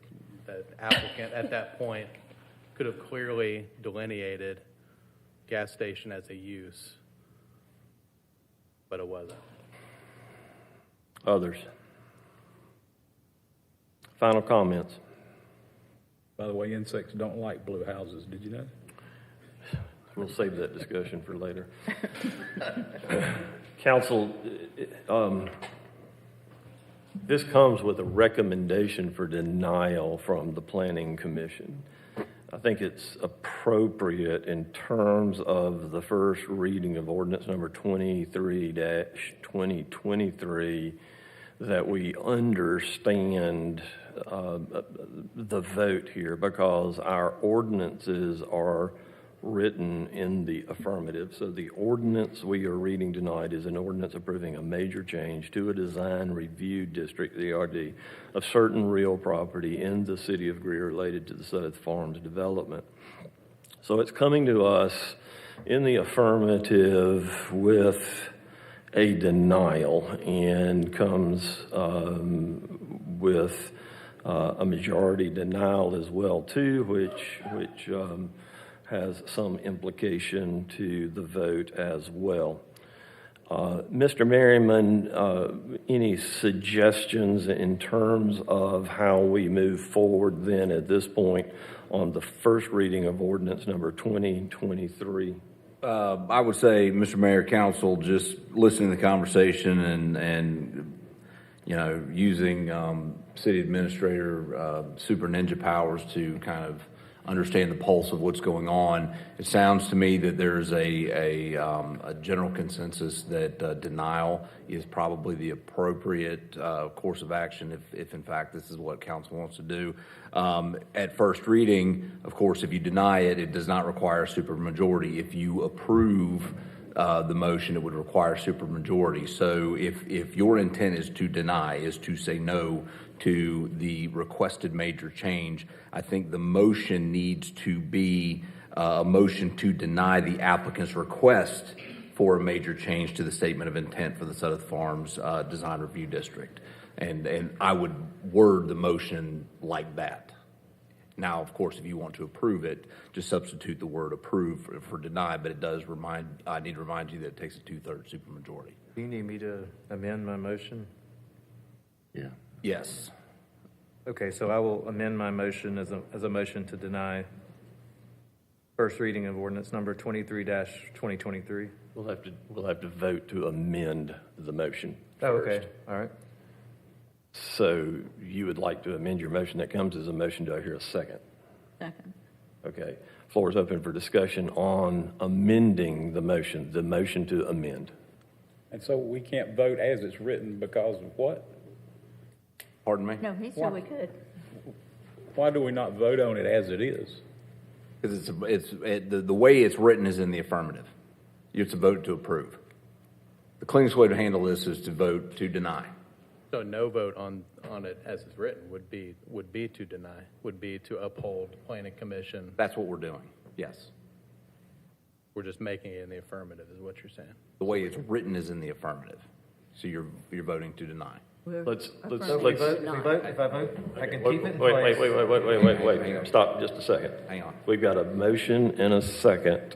applicant at that point could have clearly delineated gas station as a use, but it wasn't. Others. Final comments. By the way, insects don't like blue houses. Did you know? We'll save that discussion for later. Council, this comes with a recommendation for denial from the Planning Commission. I think it's appropriate in terms of the first reading of ordinance number 23-2023 that we understand the vote here, because our ordinances are written in the affirmative. So the ordinance we are reading tonight is an ordinance approving a major change to a design review district, the ERD, of certain real property in the city of Greer related to the South Farms development. So it's coming to us in the affirmative with a denial, and comes with a majority denial as well too, which has some implication to the vote as well. Mr. Merriman, any suggestions in terms of how we move forward then at this point on the first reading of ordinance number 2023? I would say, Mr. Mayor, Council, just listening to the conversation and you know, using City Administrator Super Ninja powers to kind of understand the pulse of what's going on. It sounds to me that there's a general consensus that denial is probably the appropriate course of action if in fact this is what council wants to do. At first reading, of course, if you deny it, it does not require a supermajority. If you approve the motion, it would require supermajority. So if your intent is to deny, is to say no to the requested major change, I think the motion needs to be a motion to deny the applicant's request for a major change to the statement of intent for the South Farms Design Review District. And I would word the motion like that. Now, of course, if you want to approve it, just substitute the word approve for deny, but it does I need to remind you that it takes a 2/3 supermajority. Do you need me to amend my motion? Yeah. Yes. Okay, so I will amend my motion as a motion to deny first reading of ordinance number 23-2023. We'll have to vote to amend the motion Oh, first. okay, all right. So you would like to amend your motion. That comes as a motion. Do I hear a second? Second. Okay. Floor is open for discussion on amending the motion to amend. And so we can't vote as it's written because of what? Pardon me? No, he said we could. Why do we not vote on it as it is? Because the way it's written is in the affirmative. It's a vote to approve. The cleanest way to handle this is to vote to deny. So no vote on it as it's written would be to deny, would be to uphold planning commission. That's what we're doing, yes. We're just making it in the affirmative is what you're saying. The way it's written is in the affirmative. So you're voting to deny. Let's If I vote, I can keep it in Wait. Hang on. Stop just a second. Hang on. We've got a motion and a second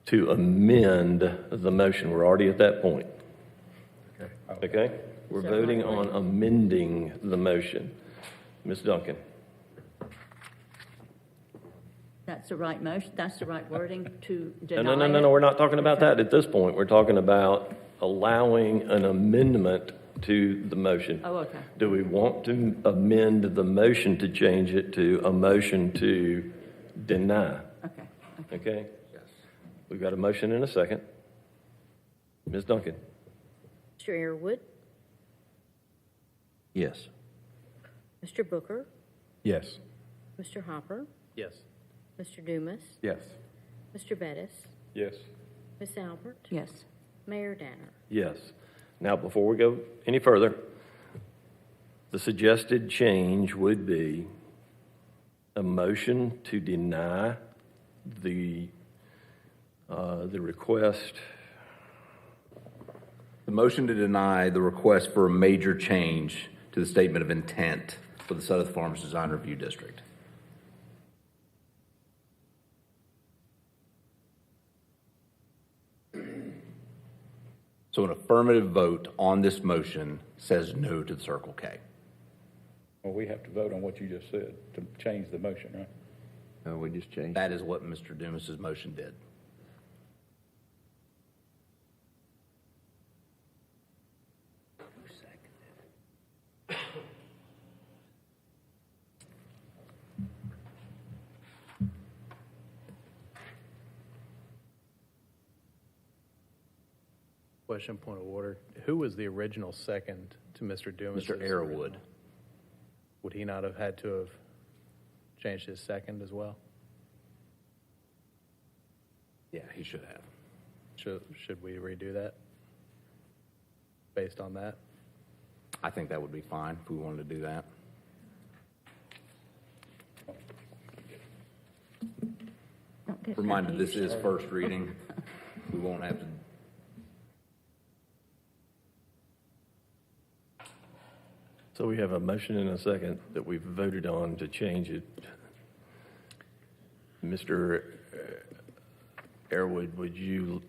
to amend the motion. We're already at that point. Okay? We're voting on amending the motion. Ms. Duncan. That's the right motion, that's the right wording to deny No, we're not talking about that at this point. We're talking about allowing an amendment to the motion. Oh, okay. Do we want to amend the motion to change it to a motion to deny? Okay? Yes. We've got a motion and a second. Ms. Duncan? Mr. Airwood, Yes. Mr. Booker, Yes. Mr. Hopper, Yes. Mr. Dumas, Yes. Mr. Bettis, Yes. Ms. Albert, Yes. Mayor Danner. Yes. Now, before we go any further, the suggested change would be a motion to deny the request. The motion to deny the request for a major change to the statement of intent for the South Farms Design Review District. So an affirmative vote on this motion says no to the Circle K. Well, we have to vote on what you just said to change the motion, right? No, we just changed. That is what Mr. Dumas's motion did. question, point of order. Who was the original second to Mr. Dumas? Mr. Arrowood. Would he not have had to have changed his second as well? Yeah, he should have. Should we redo that based on that? I think that would be fine if we wanted to do that. Reminded this is first reading. We won't have to. So we have a motion and a second that we've voted on to change it. Mr. Airwood, would you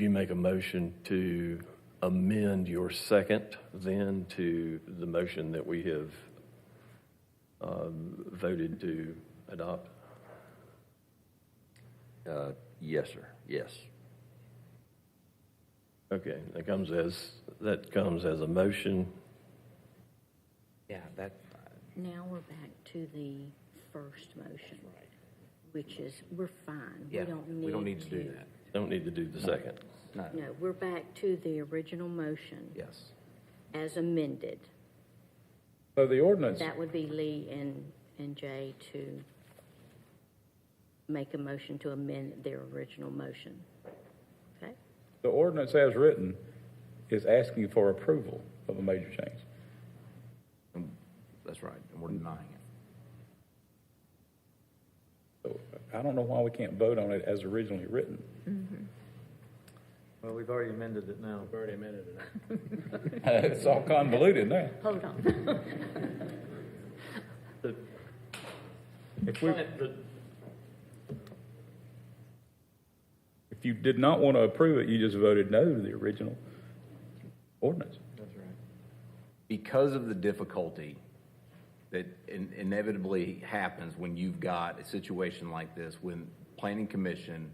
make a motion to amend your second then to the motion that we have voted to adopt? Yes, sir. Yes. Okay, that comes as a motion. Yeah, that. Now we're back to the first motion, which is, we're fine. Yeah, We don't need to do that. Don't need to do the second. No, we're back to the original motion. Yes. As amended. So the ordinance, That would be Lee and Jay to make a motion to amend their original motion. Okay? the ordinance as written is asking for approval of a major change. That's right, and we're denying it. So I don't know why we can't vote on it as originally written. Mm-hmm. Well, we've already amended it now. We've already amended it. It's all convoluted now. Hold on. If you did not want to approve it, you just voted no to the original ordinance. That's right. Because of the difficulty that inevitably happens when you've got a situation like this, when Planning Commission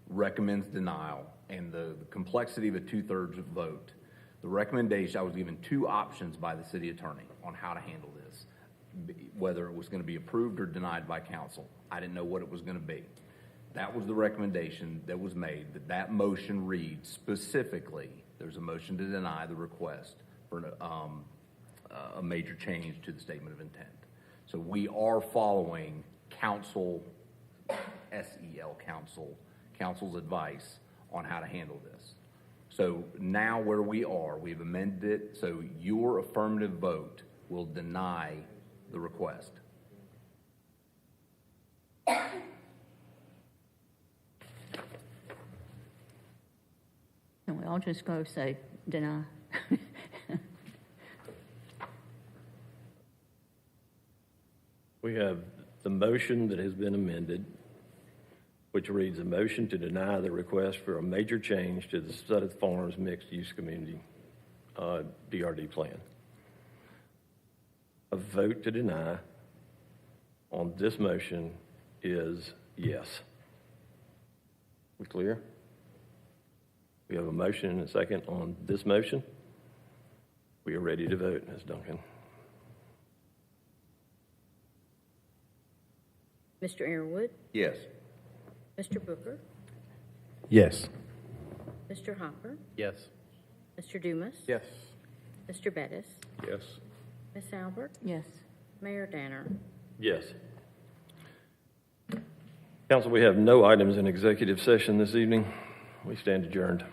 recommends denial and the complexity of a 2/3 vote, the recommendation, I was given two options by the city attorney on how to handle this, whether it was going to be approved or denied by council. I didn't know what it was going to be. That was the recommendation that was made, that motion reads specifically, there's a motion to deny the request for a major change to the statement of intent. So we are following council, SEL council's advice on how to handle this. So now where we are, we've amended it, so your affirmative vote will deny the request. Can we all just go say deny? We have the motion that has been amended, which reads a motion to deny the request for a major change to the Sutton Farms mixed-use community DRD plan. A vote to deny on this motion is yes. We clear? We have a motion and a second on this motion. We are ready to vote, Ms. Duncan. Mr. Airwood? Yes. Mr. Booker? Yes. Mr. Hopper? Yes. Mr. Dumas? Yes. Mr. Bettis? Yes. Ms. Albert? Yes. Mayor Danner? Yes. Council, we have no items in executive session this evening. We stand adjourned.